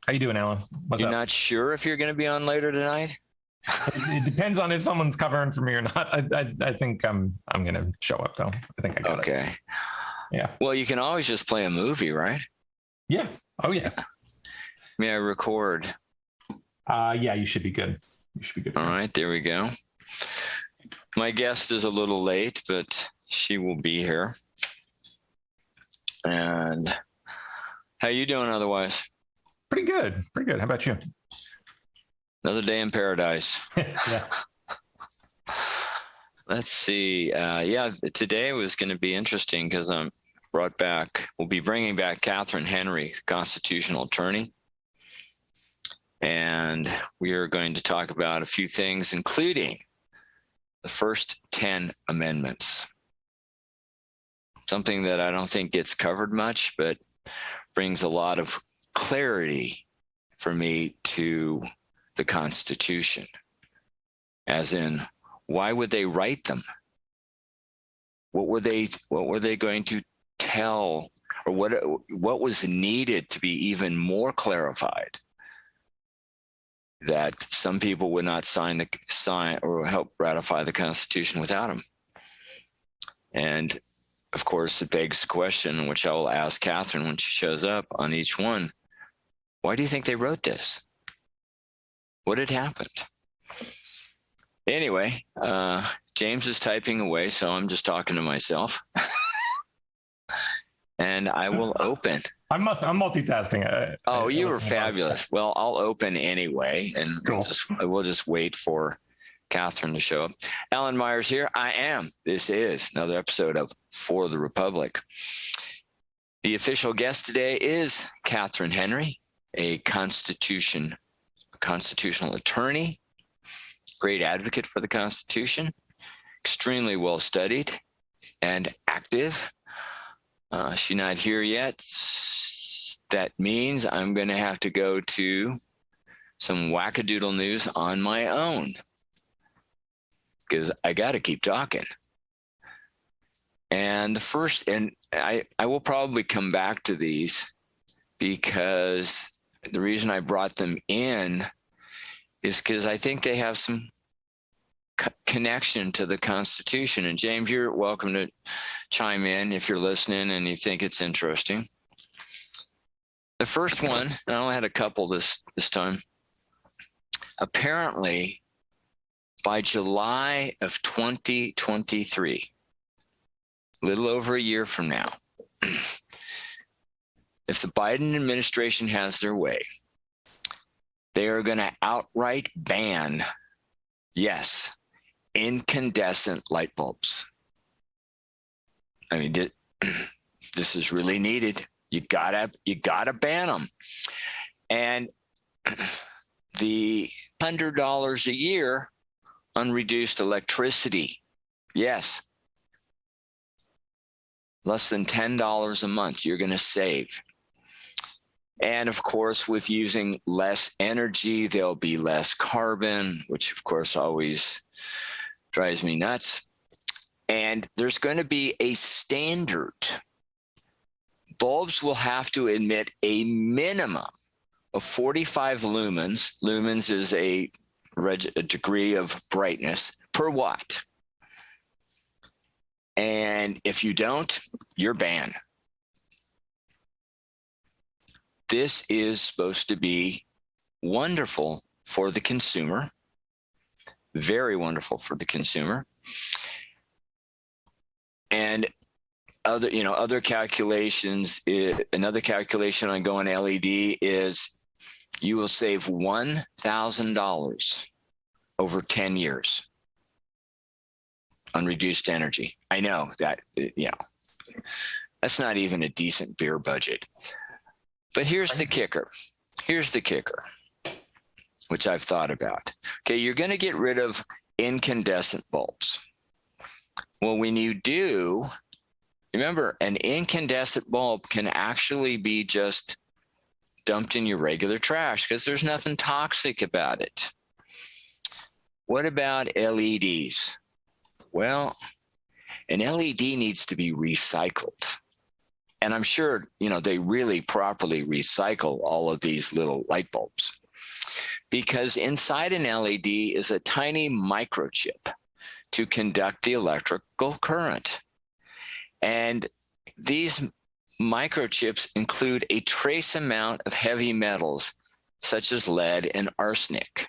How you doing, Alan? What's You're up? not sure if you're going to be on later tonight? It depends on if someone's covering for me or not. I think I'm gonna show up though. I think I got it. Okay. Yeah. Well, you can always just play a movie, right? Yeah. Oh yeah. May I record? Yeah. You should be good. You should be good. All right, there we go. My guest is a little late, but she will be here. And how you doing otherwise? Pretty good. Pretty good. How about you? Another day in paradise. Yeah. Let's see. Today was going to be interesting because we'll be bringing back Katherine Henry, constitutional attorney. And we are going to talk about a few things, including the first 10 amendments. Something that I don't think gets covered much, but brings a lot of clarity for me to the Constitution, as in, why would they write them? What were they going to tell, or what was needed to be even more clarified, that some people would not sign or help ratify the Constitution without them? And of course, it begs the question, which I will ask Katherine when she shows up on each one: why do you think they wrote this? What had happened? Anyway, James is typing away, so I'm just talking to myself. And I will open. I'm multitasking. You were fabulous. Well, I'll open anyway, and Cool. we'll just wait for Katherine to show up. Alan Myers here. I am. This is another episode of For the Republic. The official guest today is Katherine Henry, a constitutional attorney, great advocate for the Constitution, extremely well studied and active. She's not here yet. That means I'm going to have to go to some wackadoodle news on my own, because I got to keep talking. And I will probably come back to these, because the reason I brought them in is because I think they have some connection to the Constitution. And James, you're welcome to chime in if you're listening and you think it's interesting. The first one, I only had a couple this time. Apparently, by July of 2023, a little over a year from now, if the Biden administration has their way, they are going to outright ban, yes, incandescent light bulbs. I mean, this is really needed. You gotta ban them. And the $100 a year on reduced electricity, yes, less than $10 a month you're going to save. And of course, with using less energy, there'll be less carbon, which of course always drives me nuts. And there's going to be a standard. Bulbs will have to emit a minimum of 45 lumens. Lumens is a degree of brightness per watt. And if you don't, you're banned. This is supposed to be wonderful for the consumer, very wonderful for the consumer. And other calculations, another calculation on going LED is you will save $1,000 over 10 years on reduced energy. I know that, that's not even a decent beer budget. But here's the kicker, which I've thought about. Okay, you're going to get rid of incandescent bulbs. Well, when you do, remember, an incandescent bulb can actually be just dumped in your regular trash because there's nothing toxic about it. What about LEDs? Well, an LED needs to be recycled. And I'm sure, they really properly recycle all of these little light bulbs, because inside an LED is a tiny microchip to conduct the electrical current. And these microchips include a trace amount of heavy metals, such as lead and arsenic.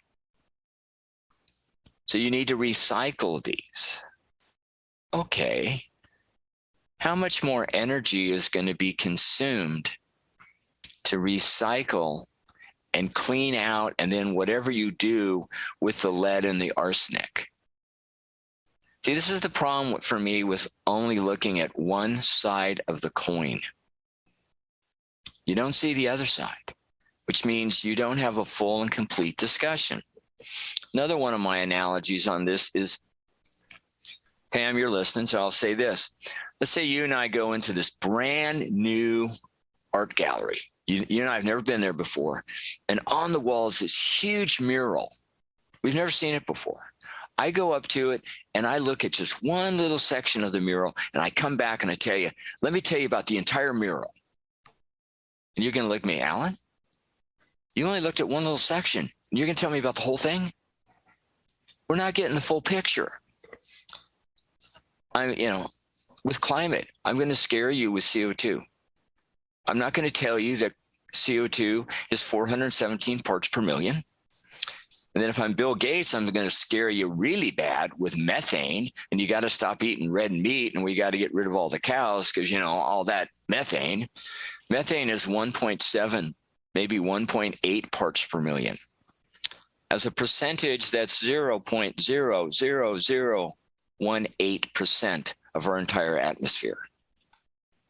So you need to recycle these. Okay. How much more energy is going to be consumed to recycle and clean out, and then whatever you do with the lead and the arsenic? See, this is the problem for me with only looking at one side of the coin. You don't see the other side, which means you don't have a full and complete discussion. Another one of my analogies on this is, Pam, you're listening, so I'll say this. Let's say you and I go into this brand new art gallery. You and I have never been there before. And on the wall is this huge mural. We've never seen it before. I go up to it and I look at just one little section of the mural, and I come back and I tell you, let me tell you about the entire mural. And you're going to look at me, Alan, you only looked at one little section. And you're going to tell me about the whole thing? We're not getting the full picture. With climate, I'm going to scare you with CO2. I'm not going to tell you that CO2 is 417 parts per million. And then if I'm Bill Gates, I'm going to scare you really bad with methane, and you got to stop eating red meat, and we got to get rid of all the cows because, all that methane. Methane is 1.7, maybe 1.8 parts per million. As a percentage, that's 0.00018% of our entire atmosphere.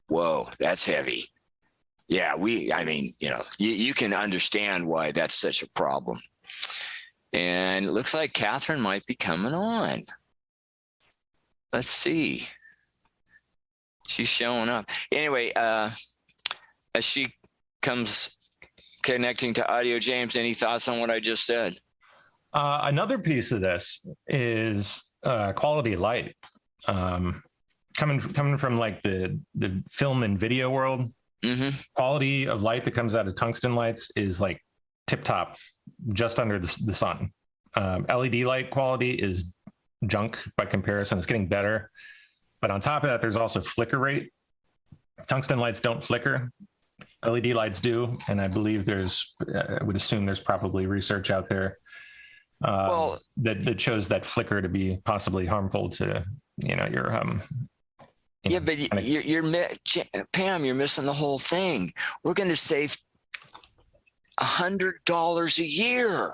Whoa, that's heavy. Yeah, you can understand why that's such a problem. And it looks like Katherine might be coming on. Let's see. She's showing up. Anyway, as she comes connecting to audio, James, any thoughts on what I just said? Another piece of this is quality of light. Coming from like the film and video world, quality of light that comes out of tungsten lights is like tip top, just under the sun. LED light quality is junk by comparison. It's getting better, but on top of that, there's also flicker rate. Tungsten lights don't flicker. LED lights do, and I believe I would assume there's probably research out there that shows that flicker to be possibly harmful to your but Pam, you're missing the whole thing. We're going to save $100 a year.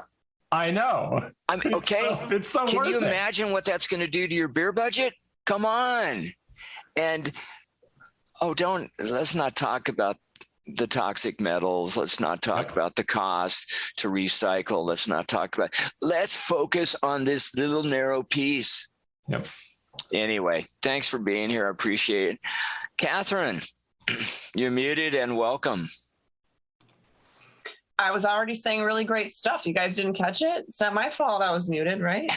I know. Okay. It's so Can worth you it. imagine what that's going to do to your beer budget? Come on. And let's not talk about the toxic metals. Let's not talk about the cost to recycle. Let's focus on this little narrow piece. Yep. Anyway, thanks for being here. I appreciate it. Katherine, you're muted, and welcome. I was already saying really great stuff. You guys didn't catch it? It's not my fault I was muted, right?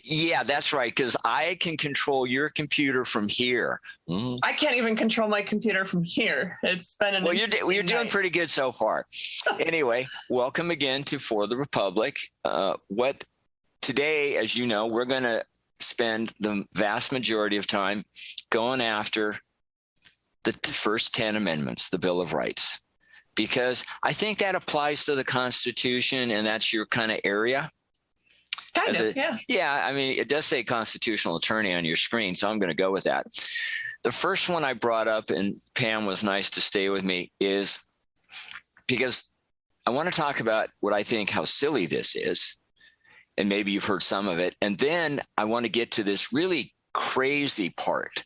Yeah, that's right, because I can control your computer from here. I can't even control my computer from here. It's been an you're doing pretty good so far. Anyway, welcome again to For the Republic. Today, as you know, we're going to spend the vast majority of time going after the first 10 amendments, the Bill of Rights, because I think that applies to the Constitution, and that's your kind of area. Kind of, yeah. Yeah, it does say constitutional attorney on your screen, so I'm going to go with that. The first one I brought up, and Pam was nice to stay with me, is because I want to talk about what I think, how silly this is, and maybe you've heard some of it. And then I want to get to this really crazy part.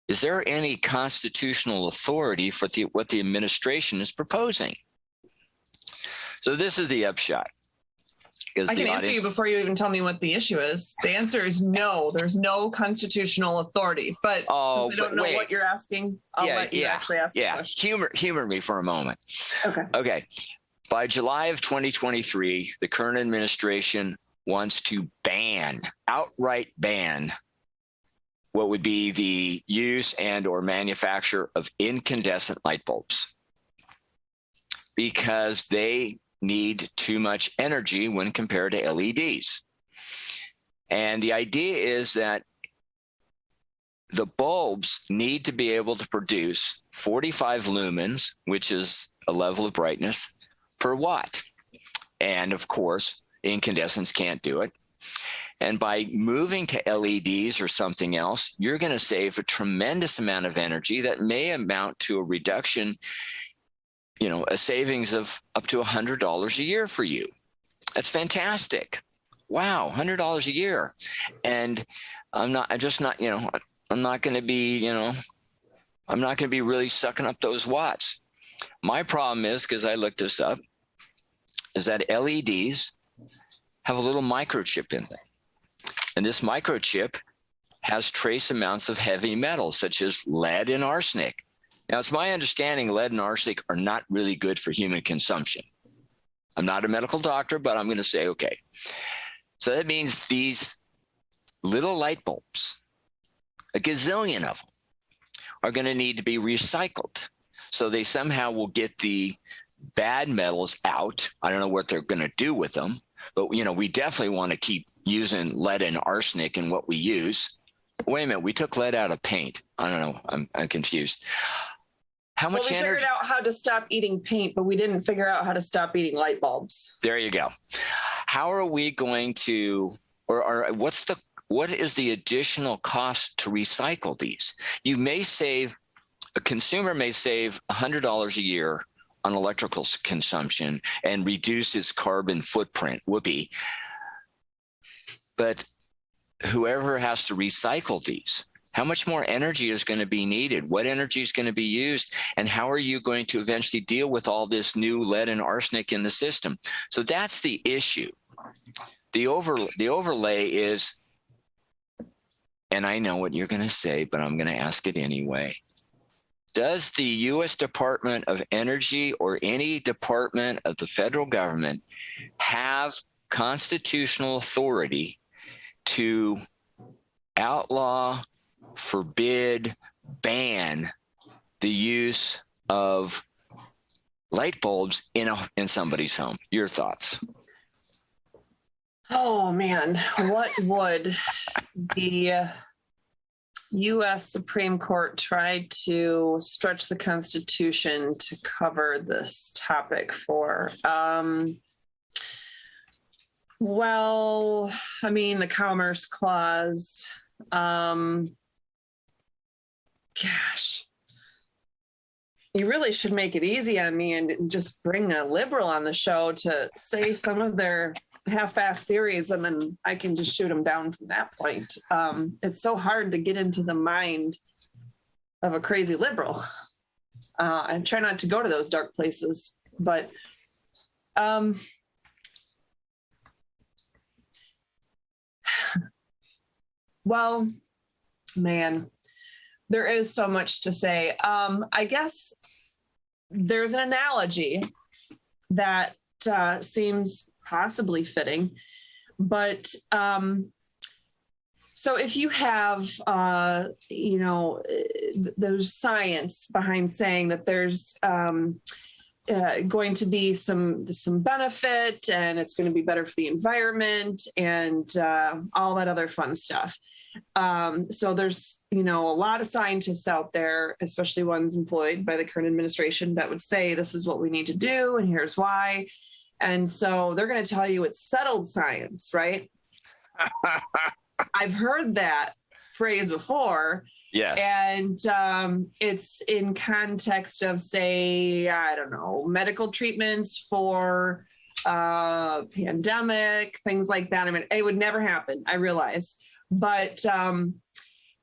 Is there any constitutional authority for what the administration is proposing? So this is the upshot. I can answer you before you even tell me what the issue is. The answer is no. There's no constitutional authority. But since I don't know what you're asking, I'll let you actually ask the question. Humor me for a moment. Okay. By July of 2023, the current administration wants to outright ban what would be the use and or manufacture of incandescent light bulbs, because they need too much energy when compared to LEDs. And the idea is that the bulbs need to be able to produce 45 lumens, which is a level of brightness, per watt. And of course, incandescents can't do it. And by moving to LEDs or something else, you're going to save a tremendous amount of energy that may amount to a reduction, a savings of up to $100 a year for you. That's fantastic. Wow, $100 a year. And I'm not going to be, I'm not going to be really sucking up those watts. My problem is, because I looked this up, is that LEDs have a little microchip in them. And this microchip has trace amounts of heavy metals, such as lead and arsenic. Now, it's my understanding lead and arsenic are not really good for human consumption. I'm not a medical doctor, but I'm going to say, okay. So that means these little light bulbs, a gazillion of them, are going to need to be recycled. So they somehow will get the bad metals out. I don't know what they're going to do with them, but we definitely want to keep using lead and arsenic in what we use. Wait a minute, we took lead out of paint. I don't know, I'm confused. How much energy? We figured out how to stop eating paint, but we didn't figure out how to stop eating light bulbs. There you go. How are we going to, or what is the additional cost to recycle these? A consumer may save $100 a year on electrical consumption and reduce its carbon footprint, whoopee. But whoever has to recycle these, how much more energy is going to be needed? What energy is going to be used? And how are you going to eventually deal with all this new lead and arsenic in the system? So that's the issue. The overlay is, and I know what you're going to say, but I'm going to ask it anyway. Does the U.S. Department of Energy or any department of the federal government have constitutional authority to outlaw, forbid, ban the use of light bulbs in somebody's home? Your thoughts? Oh man, what would the U.S. Supreme Court try to stretch the Constitution to cover this topic for? Well, I mean, the Commerce Clause. Gosh, you really should make it easy on me and just bring a liberal on the show to say some of their half-assed theories, and then I can just shoot them down from that point. It's so hard to get into the mind of a crazy liberal. I try not to go to those dark places, but well, man, there is so much to say. I guess there's an analogy that seems possibly fitting, but so if you have, there's science behind saying that there's going to be some benefit, and it's going to be better for the environment and all that other fun stuff. So there's, a lot of scientists out there, especially ones employed by the current administration, that would say this is what we need to do and here's why. And so they're going to tell you it's settled science, right? I've heard that phrase before. Yes. And it's in context of, say, I don't know, medical treatments for pandemic, things like that. I mean, it would never happen, I realize. But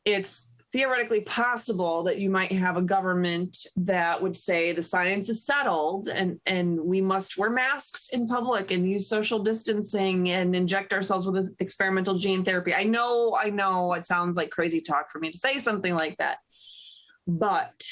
it's theoretically possible that you might have a government that would say the science is settled and we must wear masks in public and use social distancing and inject ourselves with experimental gene therapy. I know it sounds like crazy talk for me to say something like that, but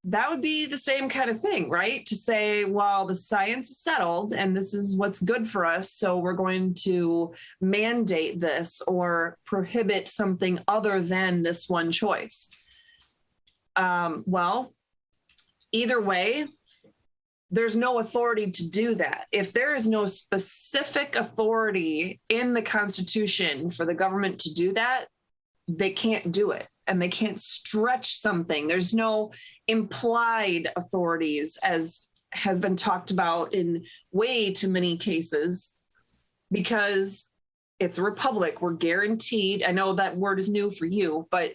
that would be the same kind of thing, right? To say, well, the science is settled and this is what's good for us, so we're going to mandate this or prohibit something other than this one choice. Well, either way, there's no authority to do that. If there is no specific authority in the Constitution for the government to do that, they can't do it. And they can't stretch something. There's no implied authorities, as has been talked about in way too many cases, because it's a republic. We're guaranteed. I know that word is new for you, but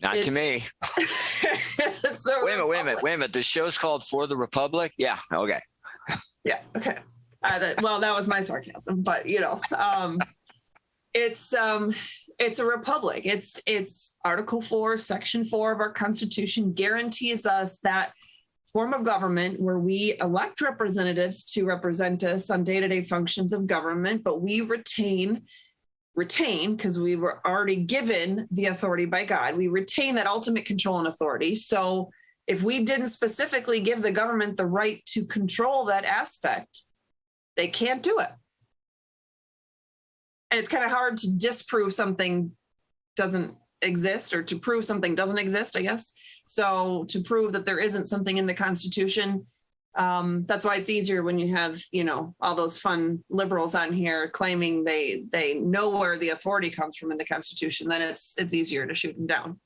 not to me. Wait a minute. The show's called For the Republic? Yeah, okay. Yeah, okay. Well, that was my sarcasm, but it's a republic. It's Article 4, Section 4 of our Constitution guarantees us that form of government where we elect representatives to represent us on day-to-day functions of government, but we retain because we were already given the authority by God. We retain that ultimate control and authority. So if we didn't specifically give the government the right to control that aspect, they can't do it. And it's kind of hard to disprove something doesn't exist, or to prove something doesn't exist, I guess. So to prove that there isn't something in the Constitution, that's why it's easier when you have, all those fun liberals on here claiming they know where the authority comes from in the Constitution. Then it's easier to shoot them down.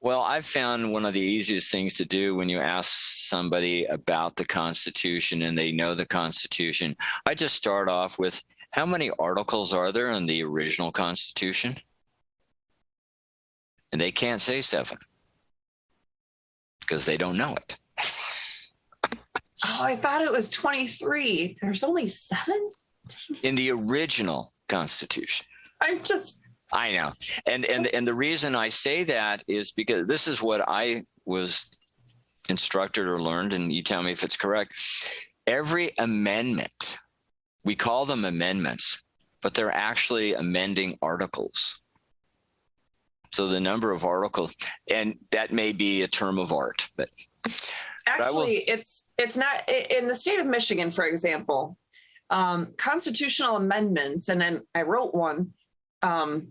Well, I've found one of the easiest things to do when you ask somebody about the Constitution and they know the Constitution, I just start off with, how many articles are there in the original Constitution? And they can't say 7 because they don't know it. Oh, I thought it was 23. There's only 7? In the original Constitution. I know. And the reason I say that is because this is what I was instructed or learned, and you tell me if it's correct. Every amendment, we call them amendments, but they're actually amending articles. So the number of articles, and that may be a term of art, but actually it's not. In the state of Michigan, for example, constitutional amendments, and then I wrote one.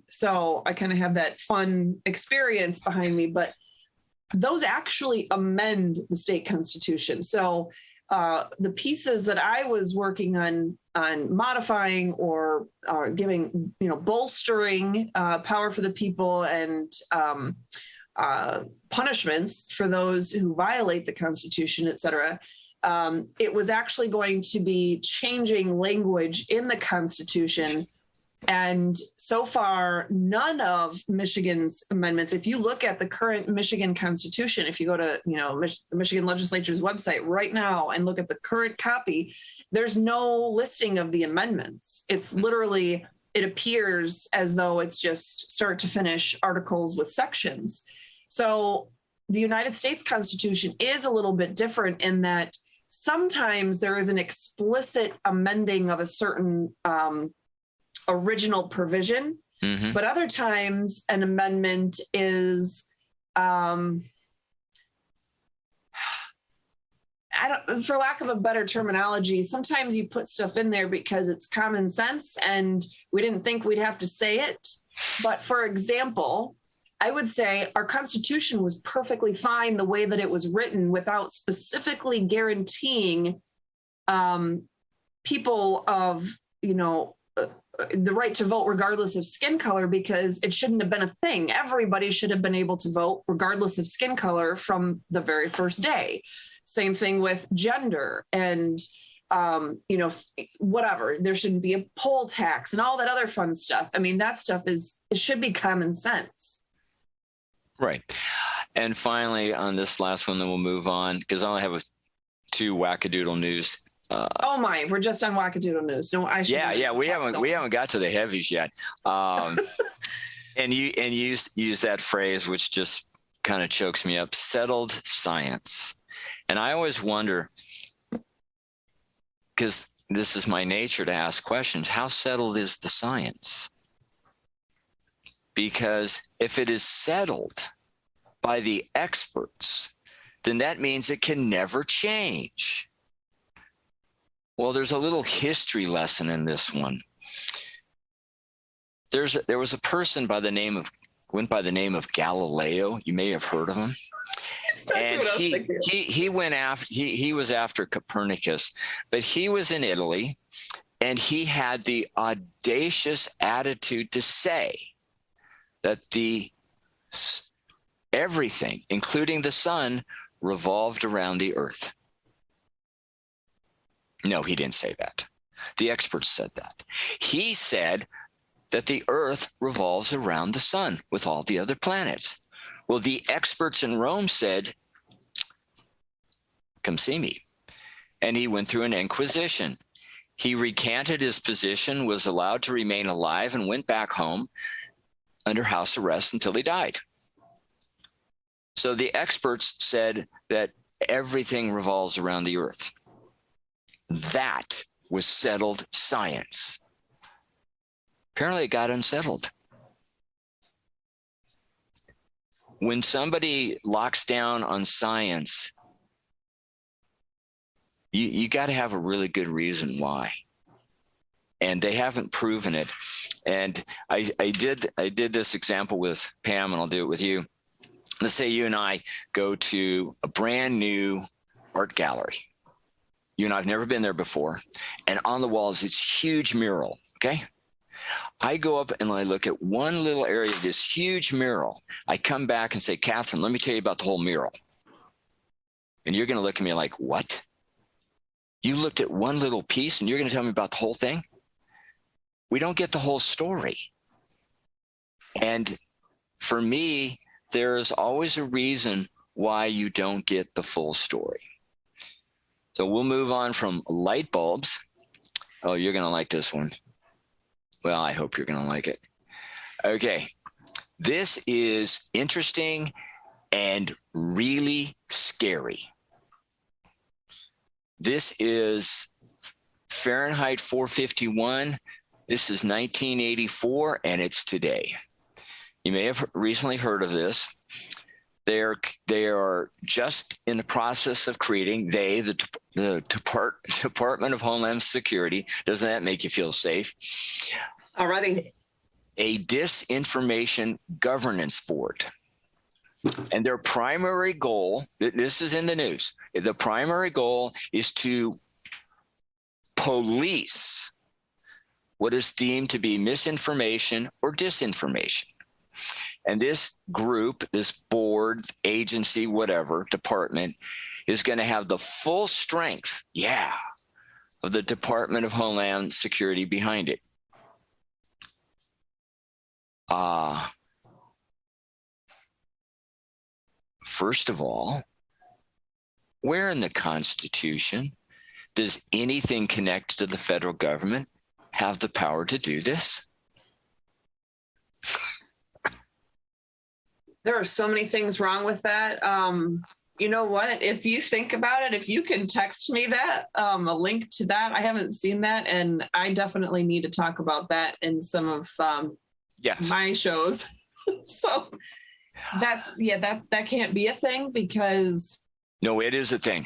So I kind of have that fun experience behind me, but those actually amend the state constitution. So the pieces that I was working on modifying or giving, bolstering power for the people and punishments for those who violate the Constitution, et cetera, it was actually going to be changing language in the Constitution. And so far, none of Michigan's amendments, if you look at the current Michigan Constitution, if you go to, the Michigan legislature's website right now and look at the current copy, there's no listing of the amendments. It's literally, it appears as though it's just start to finish articles with sections. So the United States Constitution is a little bit different in that sometimes there is an explicit amending of a certain original provision, but other times an amendment is, for lack of a better terminology, sometimes you put stuff in there because it's common sense and we didn't think we'd have to say it. But for example, I would say our Constitution was perfectly fine the way that it was written without specifically guaranteeing people of, the right to vote regardless of skin color, because it shouldn't have been a thing. Everybody should have been able to vote regardless of skin color from the very first day. Same thing with gender and, whatever. There shouldn't be a poll tax and all that other fun stuff. I mean, that stuff it should be common sense. Right. And finally, on this last one, then we'll move on because I only have 2 wackadoodle news. We're just on wackadoodle news. No, I should. Yeah, we haven't got to the heavies yet. And you use that phrase, which just kind of chokes me up. Settled science, and I always wonder, because this is my nature to ask questions. How settled is the science? Because if it is settled by the experts, then that means it can never change. Well, there's a little history lesson in this one. There was a person went by the name of Galileo. You may have heard of him. And he was after Copernicus, but he was in Italy, and he had the audacious attitude to say that everything, including the sun, revolved around the earth. No, he didn't say that. The experts said that. He said that the earth revolves around the sun with all the other planets. Well, the experts in Rome said, come see me. And he went through an inquisition. He recanted his position, was allowed to remain alive, and went back home under house arrest until he died. So the experts said that everything revolves around the earth. That was settled science. Apparently it got unsettled. When somebody locks down on science, you got to have a really good reason why. And they haven't proven it. And I did this example with Pam, and I'll do it with you. Let's say you and I go to a brand new art gallery. You and I have never been there before. And on the wall is this huge mural, okay? I go up and I look at one little area of this huge mural. I come back and say, Catherine, let me tell you about the whole mural. And you're going to look at me like, what? You looked at one little piece and you're going to tell me about the whole thing? We don't get the whole story. And for me, there's always a reason why you don't get the full story. So we'll move on from light bulbs. Oh, you're going to like this one. Well, I hope you're going to like it. Okay. This is interesting and really scary. This is Fahrenheit 451. This is 1984, and it's today. You may have recently heard of this. They are just in the process of creating, the Department of Homeland Security. Doesn't that make you feel safe? Alrighty. A disinformation governance board. And their primary goal, this is in the news, the primary goal is to police what is deemed to be misinformation or disinformation. And this group, this board, agency, whatever, department, is going to have the full strength, of the Department of Homeland Security behind it. First of all, where in the Constitution does anything connected to the federal government have the power to do this? There are so many things wrong with that. You know what? If you think about it, if you can text me that, a link to that, I haven't seen that. And I definitely need to talk about that in some of my shows. So that can't be a thing because. No, it is a thing.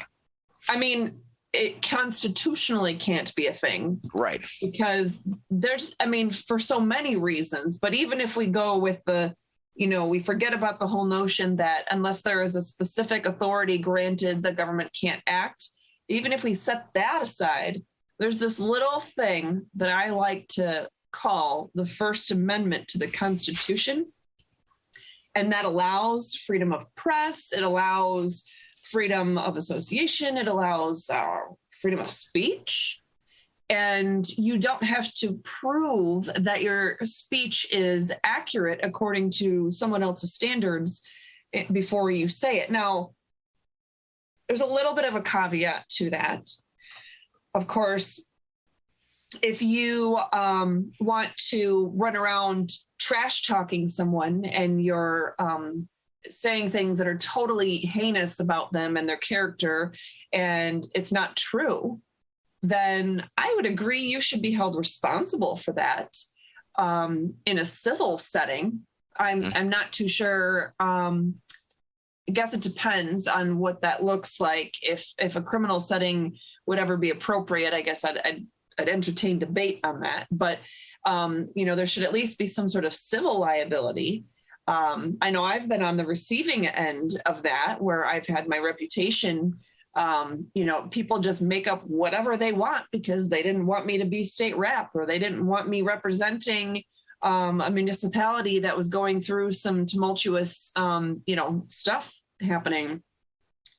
I mean, it constitutionally can't be a thing. Right. Because for so many reasons, but even if we go with we forget about the whole notion that unless there is a specific authority granted, the government can't act. Even if we set that aside, there's this little thing that I like to call the First Amendment to the Constitution. And that allows freedom of press. It allows freedom of association. It allows freedom of speech. And you don't have to prove that your speech is accurate according to someone else's standards before you say it. Now, there's a little bit of a caveat to that. Of course, if you want to run around trash talking someone and you're saying things that are totally heinous about them and their character, and it's not true, then I would agree you should be held responsible for that in a civil setting. I'm not too sure guess it depends on what that looks like. If a criminal setting would ever be appropriate, I guess I'd entertain debate on that. But there should at least be some sort of civil liability. I know I've been on the receiving end of that, where I've had my reputation. People just make up whatever they want because they didn't want me to be state rep, or they didn't want me representing a municipality that was going through some tumultuous, stuff happening.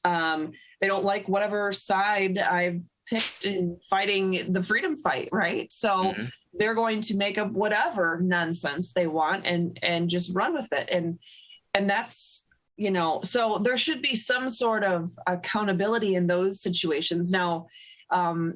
They don't like whatever side I've picked in fighting the freedom fight, right? So they're going to make up whatever nonsense they want and just run with it. And that's, so there should be some sort of accountability in those situations. Now,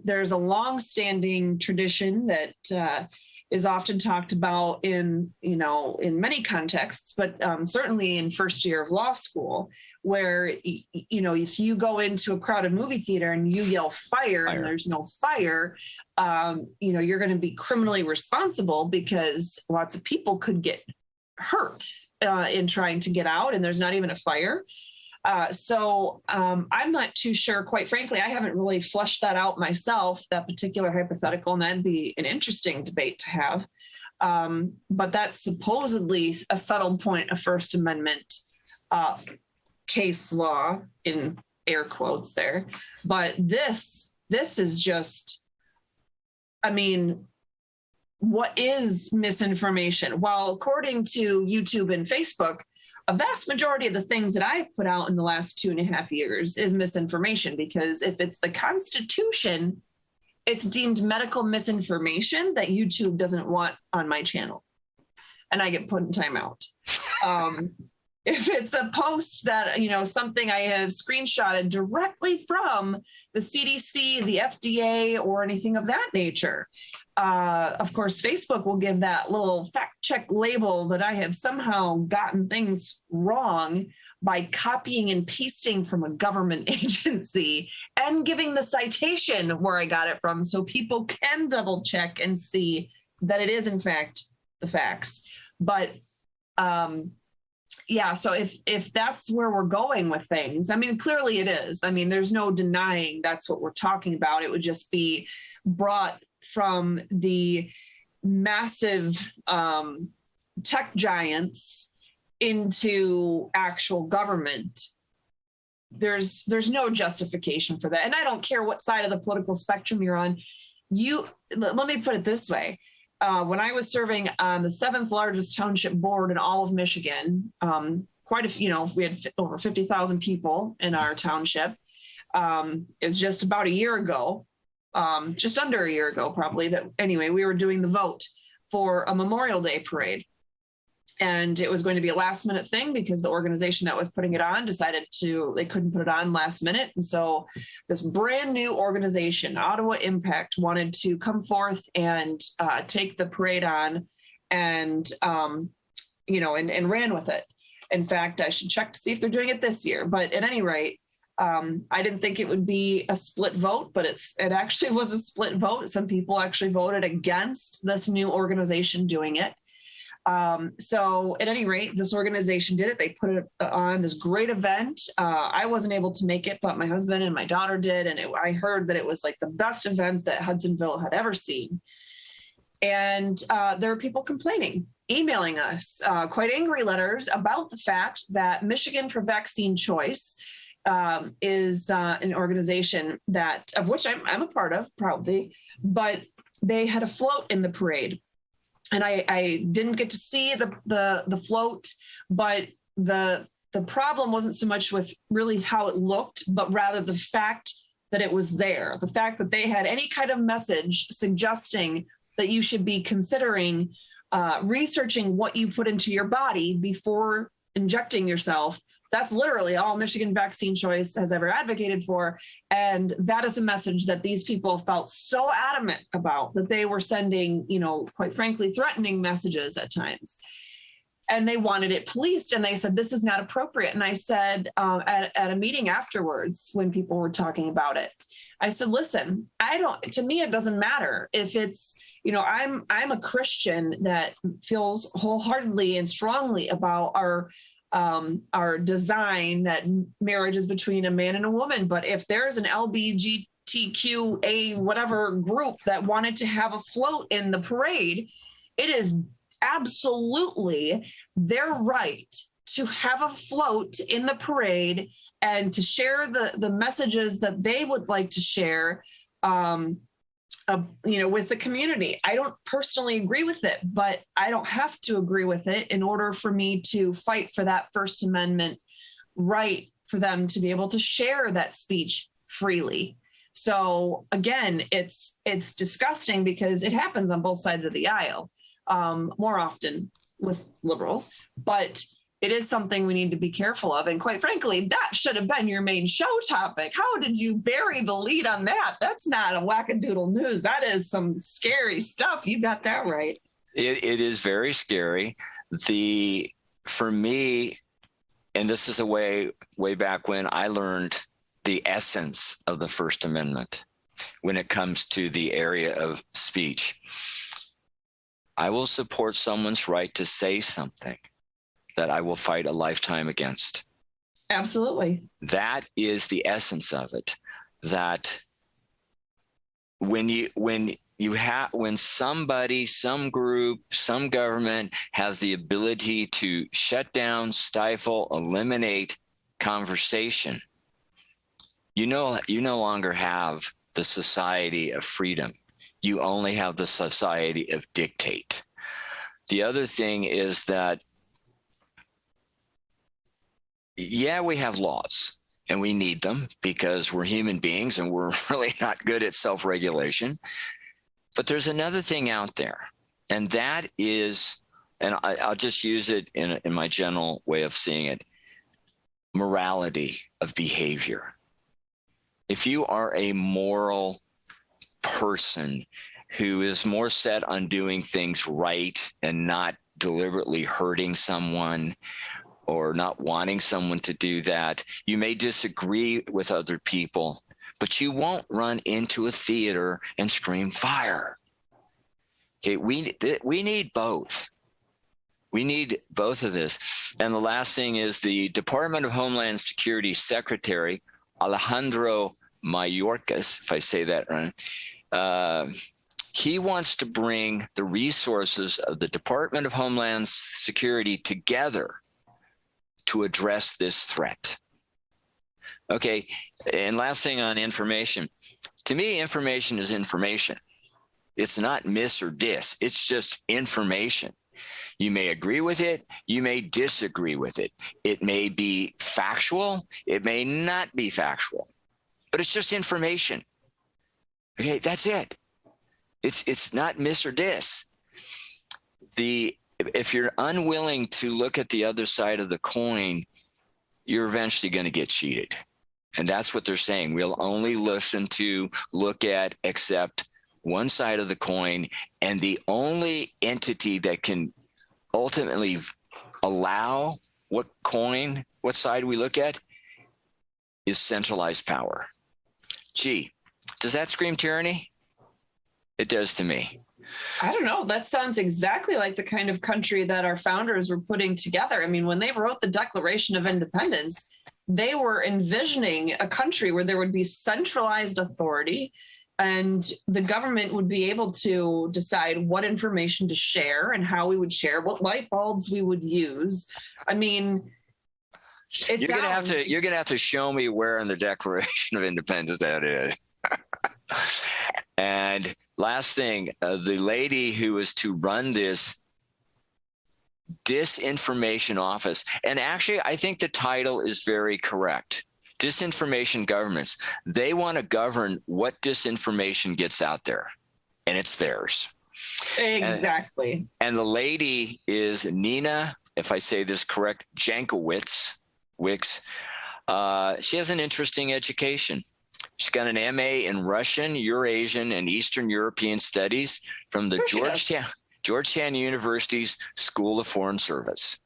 there's a long-standing tradition that is often talked about in many contexts, but certainly in first year of law school, where, if you go into a crowded movie theater and you yell fire and there's no fire, you're going to be criminally responsible because lots of people could get hurt in trying to get out, and there's not even a fire. So I'm not too sure, quite frankly. I haven't really fleshed that out myself, that particular hypothetical, and that'd be an interesting debate to have. But that's supposedly a settled point of First Amendment case law, in air quotes there. But this is just, what is misinformation? Well, according to YouTube and Facebook, a vast majority of the things that I've put out in the last 2.5 years is misinformation, because if it's the Constitution, it's deemed medical misinformation that YouTube doesn't want on my channel, and I get put in timeout. If it's a post that, something I have screenshotted directly from the CDC, the FDA, or anything of that nature, of course, Facebook will give that little fact check label that I have somehow gotten things wrong by copying and pasting from a government agency and giving the citation where I got it from, so people can double check and see that it is in fact the facts. But so if that's where we're going with things, clearly it is. There's no denying that's what we're talking about. It would just be brought from the massive tech giants into actual government. There's no justification for that. And I don't care what side of the political spectrum you're on. Let me put it this way. When I was serving on the 7th largest township board in all of Michigan, quite a few, we had over 50,000 people in our township. It was just about a year ago, just under a year ago, probably, we were doing the vote for a Memorial Day parade. And it was going to be a last minute thing because the organization that was putting it on decided they couldn't put it on last minute. And so this brand new organization, Ottawa Impact, wanted to come forth and take the parade on and ran with it. In fact, I should check to see if they're doing it this year. But at any rate, I didn't think it would be a split vote, but it actually was a split vote. Some people actually voted against this new organization doing it. So at any rate, this organization did it. They put it on this great event. I wasn't able to make it, but my husband and my daughter did. And I heard that it was like the best event that Hudsonville had ever seen. And there were people complaining, emailing us quite angry letters about the fact that Michigan for Vaccine Choice is an organization of which I'm a part of, proudly, but they had a float in the parade. And I didn't get to see the float, but the problem wasn't so much with really how it looked, but rather the fact that it was there, the fact that they had any kind of message suggesting that you should be considering researching what you put into your body before injecting yourself. That's literally all Michigan Vaccine Choice has ever advocated for. And that is a message that these people felt so adamant about that they were sending, quite frankly, threatening messages at times. And they wanted it policed. And they said, this is not appropriate. And I said at a meeting afterwards, when people were talking about it, I said, listen, to me, it doesn't matter if it's, I'm a Christian that feels wholeheartedly and strongly about our are designed that marriage is between a man and a woman. But if there's an LGBTQA whatever group that wanted to have a float in the parade, it is absolutely their right to have a float in the parade and to share the messages that they would like to share, with the community. I don't personally agree with it, but I don't have to agree with it in order for me to fight for that First Amendment right for them to be able to share that speech freely. So again, it's disgusting because it happens on both sides of the aisle, more often with liberals, but it is something we need to be careful of. And quite frankly, that should have been your main show topic. How did you bury the lead on that? That's not a wackadoodle news. That is some scary stuff. You got that right. It is very scary. For me, and this is a way back when I learned the essence of the First Amendment when it comes to the area of speech. I will support someone's right to say something that I will fight a lifetime against. Absolutely. That is the essence of it. That when somebody, some group, some government has the ability to shut down, stifle, eliminate conversation, you no longer have the society of freedom. You only have the society of dictate. The other thing is that, yeah, we have laws and we need them because we're human beings and we're really not good at self-regulation. But there's another thing out there, and that is, and I'll just use it in my general way of seeing it, morality of behavior. If you are a moral person who is more set on doing things right and not deliberately hurting someone or not wanting someone to do that, you may disagree with other people, but you won't run into a theater and scream fire. Okay, we need both. We need both of this. And the last thing is the Department of Homeland Security Secretary, Alejandro Mayorkas, if I say that right, he wants to bring the resources of the Department of Homeland Security together to address this threat. Okay, and last thing on information. To me, information is information. It's not miss or dis, it's just information. You may agree with it, you may disagree with it. It may be factual, it may not be factual, but it's just information. Okay, that's it. It's not miss or dis. If you're unwilling to look at the other side of the coin, you're eventually going to get cheated. And that's what they're saying. We'll only look at, accept one side of the coin. And the only entity that can ultimately allow what side we look at is centralized power. Gee, does that scream tyranny? It does to me. I don't know. That sounds exactly like the kind of country that our founders were putting together. I mean, when they wrote the Declaration of Independence, they were envisioning a country where there would be centralized authority and the government would be able to decide what information to share and how we would share, what light bulbs we would use. I mean, you're gonna have to show me where in the Declaration of Independence that is. And last thing, the lady who is to run this disinformation office, and actually I think the title is very correct. Disinformation governments. They want to govern what disinformation gets out there, and it's theirs. Exactly. And the lady is Nina, if I say this correct, Jankowicz. She has an interesting education. She's got an MA in Russian, Eurasian, and Eastern European Studies from the Georgetown University's School of Foreign Service.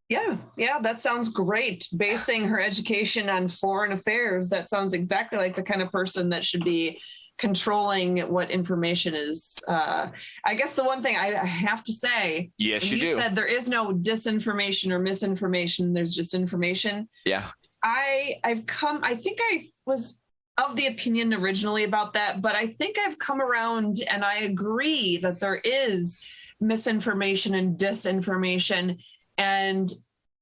Yeah, that sounds great. Basing her education on foreign affairs, that sounds exactly like the kind of person that should be controlling what information is. I guess the one thing I have to say, yes, you do. said there is no disinformation or misinformation. There's just information. Yeah. I think I was of the opinion originally about that, but I think I've come around and I agree that there is misinformation and disinformation, and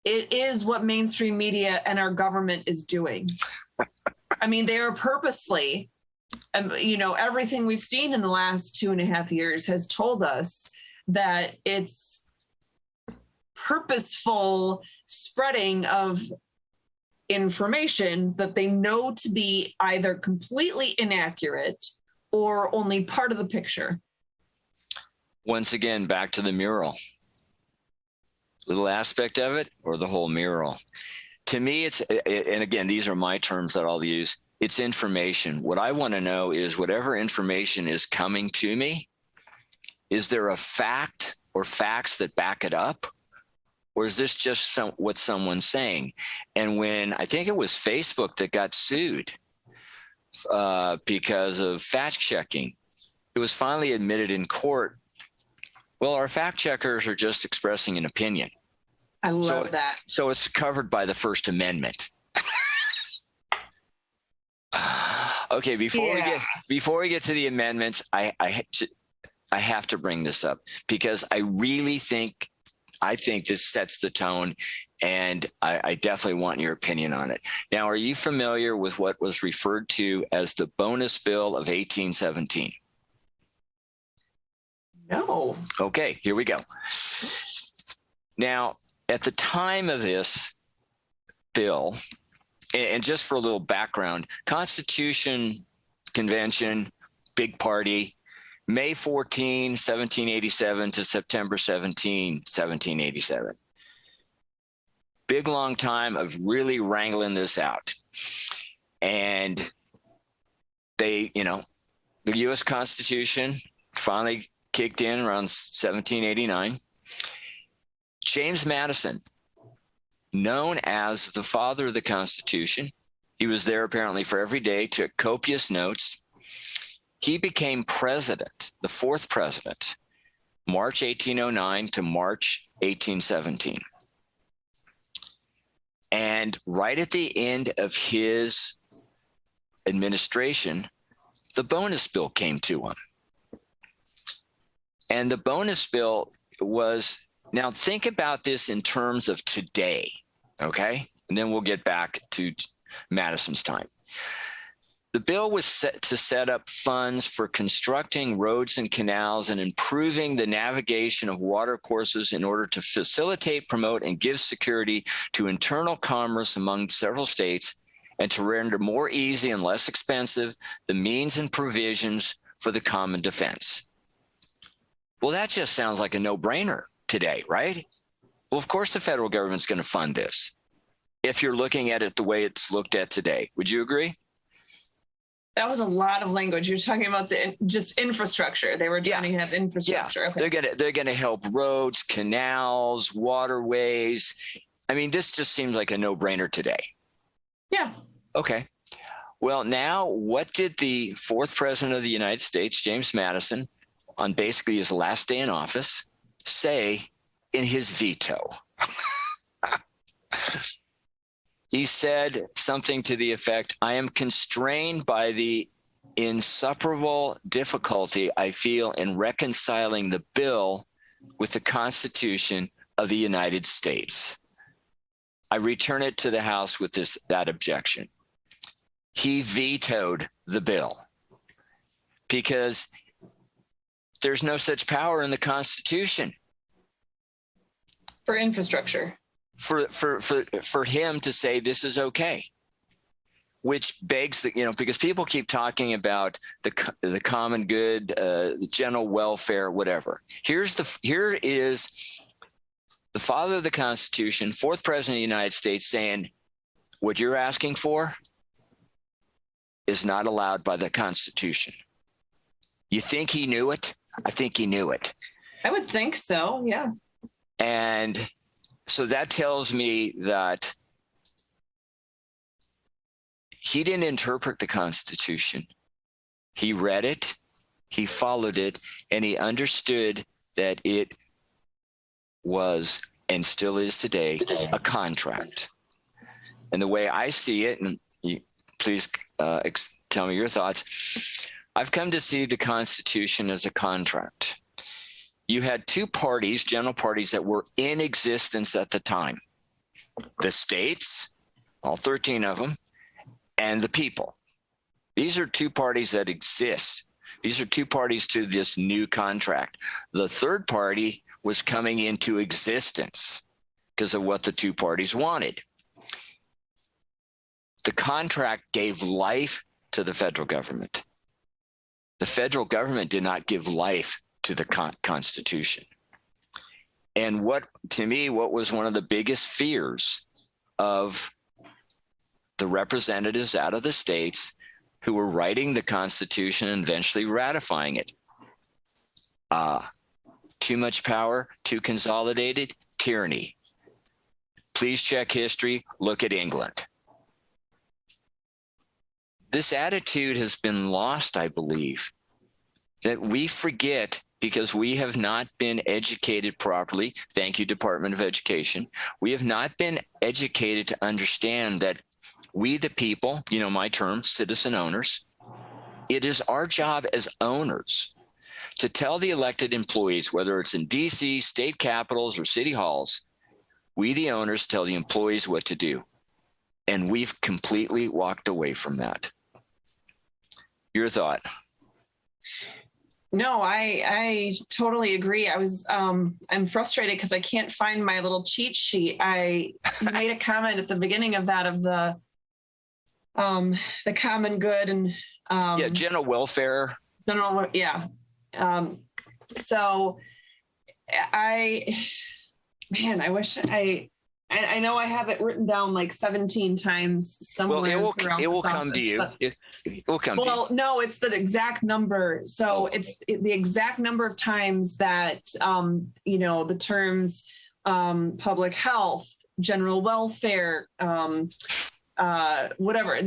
it is what mainstream media and our government is doing. I mean, they are purposely, everything we've seen in the last 2.5 years has told us that it's purposeful spreading of information that they know to be either completely inaccurate or only part of the picture. Once again, back to the mural. Little aspect of it or the whole mural. To me, and again, these are my terms that I'll use, it's information. What I want to know is whatever information is coming to me, is there a fact or facts that back it up? Or is this just what someone's saying? And when I think it was Facebook that got sued because of fact checking, it was finally admitted in court. Well, our fact checkers are just expressing an opinion. I love that. So it's covered by the First Amendment. Okay, before we get to the amendments, I have to bring this up because I really think this sets the tone, and I definitely want your opinion on it. Now, are you familiar with what was referred to as the Bonus Bill of 1817? No. Okay, here we go. Now, at the time of this bill, and just for a little background, Constitution Convention, big party, May 14, 1787 to September 17, 1787. Big, long time of really wrangling this out. And they, the U.S. Constitution finally kicked in around 1789. James Madison, known as the father of the Constitution, he was there apparently for every day, took copious notes. He became president, the fourth president, March 1809 to March 1817. And right at the end of his administration, the bonus bill came to him. And the bonus bill was, now think about this in terms of today, okay? And then we'll get back to Madison's time. The bill was set to set up funds for constructing roads and canals and improving the navigation of water courses in order to facilitate, promote, and give security to internal commerce among several states, and to render more easy and less expensive the means and provisions for the common defense. Well, that just sounds like a no-brainer today, right? Well, of course the federal government's going to fund this if you're looking at it the way it's looked at today. Would you agree? That was a lot of language. You're talking about just infrastructure. They were trying to have infrastructure. Yeah. Okay. They're gonna help roads, canals, waterways. I mean, this just seems like a no-brainer today. Yeah. Okay. Well, now what did the fourth president of the United States, James Madison, on basically his last day in office, say in his veto? He said something to the effect, I am constrained by the insuperable difficulty I feel in reconciling the bill with the Constitution of the United States. I return it to the House with that objection. He vetoed the bill because there's no such power in the Constitution for infrastructure. For him to say this is okay, which begs that, because people keep talking about the common good, the general welfare, whatever. Here is the father of the Constitution, fourth president of the United States, saying what you're asking for is not allowed by the Constitution. You think he knew it? I think he knew it. I would think so. Yeah. And so that tells me that he didn't interpret the Constitution He read it, he followed it, and he understood that it was, and still is today, a contract. And the way I see it, and please tell me your thoughts, I've come to see the Constitution as a contract. You had two parties, general parties, that were in existence at the time. The states, all 13 of them, and the people. These are two parties that exist. These are two parties to this new contract. The third party was coming into existence because of what the two parties wanted. The contract gave life to the federal government. The federal government did not give life to the Constitution. And what was one of the biggest fears of the representatives out of the states who were writing the Constitution and eventually ratifying it? Too much power, too consolidated, tyranny. Please check history, look at England. This attitude has been lost, I believe, that we forget because we have not been educated properly. Thank you, Department of Education. We have not been educated to understand that we, the people, my term, citizen owners, it is our job as owners to tell the elected employees, whether it's in DC, state capitals, or city halls, we, the owners, tell the employees what to do. And we've completely walked away from that. Your thought? No, I totally agree. I'm frustrated because I can't find my little cheat sheet. You made a comment at the beginning of that, of the common good and general welfare. So I wish I know I have it written down like 17 times somewhere. Well, it will come to you. It will come to you. Well, no, it's the exact number. So it's the exact number of times that, the terms public health, general welfare, whatever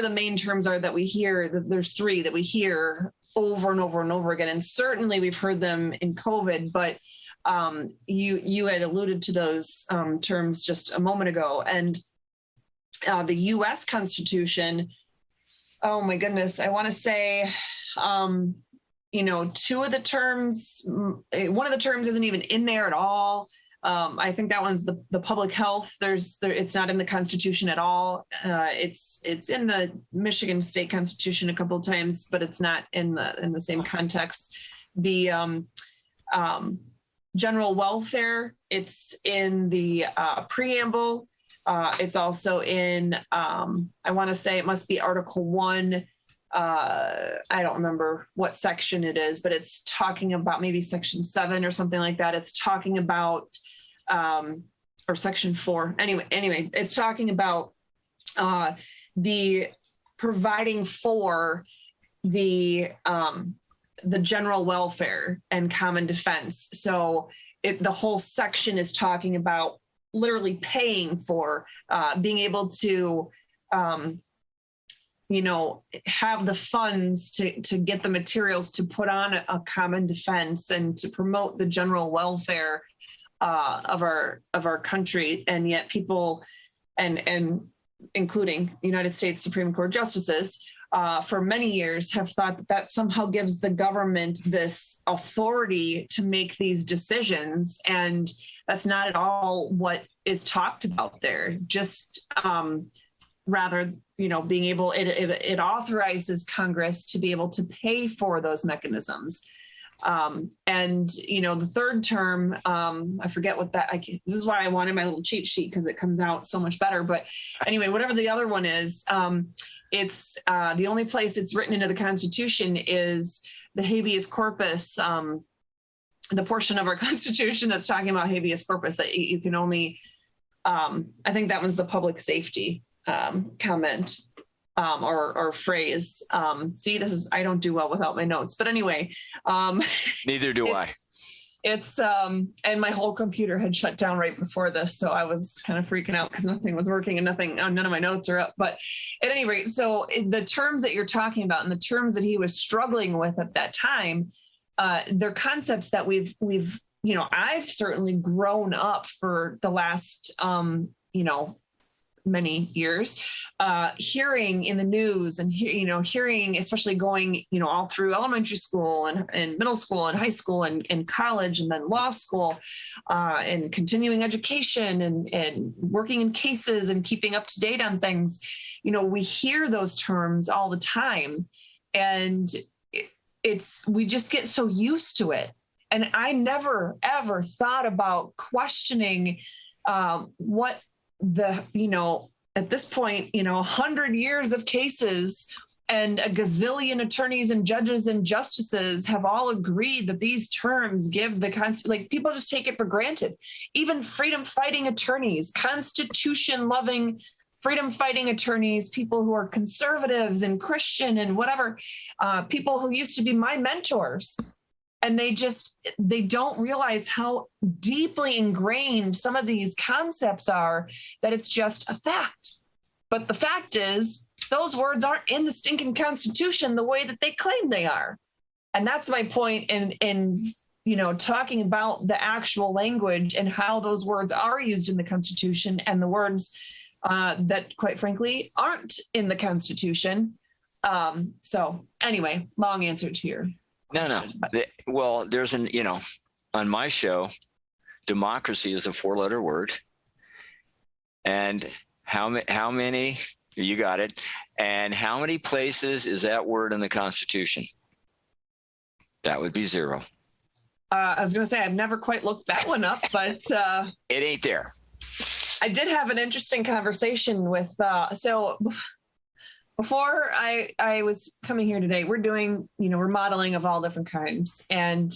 the main terms are that we hear, there's three that we hear over and over and over again. And certainly we've heard them in COVID, but you had alluded to those terms just a moment ago. And the U.S. Constitution, oh my goodness, I want to say, two of the terms, one of the terms isn't even in there at all. I think that one's the public health. It's not in the Constitution at all. It's in the Michigan State Constitution a couple of times, but it's not in the same context. The general welfare, it's in the preamble. It's also in, I want to say it must be Article 1. I don't remember what section it is, but it's talking about maybe Section 7 or something like that. It's talking about, or Section 4. Anyway, it's talking about the providing for the general welfare and common defense. So the whole section is talking about literally paying for being able to, have the funds to get the materials to put on a common defense and to promote the general welfare of our country. And yet people, and including United States Supreme Court justices, for many years have thought that somehow gives the government this authority to make these decisions. And that's not at all what is talked about there. Just rather, being able, it authorizes Congress to be able to pay for those mechanisms. And the third term, I forget what that, this is why I wanted my little cheat sheet, because it comes out so much better. But anyway, whatever the other one is, it's the only place it's written into the Constitution is the habeas corpus, the portion of our Constitution that's talking about habeas corpus that you can only, I think that one's the public safety comment. Or phrase. I don't do well without my notes, but anyway. Neither do I. It's and my whole computer had shut down right before this, so I was kind of freaking out because nothing was working and none of my notes are up. But at any rate, so the terms that you're talking about and the terms that he was struggling with at that time, they're concepts that we've I've certainly grown up for the last many years, hearing in the news and hearing, especially going, all through elementary school and middle school and high school and college and then law school, and continuing education and working in cases and keeping up to date on things. We hear those terms all the time, and we just get so used to it. And I never, ever thought about questioning what at this point, 100 years of cases and a gazillion attorneys and judges and justices have all agreed that these terms give people just take it for granted. Even freedom fighting attorneys, Constitution loving freedom fighting attorneys, people who are conservatives and Christian and whatever, people who used to be my mentors. And they don't realize how deeply ingrained some of these concepts are, that it's just a fact. But the fact is, those words aren't in the stinking Constitution the way that they claim they are. And that's my point in talking about the actual language and how those words are used in the Constitution and the words that, quite frankly, aren't in the Constitution. So anyway, long answer to your... No. Well, there's on my show, democracy is a 4-letter word. And how many, you got it. And how many places is that word in the Constitution? That would be 0. I was going to say, I've never quite looked that one up, but it ain't there. I did have an interesting conversation with, before I was coming here today, we're doing, remodeling of all different kinds. And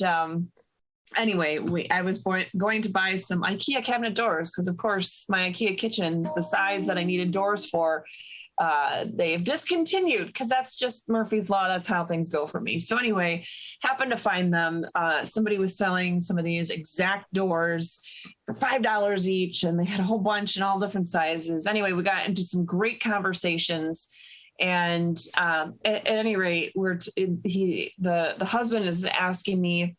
anyway, I was going to buy some IKEA cabinet doors because, of course, my IKEA kitchen, the size that I needed doors for, they've discontinued because that's just Murphy's Law. That's how things go for me. So anyway, happened to find them. Somebody was selling some of these exact doors for $5 each, and they had a whole bunch in all different sizes. Anyway, we got into some great conversations. And at any rate, the husband is asking me,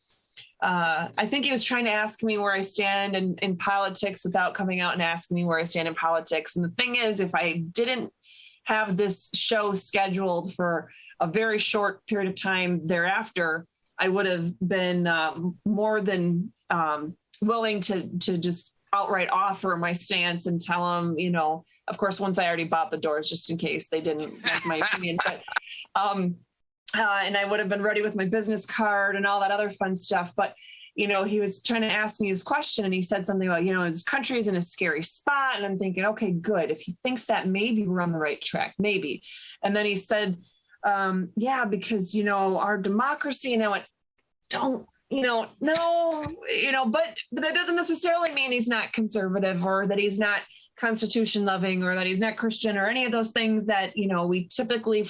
I think he was trying to ask me where I stand in politics without coming out and asking me where I stand in politics. And the thing is, if I didn't have this show scheduled for a very short period of time thereafter, I would have been more than willing to just outright offer my stance and tell him, of course, once I already bought the doors, just in case they didn't like my opinion, but, and I would have been ready with my business card and all that other fun stuff. But, he was trying to ask me his question, and he said something about, this country is in a scary spot. And I'm thinking, okay, good. If he thinks that, maybe we're on the right track, maybe. And then he said, yeah, because, our democracy, and I went, no, but that doesn't necessarily mean he's not conservative or that he's not Constitution loving or that he's not Christian or any of those things that, we typically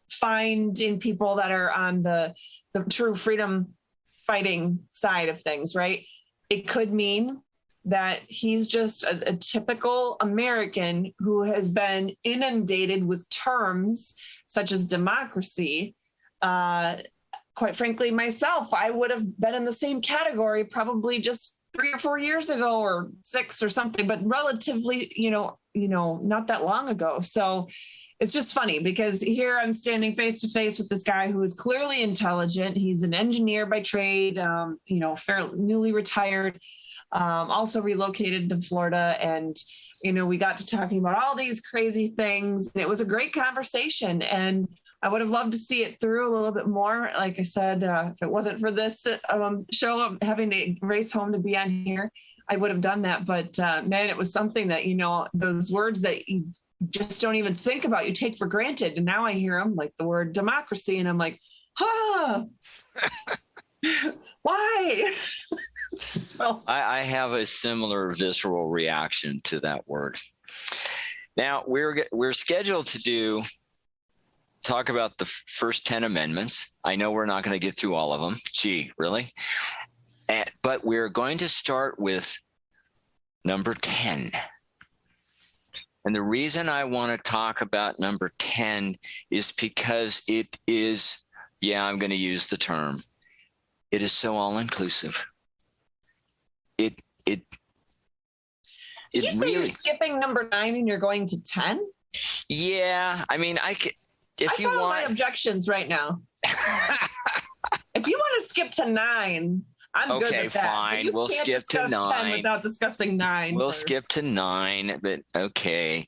find in people that are on the true freedom fighting side of things, right? It could mean that he's just a typical American who has been inundated with terms such as democracy. Quite frankly, myself, I would have been in the same category probably just 3 or 4 years ago or 6 or something, but relatively, not that long ago. So it's just funny because here I'm standing face to face with this guy who is clearly intelligent. He's an engineer by trade, fairly newly retired, also relocated to Florida. And, we got to talking about all these crazy things, and it was a great conversation. And I would have loved to see it through a little bit more. Like I said, if it wasn't for this show, I'm having to race home to be on here, I would have done that. But man, it was something that, those words that you just don't even think about, you take for granted. And now I hear them, like the word democracy, and I'm like, why? So I have a similar visceral reaction to that word. Now we're scheduled to talk about the first 10 amendments. I know we're not going to get through all of them. Gee, really? But we're going to start with number 10. And the reason I want to talk about number 10 is because it is, I'm going to use the term, it is so all-inclusive. It Did you say you're skipping number 9 and you're going to 10? Yeah, I mean, if you want my objections right now. If you want to skip to 9, I'm good with that. Okay, fine. We'll skip to 9 without discussing 9. We'll skip to 9, but okay.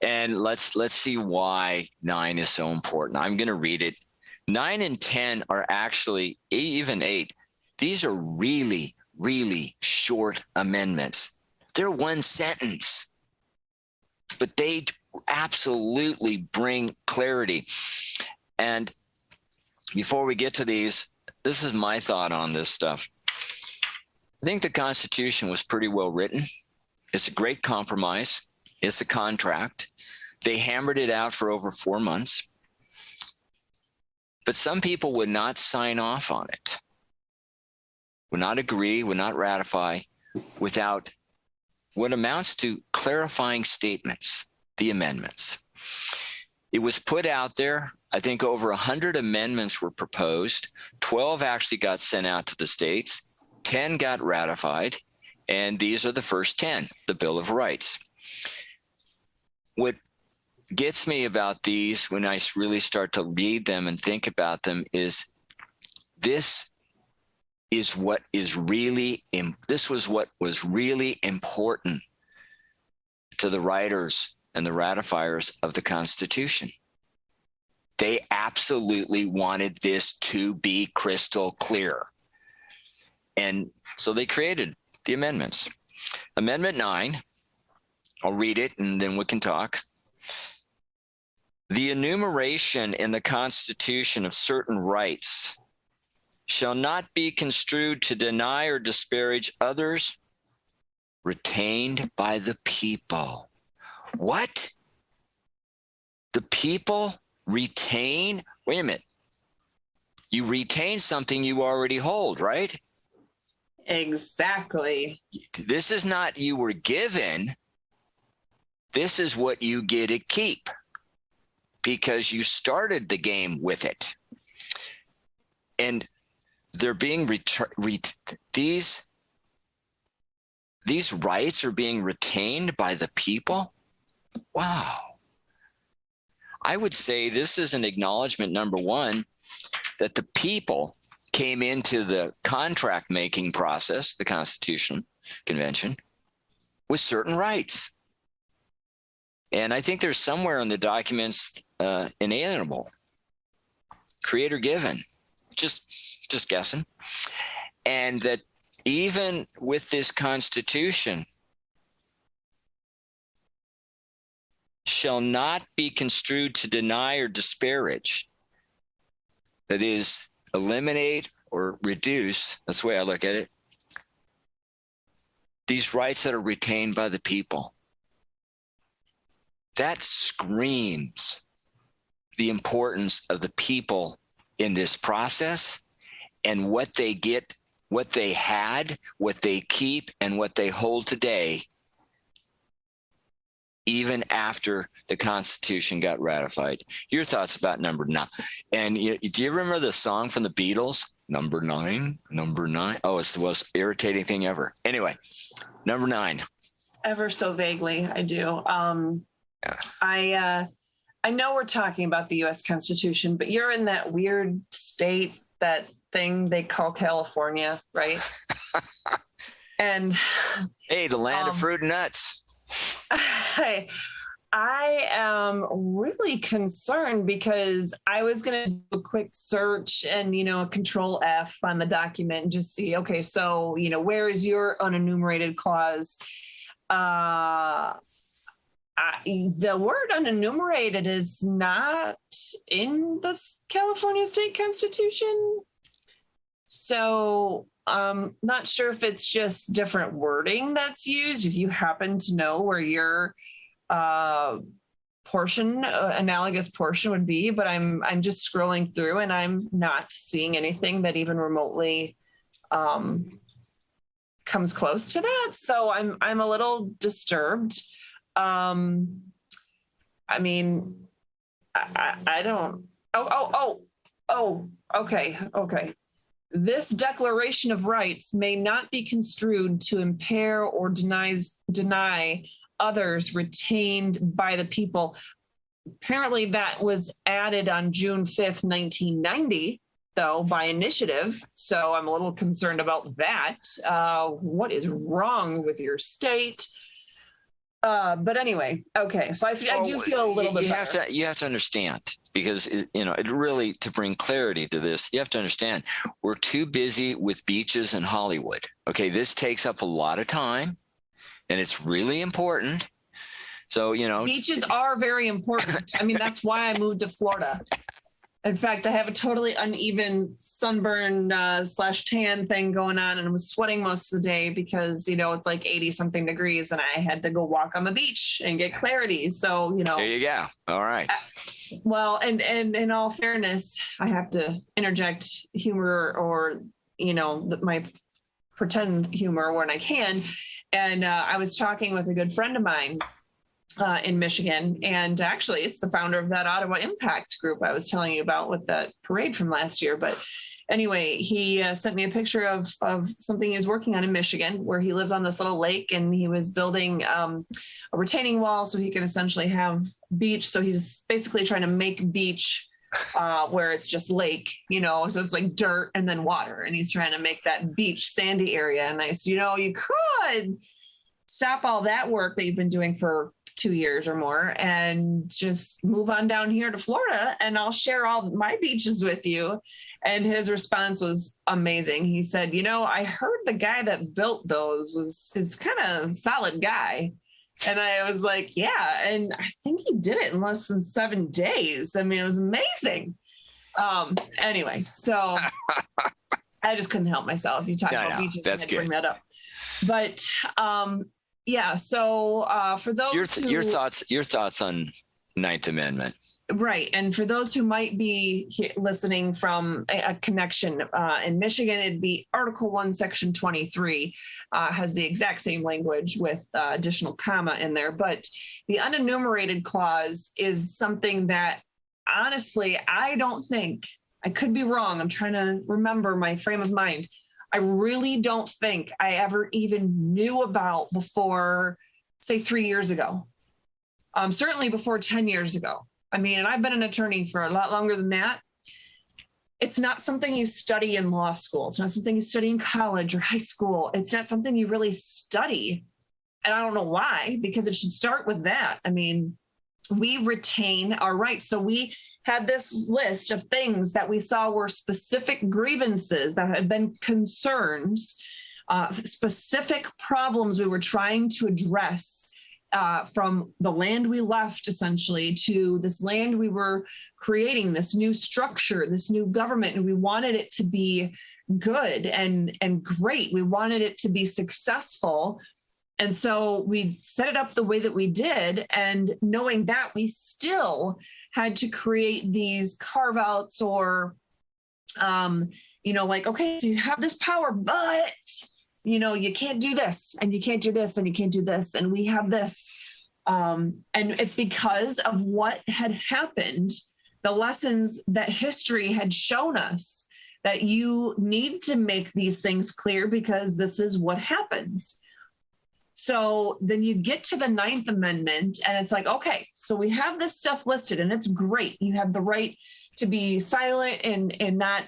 And let's see why 9 is so important. I'm going to read it. 9 and 10 are actually, even 8. These are really, really short amendments. They're one sentence, but they absolutely bring clarity. And before we get to these, this is my thought on this stuff. I think the Constitution was pretty well written. It's a great compromise. It's a contract. They hammered it out for over 4 months. But some people would not sign off on it, would not agree, would not ratify without what amounts to clarifying statements, the amendments. It was put out there. I think over 100 amendments were proposed. 12 actually got sent out to the states. 10 got ratified. And these are the first 10, the Bill of Rights. What gets me about these when I really start to read them and think about them is this was what was really important to the writers and the ratifiers of the Constitution. They absolutely wanted this to be crystal clear. And so they created the amendments. Amendment 9, I'll read it and then we can talk. The enumeration in the Constitution of certain rights shall not be construed to deny or disparage others retained by the people. What? The people retain? Wait a minute. You retain something you already hold, right? Exactly. This is not you were given. This is what you get to keep because you started the game with it. And they're being these rights are being retained by the people. Wow. I would say this is an acknowledgement, number one, that the people came into the contract making process, the Constitution Convention, with certain rights. And I think there's somewhere in the documents inalienable, creator given, just guessing. And that even with this Constitution, shall not be construed to deny or disparage. That is, eliminate or reduce, that's the way I look at it, these rights that are retained by the people. That screams the importance of the people in this process and what they get, what they had, what they keep, and what they hold today, even after the Constitution got ratified. Your thoughts about number 9? And do you remember the song from the Beatles? Number 9, number 9. Oh, it's the most irritating thing ever. Anyway, number 9. Ever so vaguely, I do. I know we're talking about the U.S. Constitution, but you're in that weird state, that thing they call California, right? And hey, the land of fruit and nuts. I am really concerned because I was going to do a quick search and, control F on the document and just see, okay, so, where is your unenumerated clause? The word unenumerated is not in the California State Constitution. So not sure if it's just different wording that's used, if you happen to know where your analogous portion would be, but I'm just scrolling through and I'm not seeing anything that even remotely comes close to that. So I'm a little disturbed. I mean, I don't. Okay. This Declaration of Rights may not be construed to impair or deny others retained by the people. Apparently, that was added on June 5th, 1990. Though by initiative. So I'm a little concerned about that. What is wrong with your state? But anyway, okay. So I do feel a little bit better. You have to understand, because it really, to bring clarity to this, you have to understand we're too busy with beaches in Hollywood. Okay, this takes up a lot of time, and it's really important. So beaches are very important. I mean, that's why I moved to Florida. In fact, I have a totally uneven sunburn / tan thing going on, and I was sweating most of the day because, it's like 80 something degrees and I had to go walk on the beach and get clarity. So, there you go. All right. Well, and in all fairness, I have to interject humor or, my pretend humor when I can. And I was talking with a good friend of mine in Michigan. And actually, it's the founder of that Ottawa Impact group I was telling you about with that parade from last year. But anyway, he sent me a picture of something he was working on in Michigan, where he lives on this little lake, and he was building a retaining wall so he can essentially have beach. So he's basically trying to make beach where it's just lake, so it's like dirt and then water. And he's trying to make that beach sandy area. And I said, you could stop all that work that you've been doing for 2 years or more and just move on down here to Florida, and I'll share all my beaches with you. And his response was amazing. He said, I heard the guy that built those is kind of solid guy. And I was like, yeah. And I think he did it in less than 7 days. I mean, it was amazing. Anyway, so I just couldn't help myself. You talk about beaches. That's good. Bring that up. But, yeah. So for those your thoughts on Ninth Amendment, right? And for those who might be listening from a connection in Michigan, it'd be Article 1, Section 23 has the exact same language with additional comma in there. But the unenumerated clause is something that, honestly, I don't think, I could be wrong. I'm trying to remember my frame of mind. I really don't think I ever even knew about before, say, 3 years ago. Certainly before 10 years ago. I mean, and I've been an attorney for a lot longer than that. It's not something you study in law school. It's not something you study in college or high school. It's not something you really study. And I don't know why, because it should start with that. I mean, we retain our rights. So we had this list of things that we saw were specific grievances that had been concerns, specific problems we were trying to address from the land we left, essentially, to this land we were creating, this new structure, this new government. And we wanted it to be good and great. We wanted it to be successful. And so we set it up the way that we did. And knowing that, we still had to create these carve outs or, like, okay, so you have this power, but, you can't do this and you can't do this and you can't do this. And we have this. And it's because of what had happened, the lessons that history had shown us, that you need to make these things clear because this is what happens. So then you get to the Ninth Amendment and it's like, okay, so we have this stuff listed and it's great. You have the right to be silent and not,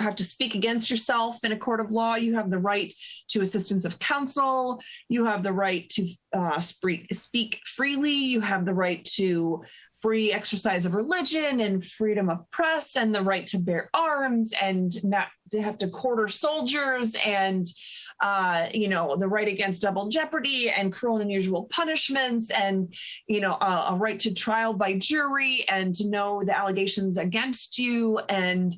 have to speak against yourself in a court of law. You have the right to assistance of counsel. You have the right to speak freely. You have the right to free exercise of religion and freedom of press and the right to bear arms and not to have to quarter soldiers and the right against double jeopardy and cruel and unusual punishments and, a right to trial by jury and to know the allegations against you and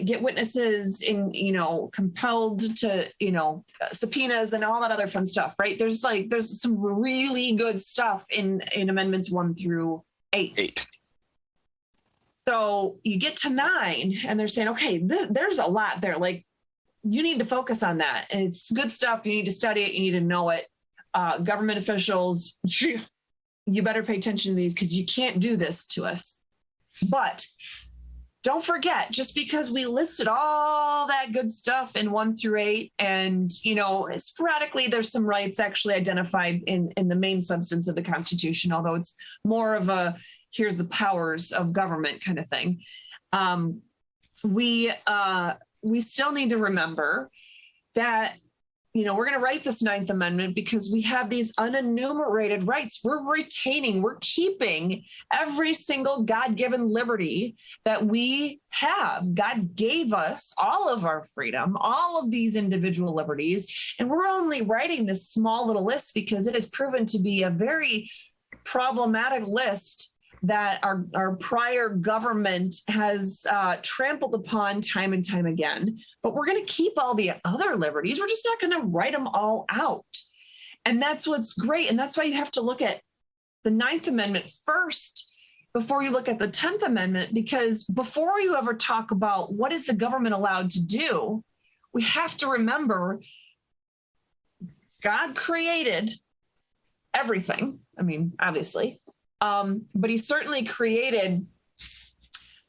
get witnesses compelled to, subpoenas and all that other fun stuff, right? There's some really good stuff in amendments 1 through 8. So you get to 9 and they're saying, okay, there's a lot there. Like, you need to focus on that. And it's good stuff. You need to study it. You need to know it. Government officials, you better pay attention to these because you can't do this to us. But don't forget, just because we listed all that good stuff in 1 through 8, and, you know, sporadically there's some rights actually identified in the main substance of the Constitution, although it's more of a here's the powers of government kind of thing. We still need to remember that, you know, we're going to write this 9th Amendment because we have these unenumerated rights. We're keeping every single God-given liberty that we have. God gave us all of our freedom, all of these individual liberties, and we're only writing this small little list because it has proven to be a very problematic list that our prior government has trampled upon time and time again. But we're going to keep all the other liberties. We're just not going to write them all out. And that's what's great. And that's why you have to look at the 9th Amendment first before you look at the 10th Amendment, because before you ever talk about what is the government allowed to do, we have to remember God created everything. I mean, obviously. But he certainly created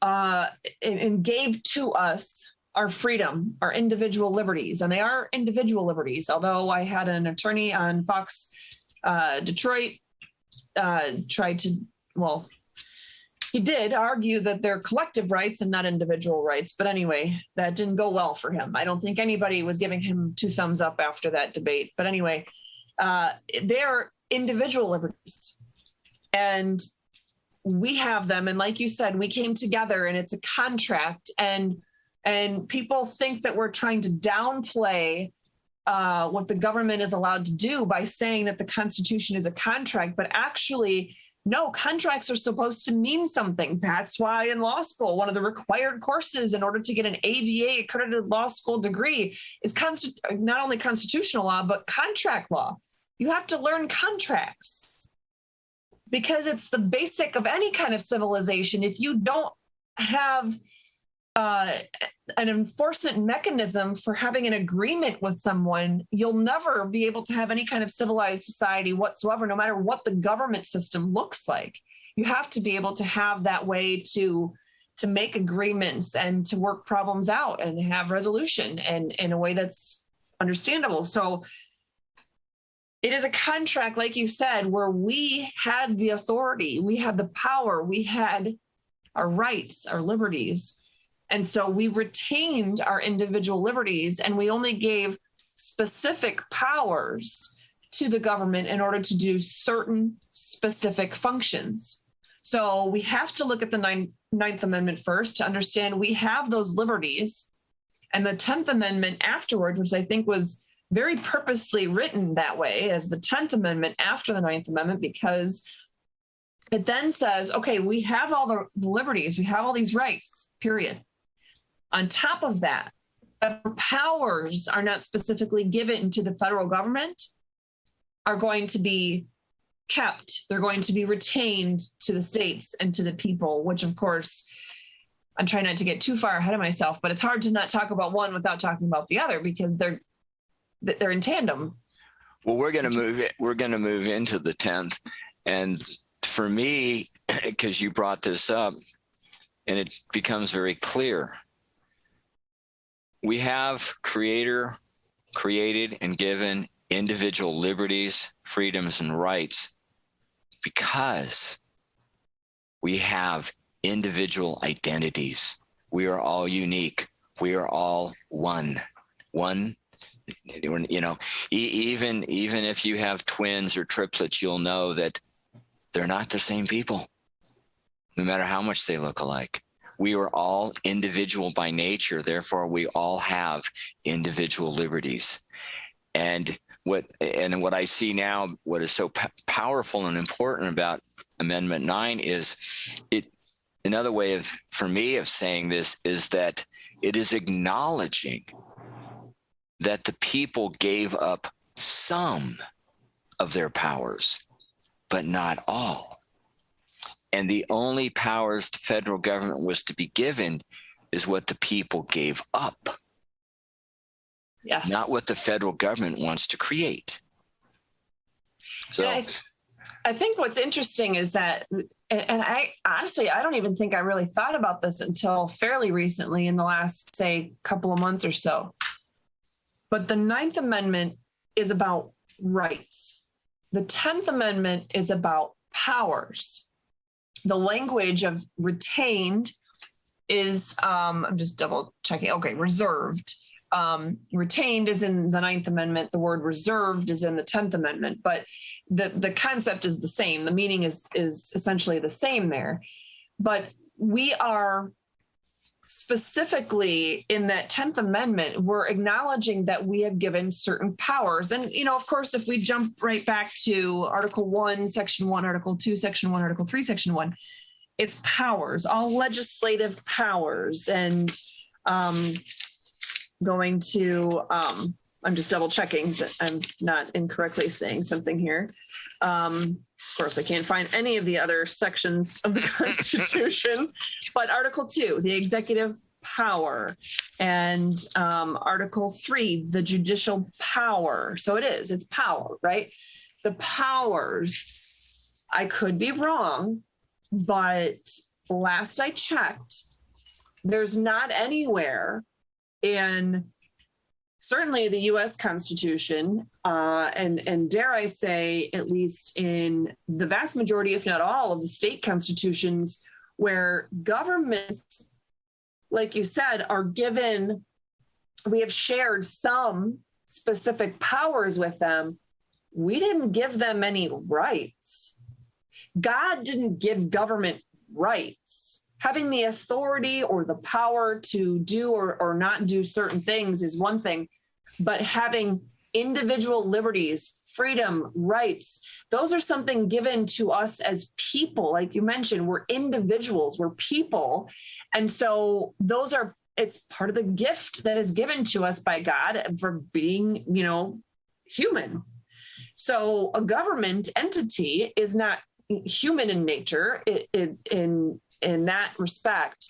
and gave to us our freedom, our individual liberties, and they are individual liberties. Although I had an attorney on Fox Detroit he did argue that they're collective rights and not individual rights. But anyway, that didn't go well for him. I don't think anybody was giving him 2 thumbs up after that debate. But anyway, they're individual liberties. And we have them. And like you said, we came together and it's a contract. And people think that we're trying to downplay what the government is allowed to do by saying that the Constitution is a contract. But actually, no, contracts are supposed to mean something. That's why in law school, one of the required courses in order to get an ABA accredited law school degree is not only constitutional law, but contract law. You have to learn contracts, because it's the basic of any kind of civilization. If you don't have an enforcement mechanism for having an agreement with someone, you'll never be able to have any kind of civilized society whatsoever, no matter what the government system looks like. You have to be able to have that way to make agreements and to work problems out and have resolution, and in a way that's understandable. So it is a contract, like you said, where we had the authority, we had the power, we had our rights, our liberties. And so we retained our individual liberties, and we only gave specific powers to the government in order to do certain specific functions. So we have to look at the Ninth Amendment first to understand we have those liberties, and the 10th Amendment afterwards, which I think was very purposely written that way as the 10th Amendment after the 9th Amendment, because it then says, okay, we have all the liberties, we have all these rights, period. On top of that, if powers are not specifically given to the federal government, are going to be kept, they're going to be retained to the states and to the people, which of course, I'm trying not to get too far ahead of myself, but it's hard to not talk about one without talking about the other, because they're in tandem. Well, we're going to move into the 10th. And for me, because you brought this up, and it becomes very clear, we have created and given individual liberties, freedoms, and rights because we have individual identities. We are all unique. We are all one. You know, even if you have twins or triplets, you'll know that they're not the same people, no matter how much they look alike. We are all individual by nature. Therefore, we all have individual liberties. And what I see now, what is so powerful and important about Amendment 9 is another way for me of saying this is that it is acknowledging that the people gave up some of their powers, but not all. And the only powers the federal government was to be given is what the people gave up. Yes. Not what the federal government wants to create. So yeah, I think what's interesting is that, and I honestly, I don't even think I really thought about this until fairly recently in the last, say, couple of months or so. But the 9th Amendment is about rights. The 10th Amendment is about powers. The language of retained is, I'm just double checking. Okay, reserved. Retained is in the 9th Amendment. The word reserved is in the 10th Amendment, but the concept is the same. The meaning is essentially the same there. But we are specifically in that 10th Amendment, we're acknowledging that we have given certain powers. And, of course, if we jump right back to Article 1, Section 1, Article 2, Section 1, Article 3, Section 1, it's powers, all legislative powers. And going to, I'm just double checking that I'm not incorrectly saying something here. Of course, I can't find any of the other sections of the Constitution, but Article 2, the executive power, and Article 3, the judicial power. So it's power, right? The powers, I could be wrong, but last I checked, there's not anywhere in certainly the U.S. Constitution, and dare I say, at least in the vast majority, if not all, of the state constitutions, where governments, like you said, are given, we have shared some specific powers with them. We didn't give them any rights. God didn't give government rights. Having the authority or the power to do or not do certain things is one thing, but having individual liberties, freedom, rights, those are something given to us as people. Like you mentioned, we're individuals, we're people. And so it's part of the gift that is given to us by God for being, human. So a government entity is not human in nature in that respect.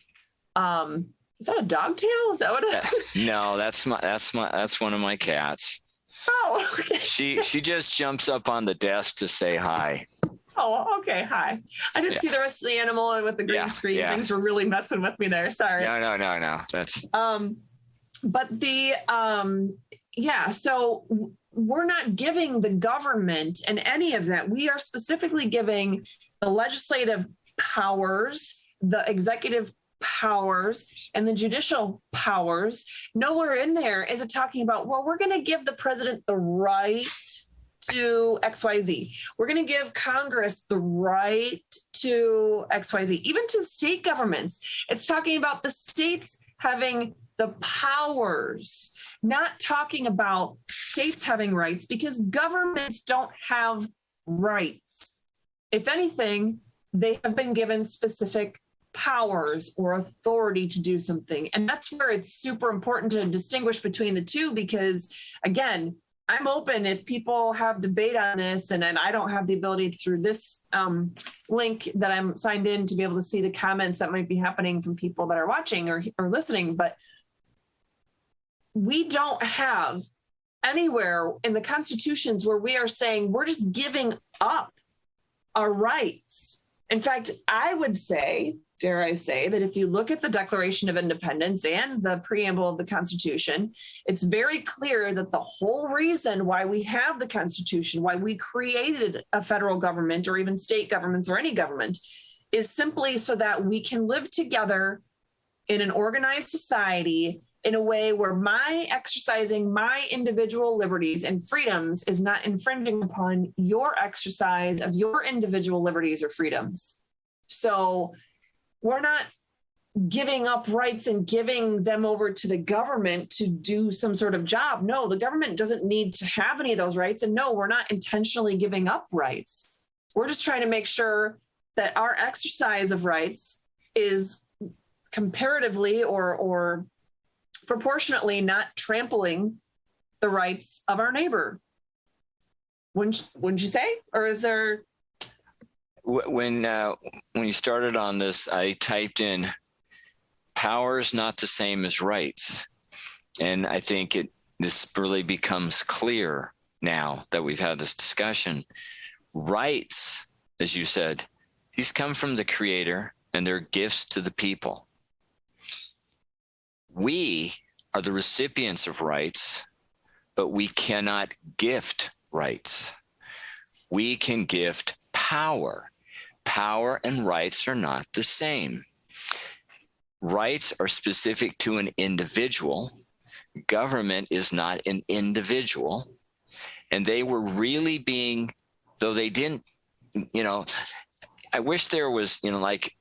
Is that a dog tail? Is that what it is? No, that's one of my cats. Oh, okay. She just jumps up on the desk to say hi. Oh, okay. Hi. I didn't see the rest of the animal, and with the green screen, things were really messing with me there. Sorry. No. That's but so we're not giving the government and any of that. We are specifically giving the legislative powers, the executive powers, and the judicial powers. Nowhere in there is it talking about, well, we're going to give the president the right to XYZ. We're going to give Congress the right to XYZ, even to state governments. It's talking about the states having the powers, not talking about states having rights, because governments don't have rights. If anything, they have been given specific powers or authority to do something. And that's where it's super important to distinguish between the two, because again, I'm open if people have debate on this, and I don't have the ability through this link that I'm signed in to be able to see the comments that might be happening from people that are watching or listening, but we don't have anywhere in the constitutions where we are saying we're just giving up our rights. In fact, I would say, dare I say, that if you look at the Declaration of Independence and the preamble of the Constitution, it's very clear that the whole reason why we have the Constitution, why we created a federal government or even state governments or any government, is simply so that we can live together in an organized society in a way where my exercising my individual liberties and freedoms is not infringing upon your exercise of your individual liberties or freedoms. So we're not giving up rights and giving them over to the government to do some sort of job. No, the government doesn't need to have any of those rights. And no, we're not intentionally giving up rights. We're just trying to make sure that our exercise of rights is comparatively or proportionately not trampling the rights of our neighbor. Wouldn't you say? Or is there? when you started on this, I typed in power is not the same as rights. And I think this really becomes clear now that we've had this discussion. Rights, as you said, these come from the Creator and they're gifts to the people. We are the recipients of rights, but we cannot gift rights. We can gift power. Power and rights are not the same. Rights are specific to an individual. Government is not an individual. And they were really being, though they didn't, I wish there was, like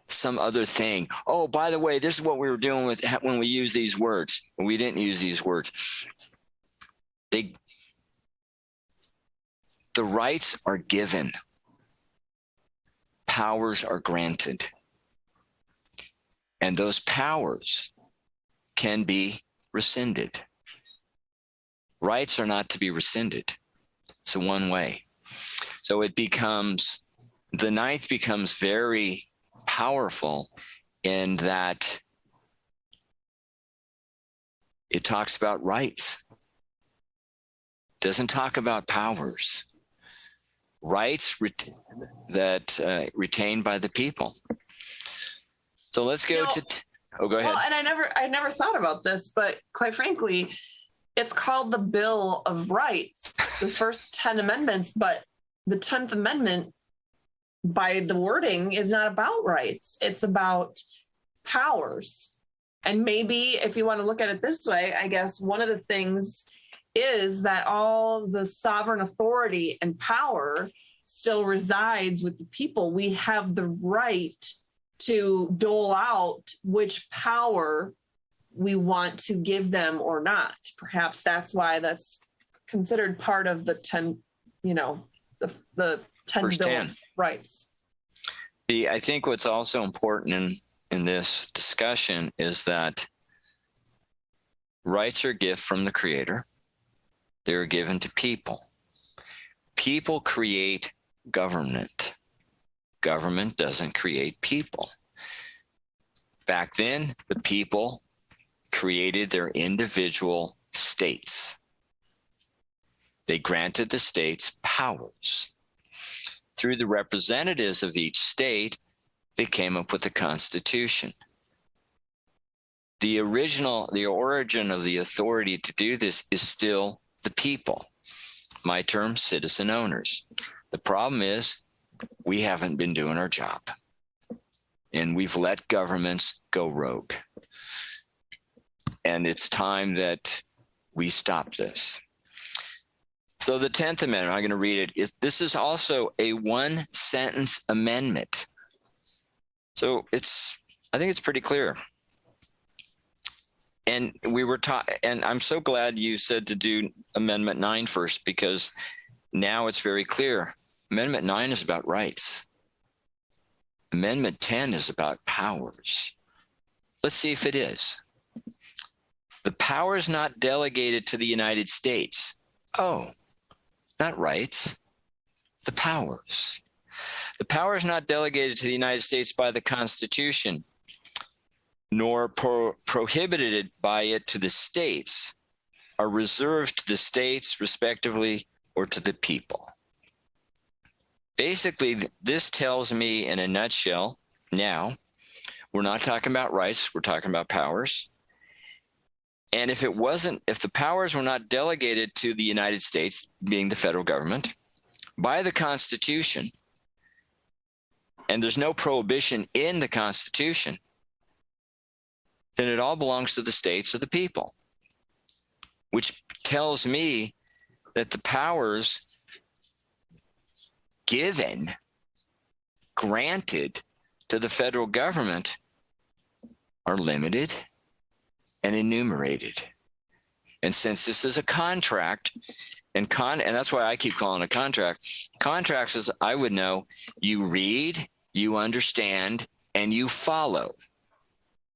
some other thing. Oh, by the way, this is what we were doing with when we use these words. We didn't use these words. The rights are given. Powers are granted. And those powers can be rescinded. Rights are not to be rescinded. It's a one way. So the ninth becomes very powerful in that it talks about rights. It doesn't talk about powers. Rights retained by the people. So let's go go ahead. Well, and I never thought about this, but quite frankly, it's called the Bill of Rights, the first 10 amendments, but the 10th Amendment, by the wording, is not about rights. It's about powers. And maybe if you want to look at it this way, I guess one of the things is that all the sovereign authority and power still resides with the people. We have the right to dole out which power we want to give them or not. Perhaps that's why that's considered part of the 10, the 10 First Bill 10 of Rights. I think what's also important in this discussion is that rights are a gift from the Creator. They're given to people. People create government. Government doesn't create people. Back then, the people created their individual states. They granted the states powers. Through the representatives of each state, they came up with the Constitution. The origin of the authority to do this is still the people. My term, citizen owners. The problem is we haven't been doing our job, and we've let governments go rogue. And it's time that we stop this. So the 10th Amendment, I'm going to read it. This is also a one-sentence amendment. So I think it's pretty clear. And and I'm so glad you said to do Amendment 9 first, because now it's very clear. Amendment 9 is about rights. Amendment 10 is about powers. Let's see if it is. The power is not delegated to the United States. Oh, not rights. The powers. The power is not delegated to the United States by the Constitution, nor prohibited by it to the states, are reserved to the states respectively or to the people. Basically, this tells me in a nutshell, now, we're not talking about rights, we're talking about powers. And if the powers were not delegated to the United States, being the federal government, by the Constitution, and there's no prohibition in the Constitution, then it all belongs to the states or the people, which tells me that the powers granted to the federal government are limited and enumerated. And since this is a contract, and that's why I keep calling it a contract. Contracts, as I would know, you read, you understand, and you follow.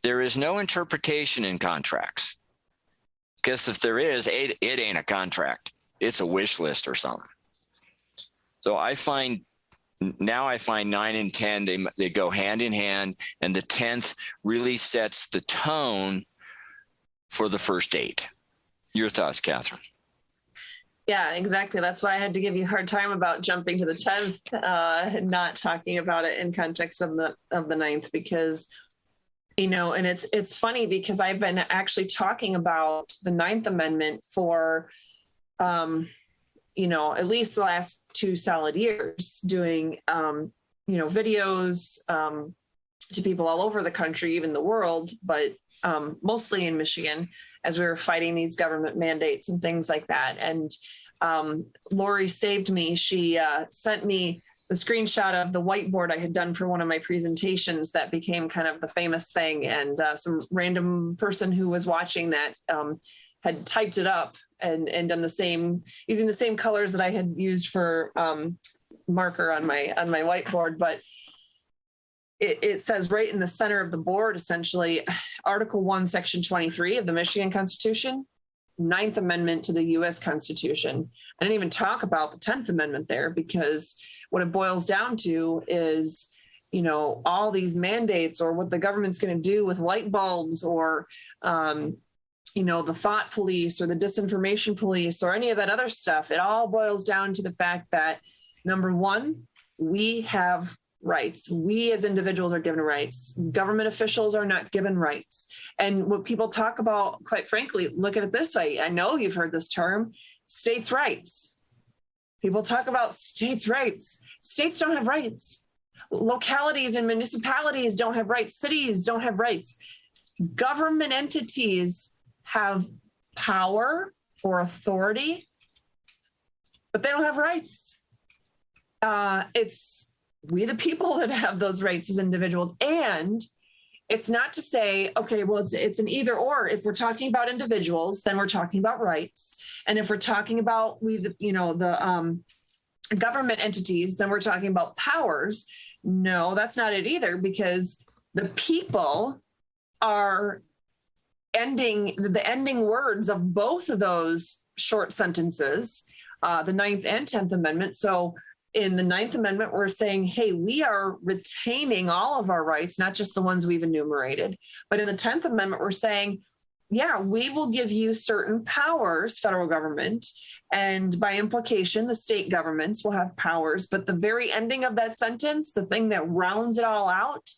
There is no interpretation in contracts, because if there is, it ain't a contract. It's a wish list or something. So I find now I find 9 and 10, they go hand in hand, and the 10th really sets the tone for the first 8. Your thoughts, Katherine? Yeah, exactly. That's why I had to give you a hard time about jumping to the 10th, not talking about it in context of the 9th, because, and it's funny because I've been actually talking about the 9th Amendment for, at least the last 2 solid years, doing, videos to people all over the country, even the world, but mostly in Michigan, as we were fighting these government mandates and things like that. And Lori saved me. She sent me the screenshot of the whiteboard I had done for one of my presentations that became kind of the famous thing. And some random person who was watching that had typed it up and done the same, using the same colors that I had used for marker on my whiteboard. But it says right in the center of the board, essentially, Article 1, Section 23 of the Michigan Constitution, 9th Amendment to the U.S. Constitution. I didn't even talk about the 10th Amendment there, because what it boils down to is, all these mandates, or what the government's going to do with light bulbs, or, the thought police or the disinformation police or any of that other stuff. It all boils down to the fact that, number one, we have rights. We as individuals are given rights. Government officials are not given rights. And what people talk about, quite frankly, look at it this way. I know you've heard this term, states' rights. People talk about states' rights. States don't have rights. Localities and municipalities don't have rights. Cities don't have rights. Government entities have power or authority, but they don't have rights. It's we the people that have those rights as individuals. And it's not to say, okay, well, it's an either or. If we're talking about individuals, then we're talking about rights. And if we're talking about the government entities, then we're talking about powers. No, that's not it either, because the people are the ending words of both of those short sentences, the 9th and 10th Amendment. So in the 9th Amendment, we're saying, hey, we are retaining all of our rights, not just the ones we've enumerated. But in the 10th Amendment, we're saying, yeah, we will give you certain powers, federal government, and by implication, the state governments will have powers. But the very ending of that sentence, the thing that rounds it all out,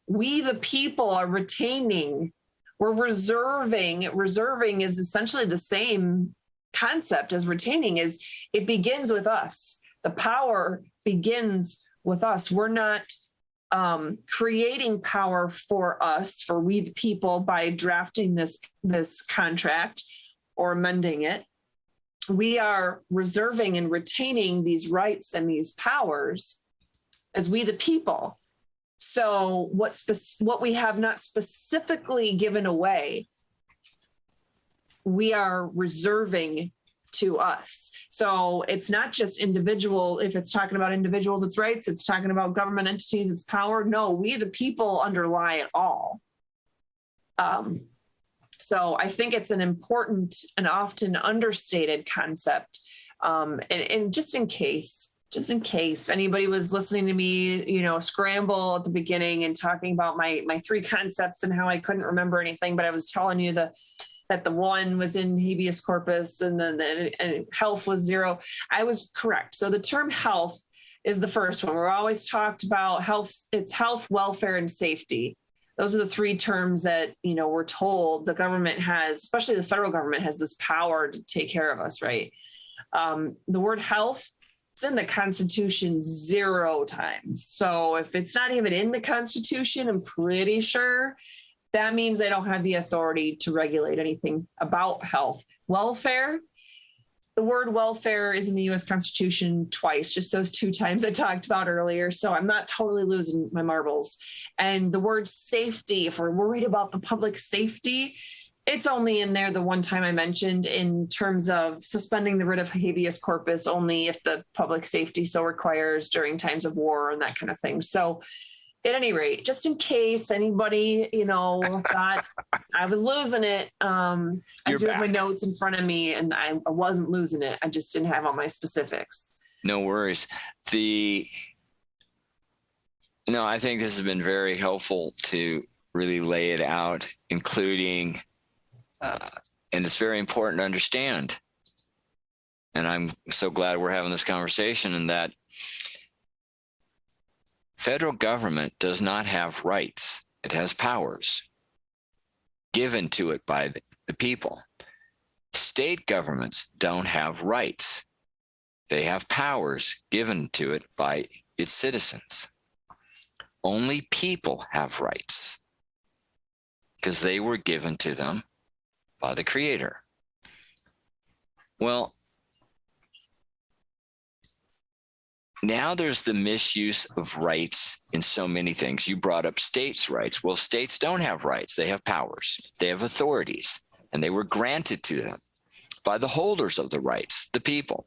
we, the people, are retaining. We're reserving. Reserving is essentially the same concept as retaining. Is it begins with us. The power begins with us. We're not creating power for us, for we the people, by drafting this contract or amending it. We are reserving and retaining these rights and these powers as we the people. So what we have not specifically given away, we are reserving to us. So it's not just individual. If it's talking about individuals, it's rights. It's talking about government entities, it's power. No, we the people underlie it all. So I think it's an important and often understated concept. And just in case anybody was listening to me, scramble at the beginning and talking about my 3 concepts and how I couldn't remember anything, but I was telling you that the one was in habeas corpus and then health was 0. I was correct. So the term health is the first one. We're always talked about health. It's health, welfare, and safety. Those are the 3 terms that, we're told the government has, especially the federal government, has this power to take care of us, right? The word health, it's in the Constitution 0 times. So if it's not even in the Constitution, I'm pretty sure that means they don't have the authority to regulate anything about health. Welfare, the word welfare is in the U.S. Constitution twice, just those 2 times I talked about earlier. So I'm not totally losing my marbles. And the word safety, if we're worried about the public safety, it's only in there the one time I mentioned in terms of suspending the writ of habeas corpus only if the public safety so requires during times of war and that kind of thing. So at any rate, just in case anybody, thought I was losing it, I do have my notes in front of me and I wasn't losing it. I just didn't have all my specifics. No worries. No, I think this has been very helpful to really lay it out, including, and it's very important to understand. And I'm so glad we're having this conversation, and that federal government does not have rights. It has powers given to it by the people. State governments don't have rights. They have powers given to it by its citizens. Only people have rights because they were given to them by the Creator. Well, now there's the misuse of rights in so many things. You brought up states' rights. Well, states don't have rights. They have powers. They have authorities, and they were granted to them by the holders of the rights, the people.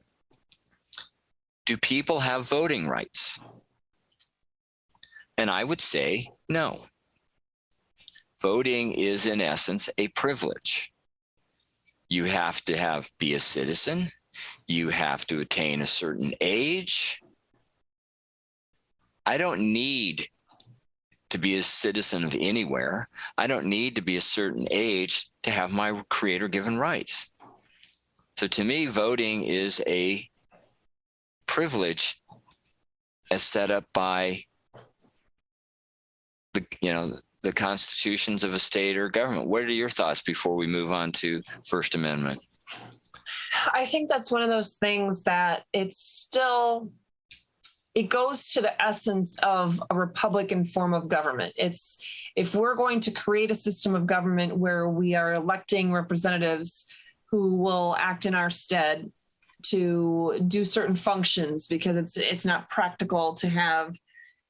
Do people have voting rights? And I would say no. Voting is, in essence, a privilege. You have to be a citizen. You have to attain a certain age. I don't need to be a citizen of anywhere. I don't need to be a certain age to have my Creator-given rights. So to me, voting is a privilege as set up by the constitutions of a state or government. What are your thoughts before we move on to First Amendment? I think that's one of those things that it goes to the essence of a Republican form of government. It's, if we're going to create a system of government where we are electing representatives who will act in our stead to do certain functions, because it's not practical to have,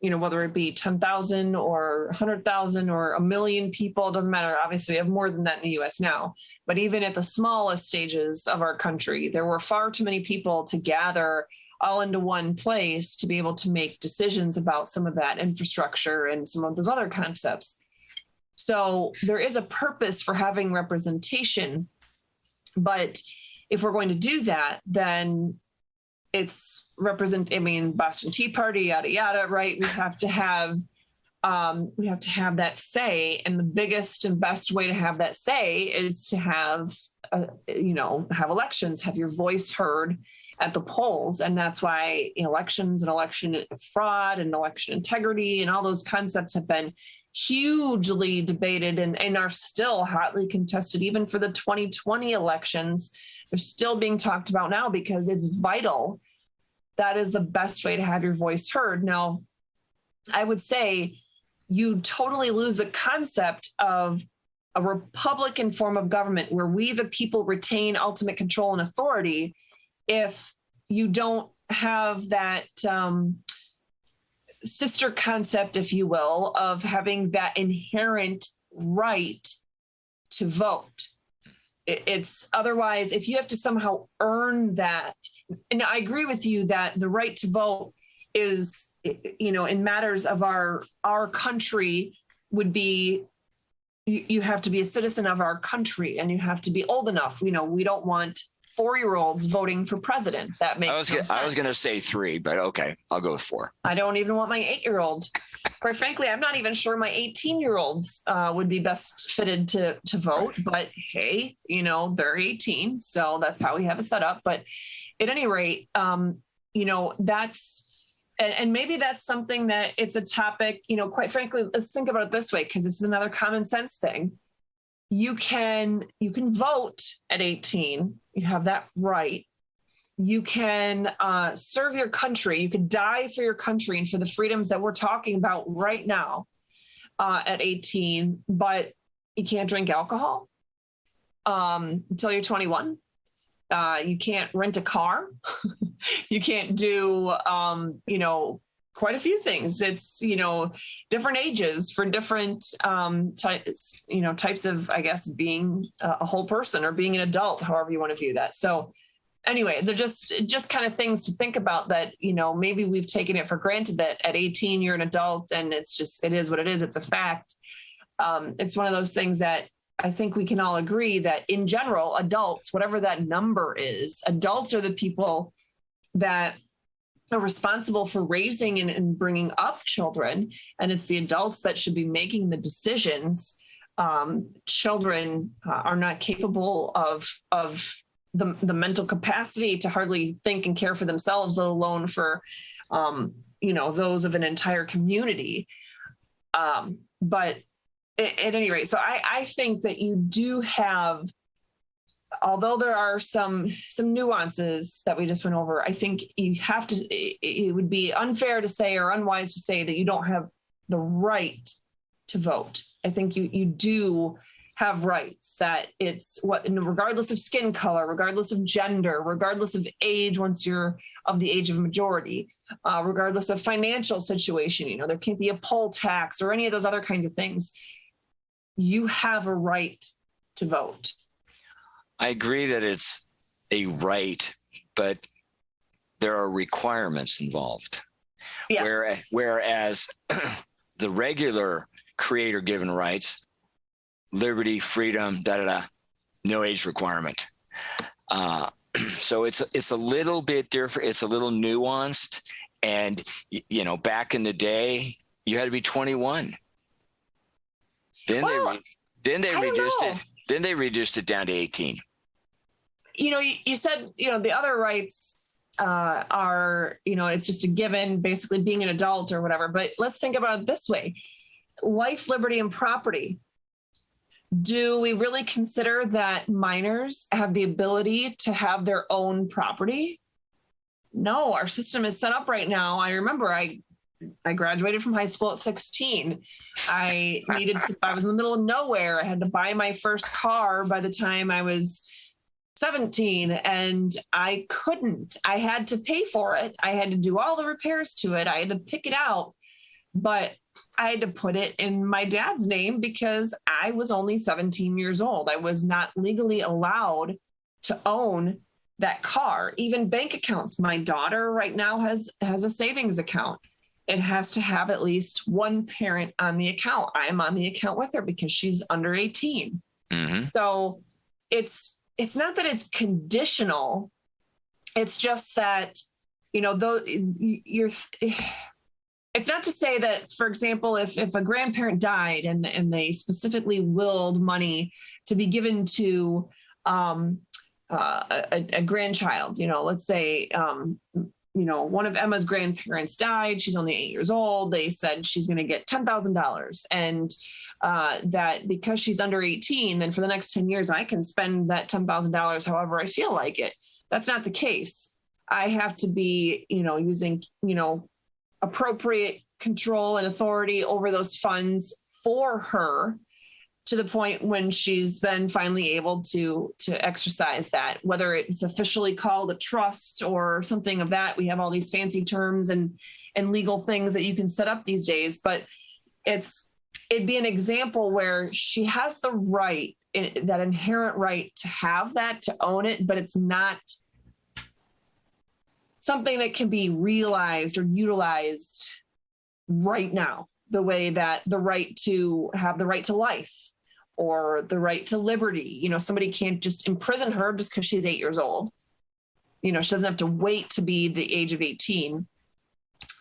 whether it be 10,000 or 100,000 or a million people, it doesn't matter. Obviously, we have more than that in the US now. But even at the smallest stages of our country, there were far too many people to gather all into one place to be able to make decisions about some of that infrastructure and some of those other concepts. So there is a purpose for having representation. But if we're going to do that, then it's Boston Tea Party, yada, yada, right? We have to have that say. And the biggest and best way to have that say is to have elections, have your voice heard at the polls. And that's why elections and election fraud and election integrity and all those concepts have been hugely debated and are still hotly contested. Even for the 2020 elections, they're still being talked about now because it's vital. That is the best way to have your voice heard. Now, I would say you totally lose the concept of a Republican form of government where we, the people, retain ultimate control and authority if you don't have that sister concept, if you will, of having that inherent right to vote. It's otherwise, if you have to somehow earn that, and I agree with you that the right to vote is, in matters of our country would be, you have to be a citizen of our country and you have to be old enough. We don't want 4-year-olds voting for president. That makes no sense. I was going to say 3, but okay, I'll go with 4. I don't even want my 8-year-old. Quite frankly, I'm not even sure my 18-year-olds would be best fitted to vote. But hey, they're 18, so that's how we have it set up. But at any rate, that's, and maybe that's something that it's a topic, quite frankly, let's think about it this way, because this is another common sense thing. You can vote at 18. You have that right. You can serve your country. You can die for your country and for the freedoms that we're talking about right now at 18, but you can't drink alcohol until you're 21. You can't rent a car. You can't do, quite a few things. It's, different ages for different types of, I guess, being a whole person or being an adult, however you want to view that. So anyway, they're just kind of things to think about that, maybe we've taken it for granted that at 18, you're an adult and it is what it is. It's a fact. It's one of those things that I think we can all agree that in general, adults, whatever that number is, adults are the people that are responsible for raising and bringing up children, and it's the adults that should be making the decisions. Children are not capable of the mental capacity to hardly think and care for themselves, let alone for those of an entire community. But at any rate, so I think that you do have, although there are some nuances that we just went over, I think you have to, it would be unfair to say or unwise to say that you don't have the right to vote. I think you do have rights, that it's regardless of skin color, regardless of gender, regardless of age, once you're of the age of majority, regardless of financial situation, there can't be a poll tax or any of those other kinds of things. You have a right to vote. I agree that it's a right, but there are requirements involved. Yes. Whereas the regular creator-given rights, liberty, freedom, no age requirement. So it's a little bit different. It's a little nuanced. And, back in the day, you had to be 21. Then they reduced it down to 18. You said, the other rights are, it's just a given, basically being an adult or whatever. But let's think about it this way. Life, liberty, and property. Do we really consider that minors have the ability to have their own property? No, our system is set up right now. I remember I graduated from high school at 16. I was in the middle of nowhere. I had to buy my first car by the time I was 17, and I couldn't. I had to pay for it. I had to do all the repairs to it. I had to pick it out, but I had to put it in my dad's name because I was only 17 years old. I was not legally allowed to own that car. Even bank accounts. My daughter right now has a savings account. It has to have at least one parent on the account. I am on the account with her because she's under 18. Mm-hmm. So it's not that it's conditional. It's just that, it's not to say that, for example, if a grandparent died and they specifically willed money to be given to a grandchild, let's say, one of Emma's grandparents died. She's only 8 years old. They said she's going to get $10,000, and that because she's under 18, then for the next 10 years, I can spend that $10,000 however I feel like it. That's not the case. I have to be, using, appropriate control and authority over those funds for her to the point when she's then finally able to exercise that, whether it's officially called a trust or something of that. We have all these fancy terms and legal things that you can set up these days, but it'd be an example where she has the right, that inherent right to have that, to own it, but it's not something that can be realized or utilized right now, the way that the right to have the right to life or the right to liberty. Somebody can't just imprison her just because she's 8 years old. She doesn't have to wait to be the age of 18,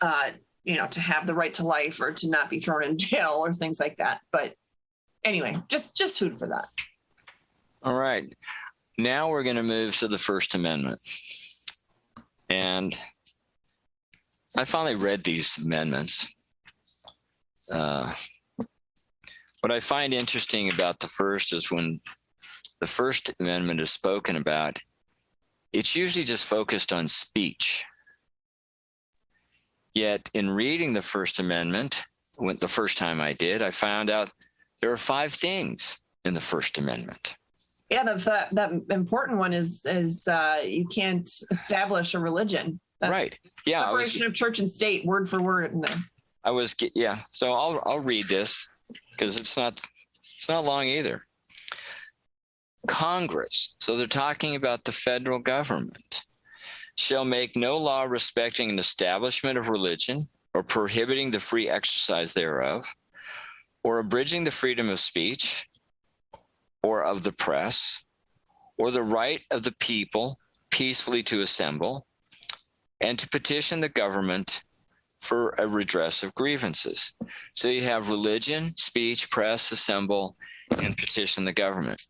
to have the right to life or to not be thrown in jail or things like that. But anyway, just food for that. All right. Now we're going to move to the First Amendment. And I finally read these amendments. What I find interesting about the first is when the First Amendment is spoken about, it's usually just focused on speech. Yet in reading the First Amendment, the first time I did, I found out there are 5 things in the First Amendment. Yeah, that important one is you can't establish a religion. That's right. Yeah. Separation of church and state, word for word in there. So I'll read this because it's not long either. Congress. So they're talking about the federal government. Shall make no law respecting an establishment of religion or prohibiting the free exercise thereof, or abridging the freedom of speech or of the press, or the right of the people peacefully to assemble, and to petition the government for a redress of grievances. So you have religion, speech, press, assemble, and petition the government.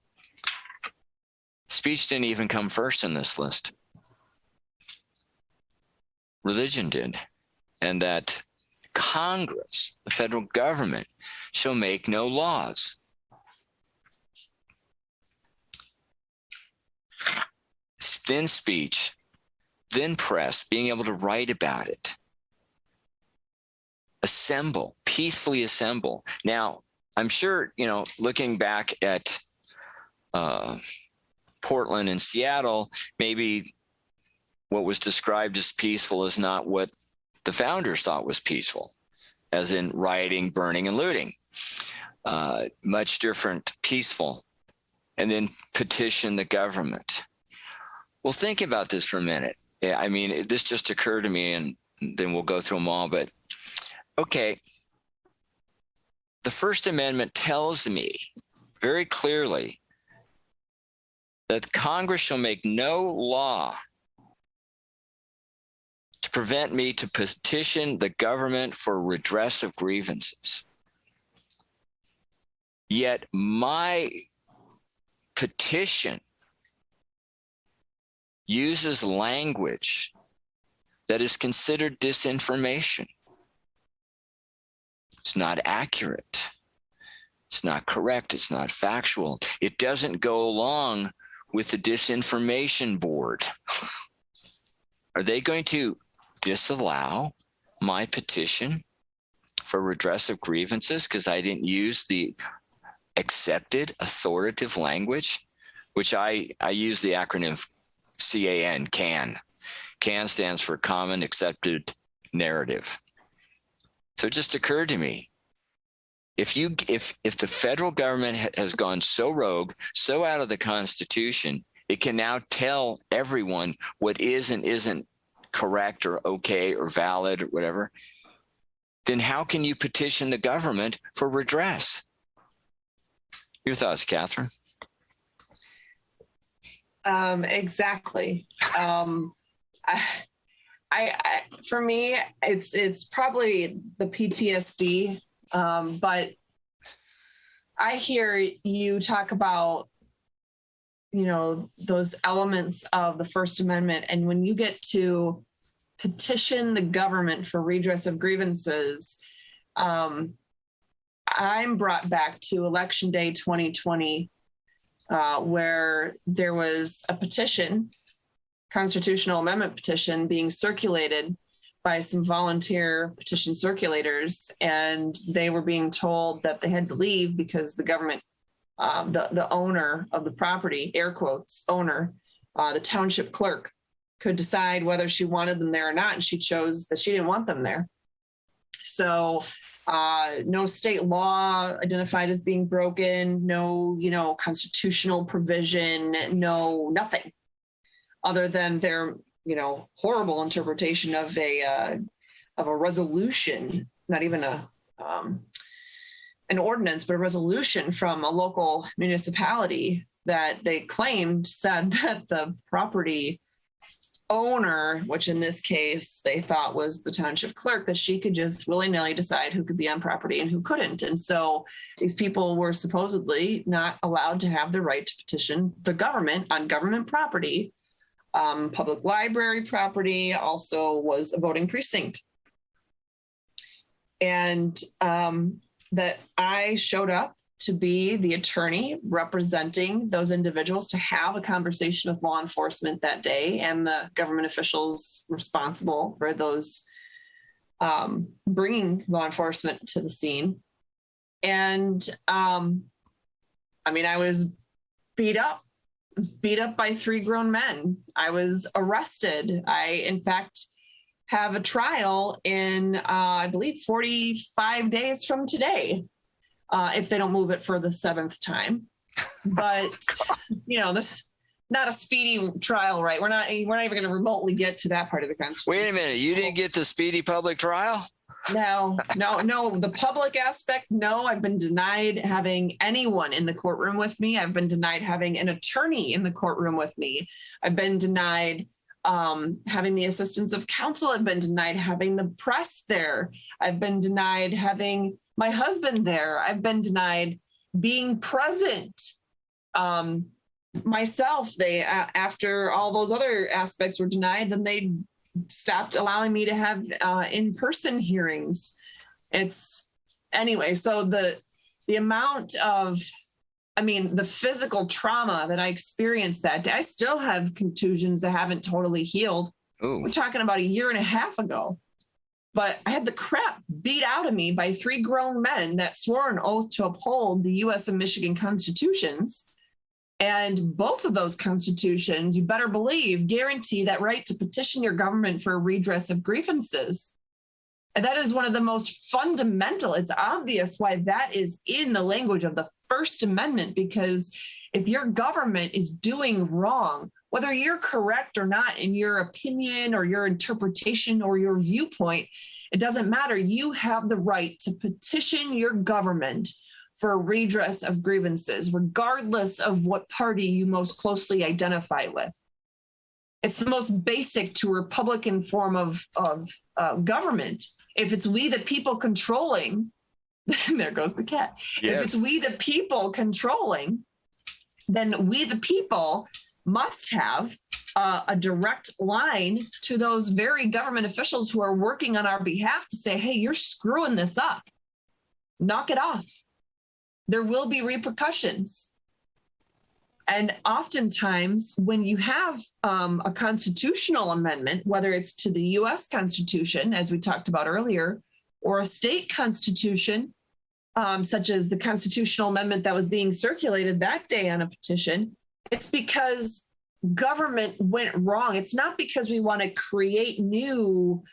Speech didn't even come first in this list. Religion did. And that Congress, the federal government, shall make no laws. Then speech, then press, being able to write about it. Assemble, peacefully assemble. Now, I'm sure, looking back at Portland and Seattle, maybe what was described as peaceful is not what the founders thought was peaceful, as in rioting, burning, and looting. Much different, peaceful. And then petition the government. Well, think about this for a minute. Yeah, I mean, this just occurred to me, and then we'll go through them all. But okay, the First Amendment tells me very clearly that Congress shall make no law to prevent me to petition the government for redress of grievances. Yet my petition uses language that is considered disinformation. It's not accurate. It's not correct. It's not factual. It doesn't go along with the disinformation board. Are they going to disallow my petition for redress of grievances because I didn't use the accepted authoritative language, which I use the acronym CAN, CAN. CAN stands for Common Accepted Narrative. So it just occurred to me, if the federal government has gone so rogue, so out of the Constitution, it can now tell everyone what is and isn't correct or okay or valid or whatever, then how can you petition the government for redress? Your thoughts, Catherine? Exactly. I for me, it's probably the PTSD, but I hear you talk about, those elements of the First Amendment, and when you get to petition the government for redress of grievances, I'm brought back to Election Day 2020. Where there was a petition, constitutional amendment petition, being circulated by some volunteer petition circulators, and they were being told that they had to leave because the government, the owner of the property, air quotes, owner, the township clerk, could decide whether she wanted them there or not, and she chose that she didn't want them there. So no state law identified as being broken, no, constitutional provision, no, nothing other than their, horrible interpretation of a resolution, not even an ordinance, but a resolution from a local municipality that they claimed said that the property owner, which in this case they thought was the township clerk, that she could just willy-nilly decide who could be on property and who couldn't. And so these people were supposedly not allowed to have the right to petition the government on government property. Public library property also was a voting precinct. And that I showed up to be the attorney representing those individuals, to have a conversation with law enforcement that day and the government officials responsible for those, bringing law enforcement to the scene. And I was beat up. I was beat up by 3 grown men. I was arrested. I, in fact, have a trial in, I believe, 45 days from today. If they don't move it for the 7th time. But, there's not a speedy trial, right? We're not even going to remotely get to that part of the Constitution. Wait a minute. You didn't get the speedy public trial? No. The public aspect, no. I've been denied having anyone in the courtroom with me. I've been denied having an attorney in the courtroom with me. I've been denied having the assistance of counsel. I've been denied having the press there. I've been denied having my husband there. I've been denied being present. Myself, they after all those other aspects were denied, then they stopped allowing me to have in-person hearings. It's anyway, so the amount of, I mean, the physical trauma that I experienced that day, I still have contusions that haven't totally healed. Ooh. We're talking about a year and a half ago. But I had the crap beat out of me by 3 grown men that swore an oath to uphold the U.S. and Michigan constitutions. And both of those constitutions, you better believe, guarantee that right to petition your government for a redress of grievances. And that is one of the most fundamental. It's obvious why that is in the language of the First Amendment, because if your government is doing wrong, whether you're correct or not in your opinion or your interpretation or your viewpoint, it doesn't matter. You have the right to petition your government for a redress of grievances, regardless of what party you most closely identify with. It's the most basic to Republican form of government. If it's we the people controlling, then there goes the cat. Yes. If it's we the people controlling, then we the people must have a direct line to those very government officials who are working on our behalf to say, hey, you're screwing this up. Knock it off. There will be repercussions. And oftentimes when you have a constitutional amendment, whether it's to the US Constitution, as we talked about earlier, or a state constitution, such as the constitutional amendment that was being circulated that day on a petition, it's because government went wrong. It's not because we want to create new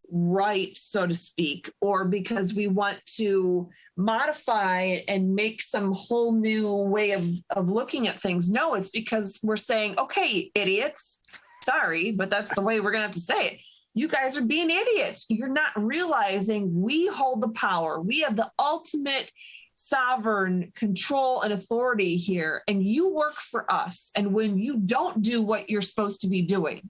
rights, so to speak, or because we want to modify and make some whole new way of looking at things. No, it's because we're saying, okay, idiots, sorry, but that's the way we're going to have to say it. You guys are being idiots. You're not realizing we hold the power. We have the ultimate sovereign control and authority here, and you work for us. And when you don't do what you're supposed to be doing,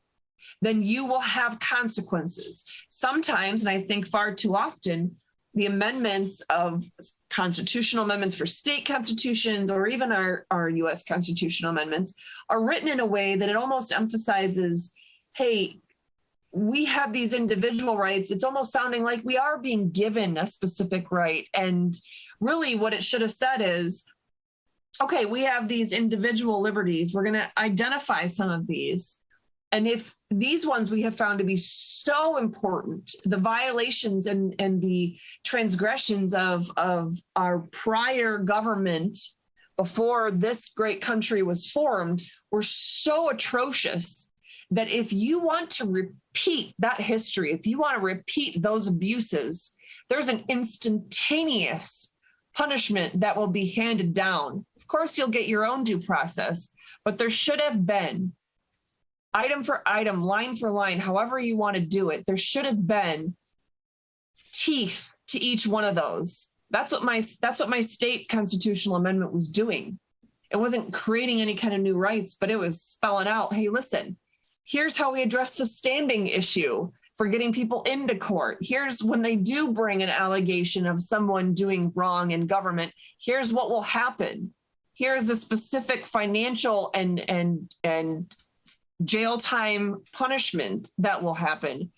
then you will have consequences. Sometimes, and I think far too often, the amendments of constitutional amendments for state constitutions or even our US constitutional amendments are written in a way that it almost emphasizes, hey, we have these individual rights. It's almost sounding like we are being given a specific right. And really what it should have said is, okay, we have these individual liberties. We're going to identify some of these. And if these ones we have found to be so important, the violations and the transgressions of our prior government before this great country was formed were so atrocious that if you want to repeat that history, if you want to repeat those abuses, there's an instantaneous punishment that will be handed down. Of course, you'll get your own due process, but there should have been item for item, line for line, however you want to do it, there should have been teeth to each one of those. That's what my state constitutional amendment was doing. It wasn't creating any kind of new rights, but it was spelling out, hey, listen, here's how we address the standing issue for getting people into court. Here's when they do bring an allegation of someone doing wrong in government, here's what will happen. Here's the specific financial and jail time punishment that will happen.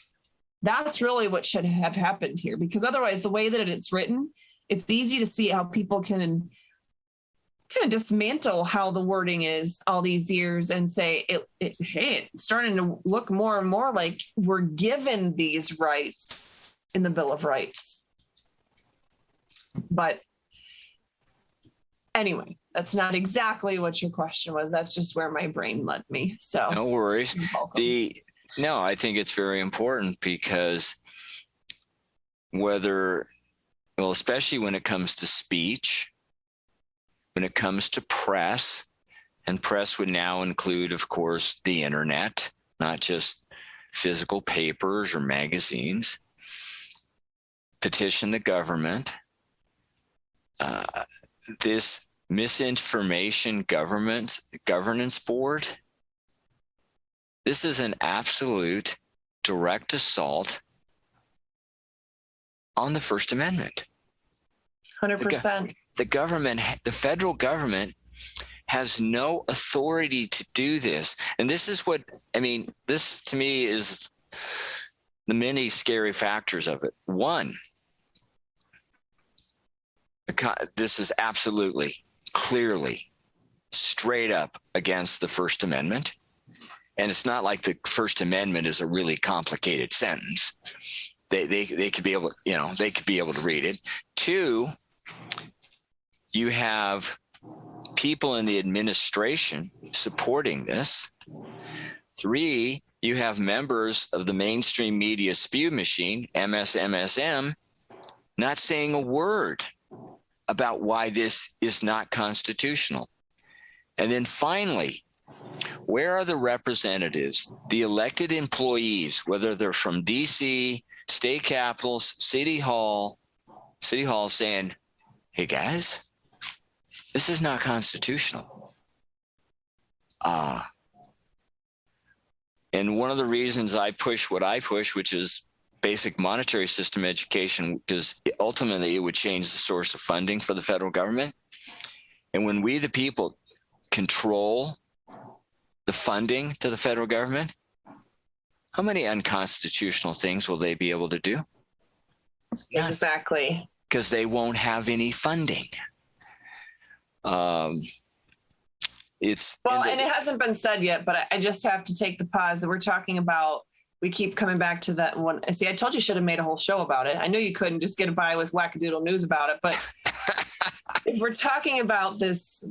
That's really what should have happened here, because otherwise the way that it's written, it's easy to see how people can kind of dismantle how the wording is all these years and say, hey, it's starting to look more and more like we're given these rights in the Bill of Rights. But anyway, that's not exactly what your question was. That's just where my brain led me. So no worries. No, I think it's very important because especially when it comes to speech, when it comes to press, and press would now include, of course, the internet, not just physical papers or magazines, petition the government, this misinformation governance board, This is an absolute direct assault on the First Amendment. 100%. The government, the federal government, has no authority to do this. And this is what, I mean, this to me is the many scary factors of it. One, this is absolutely, clearly, straight up against the First Amendment. And it's not like the First Amendment is a really complicated sentence. They could be able, they could be able to read it. Two, you have people in the administration supporting this. Three, you have members of the mainstream media spew machine, MSM, not saying a word about why this is not constitutional. And then finally, where are the representatives, the elected employees, whether they're from DC, state capitals, city hall saying, hey guys, this is not constitutional. And one of the reasons I push what I push, which is basic monetary system education, because ultimately it would change the source of funding for the federal government. And when we, the people, control the funding to the federal government, how many unconstitutional things will they be able to do? Exactly. Because they won't have any funding. And it hasn't been said yet, but I just have to take the pause that we're talking about. We keep coming back to that one. See, I told you should have made a whole show about it. I knew you couldn't just get by with wackadoodle news about it, but if we're talking about this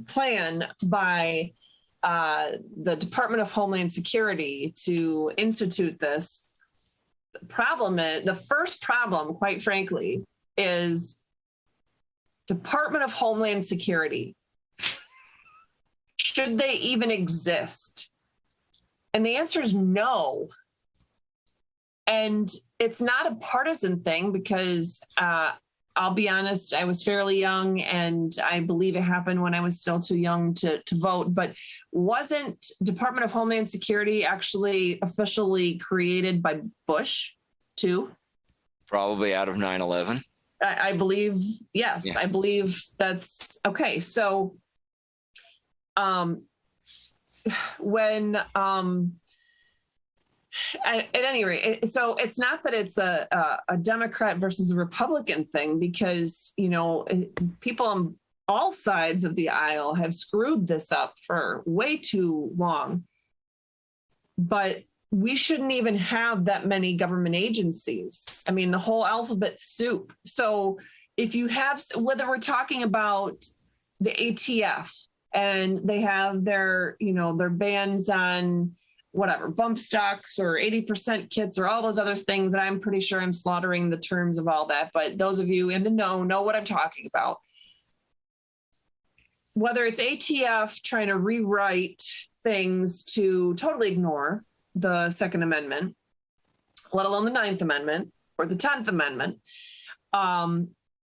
plan by the Department of Homeland Security to institute this, the first problem, quite frankly, is Department of Homeland Security. Should they even exist? And the answer is no. And it's not a partisan thing because I'll be honest, I was fairly young and I believe it happened when I was still too young to vote, but wasn't Department of Homeland Security actually officially created by Bush too? Probably out of 9/11. I believe, yes, Yeah. I believe that's okay. So when at any rate, so it's not that it's a Democrat versus a Republican thing, because people on all sides of the aisle have screwed this up for way too long. But we shouldn't even have that many government agencies. I mean, the whole alphabet soup. So if you have, whether we're talking about the ATF and they have their bans on whatever, bump stocks or 80% kits or all those other things, and I'm pretty sure I'm slaughtering the terms of all that, but those of you in the know what I'm talking about. Whether it's ATF trying to rewrite things to totally ignore the Second Amendment, let alone the Ninth Amendment or the 10th Amendment,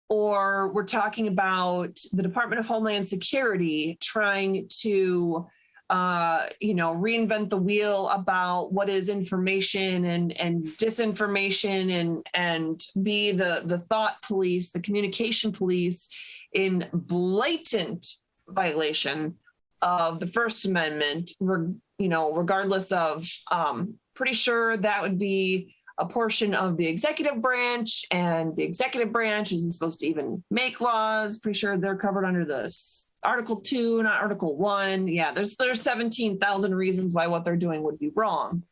or we're talking about the Department of Homeland Security trying to reinvent the wheel about what is information and disinformation and be the thought police, the communication police, in blatant violation of the First Amendment, regardless of, pretty sure that would be a portion of the executive branch, and the executive branch isn't supposed to even make laws. Pretty sure they're covered under this Article 2, not Article 1. Yeah, there's 17,000 reasons why what they're doing would be wrong.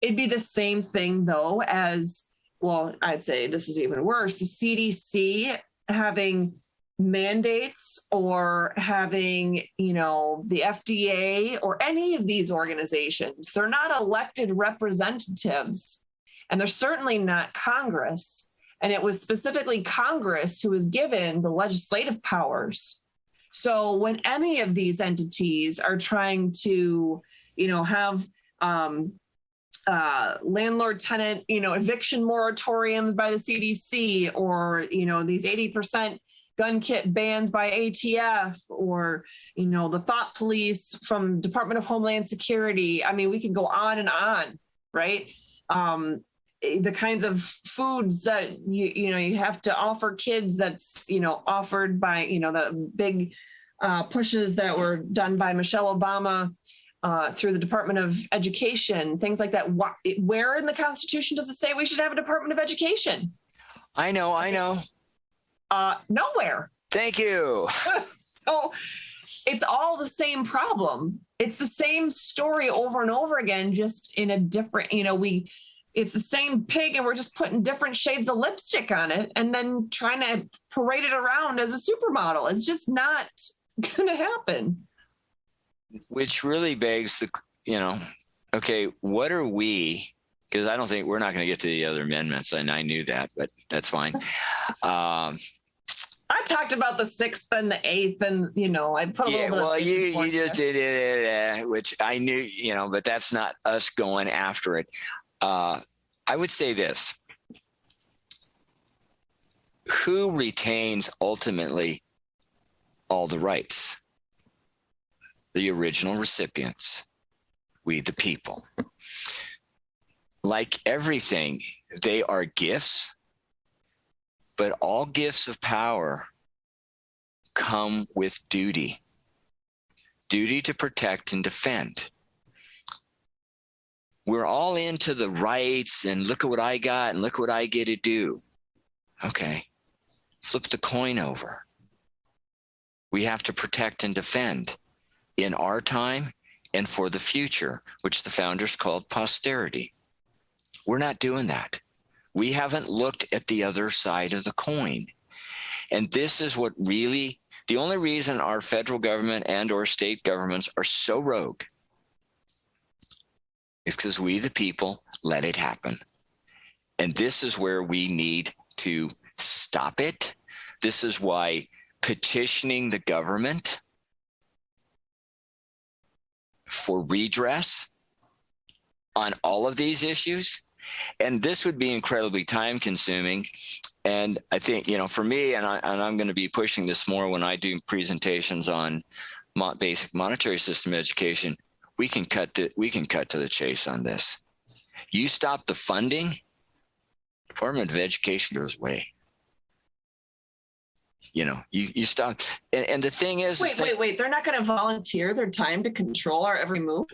It'd be the same thing though as, well, I'd say this is even worse, the CDC having mandates, or having, the FDA or any of these organizations. They're not elected representatives, and they're certainly not Congress. And it was specifically Congress who was given the legislative powers. So when any of these entities are trying to, have landlord-tenant, eviction moratoriums by the CDC, or, these 80% gun kit bans by ATF, or, the thought police from Department of Homeland Security. I mean, we could go on, right? The kinds of foods that you have to offer kids, that's offered by the big pushes that were done by Michelle Obama through the Department of Education, things like that. Where in the Constitution does it say we should have a Department of Education? I know. Nowhere. Thank you. So it's all the same problem. It's the same story over and over again, just in a different, it's the same pig, and we're just putting different shades of lipstick on it and then trying to parade it around as a supermodel. It's just not going to happen. Which really begs okay, what are we? Because I don't think we're not going to get to the other amendments, and I knew that, but that's fine. I talked about the 6th and the 8th, and I put a little bit. Well, you just did it, which I knew, but that's not us going after it. I would say this: who retains ultimately all the rights? The original recipients, we the people. Like everything, they are gifts, but all gifts of power come with duty to protect and defend. We're all into the rights and look at what I got and look what I get to do. Okay, flip the coin over. We have to protect and defend in our time and for the future, which the founders called posterity. We're not doing that. We haven't looked at the other side of the coin. And this is what really, the only reason our federal government and or state governments are so rogue is because we, the people, let it happen. And this is where we need to stop it. This is why petitioning the government for redress on all of these issues, and this would be incredibly time consuming. And I think, for me, and I'm going to be pushing this more when I do presentations on basic monetary system education, we can cut to the chase on this. You stop the funding, Department of Education goes away. You stop. And the thing is, wait, they're not going to volunteer their time to control our every move?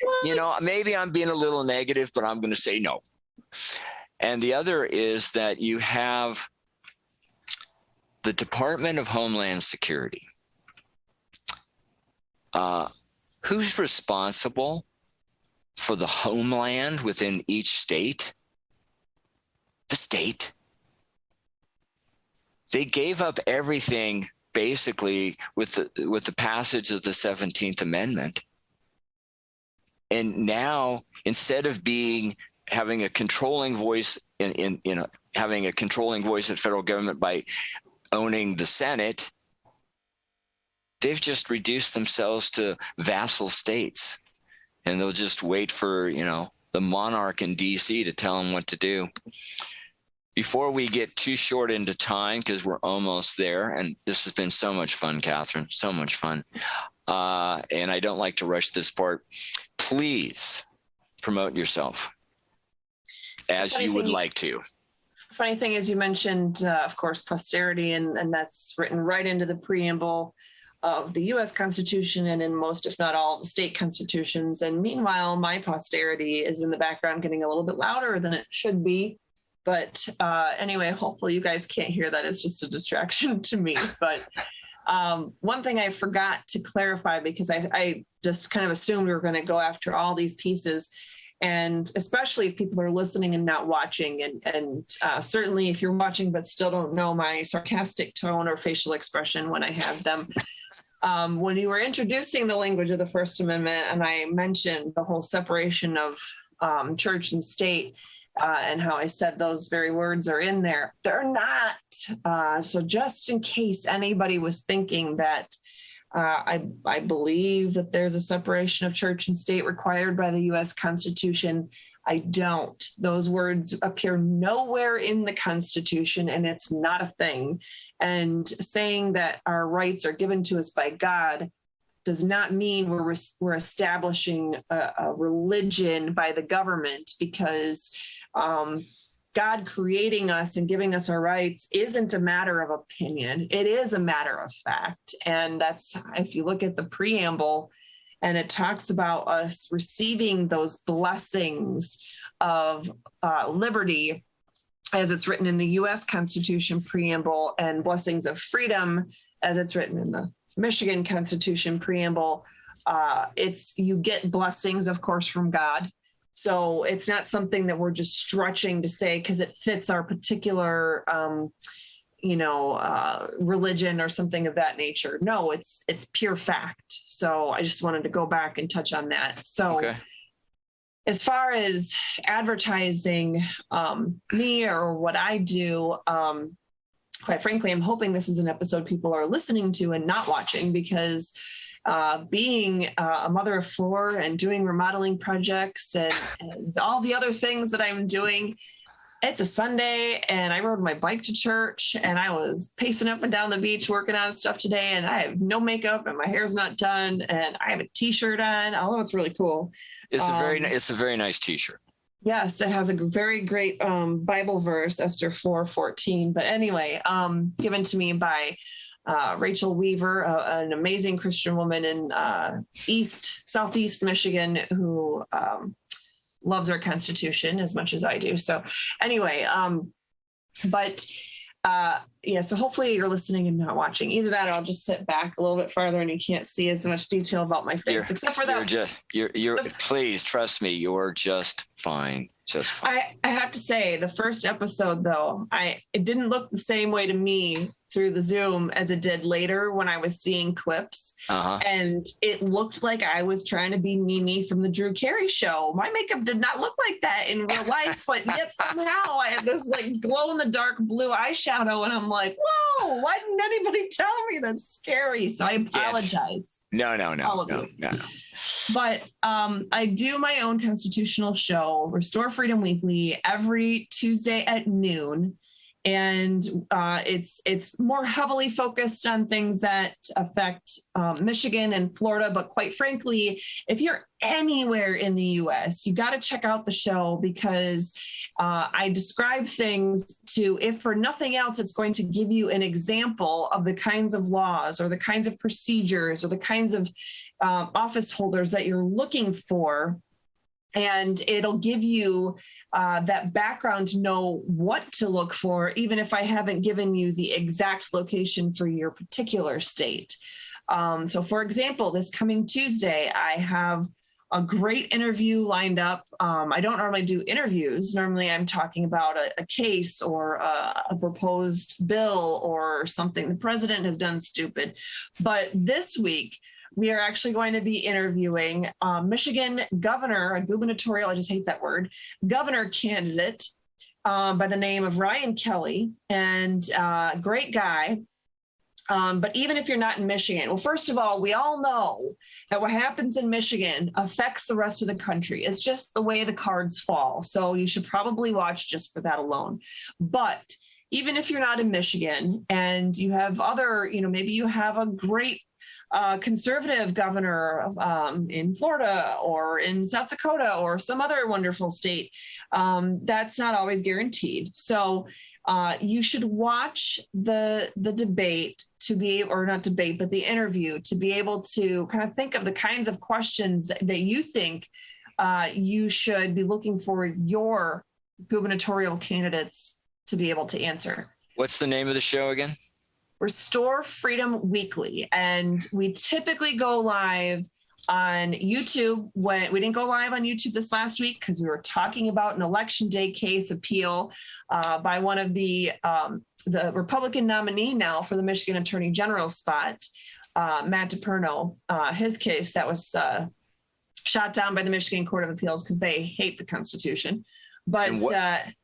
What? Maybe I'm being a little negative, but I'm going to say no. And the other is that you have the Department of Homeland Security. Who's responsible for the homeland within each state? The state. They gave up everything basically with the passage of the 17th Amendment. And now, instead of having a controlling voice having a controlling voice at federal government by owning the Senate, they've just reduced themselves to vassal states, and they'll just wait for, the monarch in DC to tell them what to do. Before we get too short into time, because we're almost there, and this has been so much fun, Catherine, so much fun. And I don't like to rush this part. Please promote yourself as you would like to. Funny thing is, you mentioned, of course, posterity, and that's written right into the preamble of the U.S. Constitution and in most, if not all, the state constitutions. And meanwhile, my posterity is in the background getting a little bit louder than it should be. But anyway, hopefully you guys can't hear that. It's just a distraction to me. But one thing I forgot to clarify, because I just kind of assumed we were going to go after all these pieces. And especially if people are listening and not watching, and certainly if you're watching but still don't know my sarcastic tone or facial expression when I have them. When you were introducing the language of the First Amendment, and I mentioned the whole separation of church and state, and how I said those very words are in there, they're not. So just in case anybody was thinking that I believe that there's a separation of church and state required by the U.S. Constitution, I don't. Those words appear nowhere in the Constitution, and it's not a thing. And saying that our rights are given to us by God does not mean we're establishing a religion by the government, because God creating us and giving us our rights isn't a matter of opinion. It is a matter of fact. And that's, if you look at the preamble, and it talks about us receiving those blessings of liberty, as it's written in the U.S. Constitution preamble, and blessings of freedom, as it's written in the Michigan Constitution preamble. You get blessings, of course, from God. So it's not something that we're just stretching to say because it fits our particular religion or something of that nature. No, it's pure fact. So I just wanted to go back and touch on that. So okay. As far as advertising me or what I do, quite frankly, I'm hoping this is an episode people are listening to and not watching, because being a mother of four and doing remodeling projects and all the other things that I'm doing, it's a Sunday and I rode my bike to church and I was pacing up and down the beach working on stuff today, and I have no makeup and my hair's not done and I have a t-shirt on, although it's really cool. It's a very nice t-shirt. Yes, it has a very great Bible verse, Esther 4:14. But anyway, given to me by Rachel Weaver, an amazing Christian woman in Southeast Michigan, who loves our Constitution as much as I do. So anyway, so hopefully you're listening and not watching. Either that or I'll just sit back a little bit farther and you can't see as much detail about my face, except for that. Please trust me, you're just fine. Just fine. I have to say, the first episode though, it didn't look the same way to me through the Zoom as it did later when I was seeing clips. And it looked like I was trying to be Mimi from the Drew Carey show. My makeup did not look like that in real life, but yet somehow I had this like glow in the dark blue eyeshadow, and I'm like, whoa, why didn't anybody tell me? That's scary. So I apologize. No. But I do my own constitutional show, Restore Freedom Weekly, every Tuesday at noon. And it's more heavily focused on things that affect Michigan and Florida. But quite frankly, if you're anywhere in the U.S., you got to check out the show, because I describe things if for nothing else, it's going to give you an example of the kinds of laws or the kinds of procedures or the kinds of office holders that you're looking for. And it'll give you that background to know what to look for, even if I haven't given you the exact location for your particular state. So for example, this coming Tuesday, I have a great interview lined up. I don't normally do interviews. Normally I'm talking about a case or a proposed bill or something the president has done stupid. But this week, we are actually going to be interviewing Michigan governor, a gubernatorial, I just hate that word, governor candidate by the name of Ryan Kelly, and great guy. But even if you're not in Michigan, well, first of all, we all know that what happens in Michigan affects the rest of the country. It's just the way the cards fall. So you should probably watch just for that alone. But even if you're not in Michigan and you have other, maybe you have a great conservative governor in Florida or in South Dakota or some other wonderful state, that's not always guaranteed. So you should watch the debate the interview to be able to kind of think of the kinds of questions that you think you should be looking for your gubernatorial candidates to be able to answer. What's the name of the show again? Restore Freedom Weekly. And we typically go live on YouTube. When we didn't go live on YouTube this last week because we were talking about an election day case appeal by one of the Republican nominee now for the Michigan Attorney General spot, Matt DePerno, his case that was shot down by the Michigan Court of Appeals because they hate the Constitution. But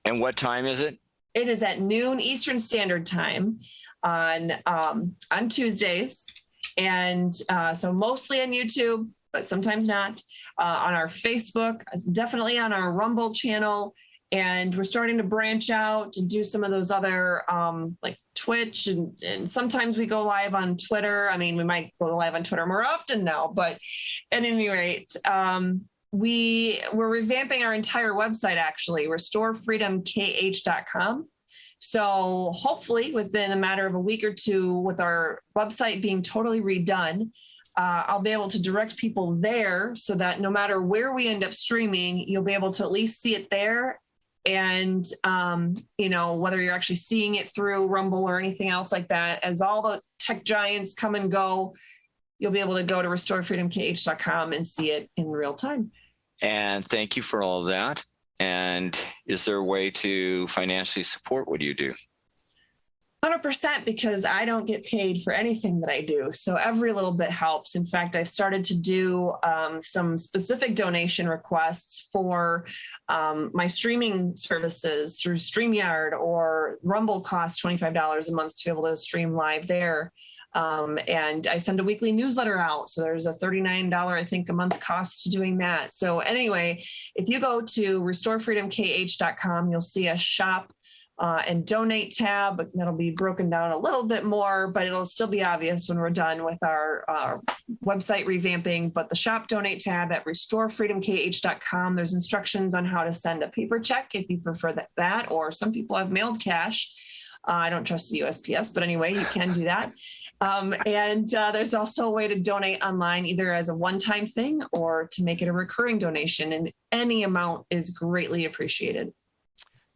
and what time is it? It is at noon Eastern Standard Time on Tuesdays. And so mostly on YouTube. but sometimes not. On our Facebook, definitely on our Rumble channel. And we're starting to branch out and do some of those other like Twitch, and sometimes we go live on Twitter. I mean, we might go live on Twitter more often now, but at any rate, we're revamping our entire website, actually, restorefreedomkh.com. So hopefully within a matter of a week or two, with our website being totally redone, I'll be able to direct people there so that no matter where we end up streaming, you'll be able to at least see it there. And, whether you're actually seeing it through Rumble or anything else like that, as all the tech giants come and go, you'll be able to go to restorefreedomkh.com and see it in real time. And thank you for all of that. And is there a way to financially support what you do? 100%, because I don't get paid for anything that I do. So every little bit helps. In fact, I've started to do some specific donation requests for my streaming services through StreamYard, or Rumble costs $25 a month to be able to stream live there. And I send a weekly newsletter out. So there's a $39, I think, a month cost to doing that. So anyway, if you go to restorefreedomkh.com, you'll see a shop and donate tab. That'll be broken down a little bit more, but it'll still be obvious when we're done with our website revamping. But the shop donate tab at restorefreedomkh.com, there's instructions on how to send a paper check if you prefer that, or some people have mailed cash. I don't trust the USPS, but anyway, you can do that. And there's also a way to donate online, either as a one-time thing or to make it a recurring donation, and any amount is greatly appreciated.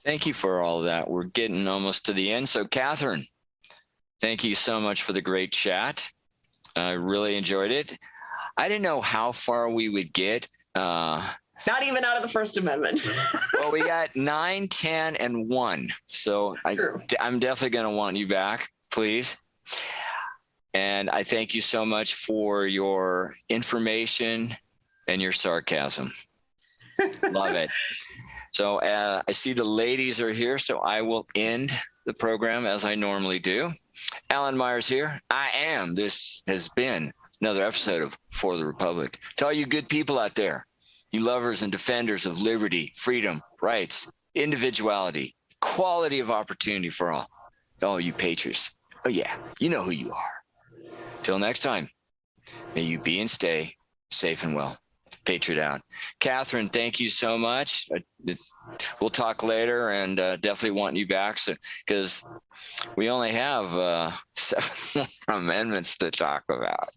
Thank you for all of that. We're getting almost to the end. So, Katherine, thank you so much for the great chat. I really enjoyed it. I didn't know how far we would get. Not even out of the First Amendment. Well, we got 9, 10, and 1. So I'm definitely going to want you back, please. And I thank you so much for your information and your sarcasm. Love it. So I see the ladies are here, so I will end the program as I normally do. Alan Myers here. I am. This has been another episode of For the Republic. To all you good people out there, you lovers and defenders of liberty, freedom, rights, individuality, equality of opportunity for all. All you patriots. Oh, yeah, you know who you are. Till next time, may you be and stay safe and well. Patriot out. Katherine, thank you so much. We'll talk later, and definitely want you back, because we only have 7 amendments to talk about.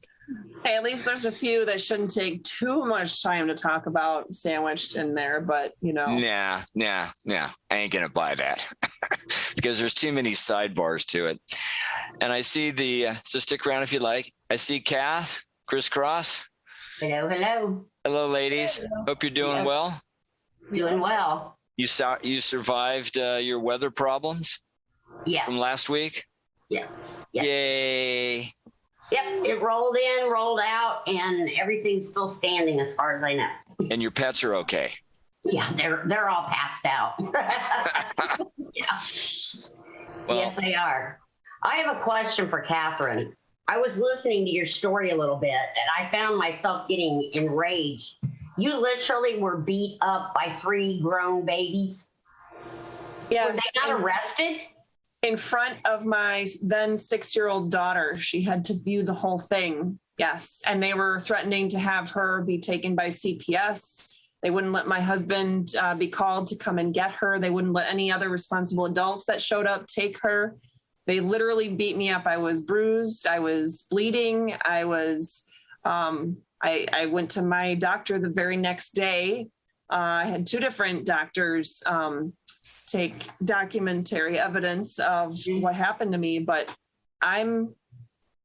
Hey, at least there's a few that shouldn't take too much time to talk about sandwiched in there, but Nah, I ain't gonna buy that because there's too many sidebars to it. And I see so stick around if you like. I see Kath, crisscross. Hello. Hello, ladies. Hello. Hope you're doing well. Doing well. You survived your weather problems? Yes. From last week? Yes. Yay. Yep, it rolled in, rolled out, and everything's still standing as far as I know. And your pets are okay? Yeah, they're all passed out. Yeah. Well, yes, they are. I have a question for Katherine. I was listening to your story a little bit, and I found myself getting enraged. You literally were beat up by 3 grown babies? Yes. Were they not arrested? In front of my then 6-year-old daughter. She had to view the whole thing. Yes. And they were threatening to have her be taken by CPS. They wouldn't let my husband be called to come and get her. They wouldn't let any other responsible adults that showed up take her. They literally beat me up. I was bruised. I was bleeding. I went to my doctor the very next day. I had 2 different doctors take documentary evidence of what happened to me, but I've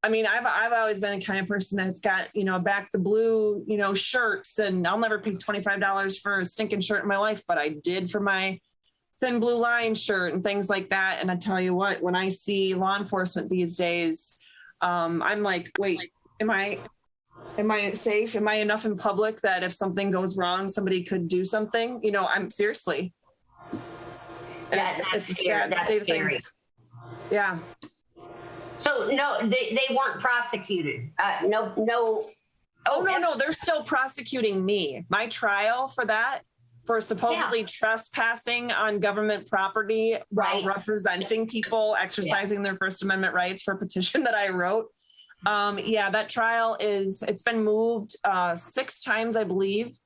always been the kind of person that's got, back the blue, shirts, and I'll never pay $25 for a stinking shirt in my life, but I did for my thin blue line shirt and things like that. And I tell you what, when I see law enforcement these days, I'm like, wait, am I safe? Am I enough in public that if something goes wrong, somebody could do something? I'm seriously. That's scary. Yeah. So no, they weren't prosecuted. No Oh, no, they're still prosecuting me. My trial for that, for supposedly trespassing on government property while representing people exercising their First Amendment rights for a petition that I wrote. That trial it's been moved 6 times, I believe.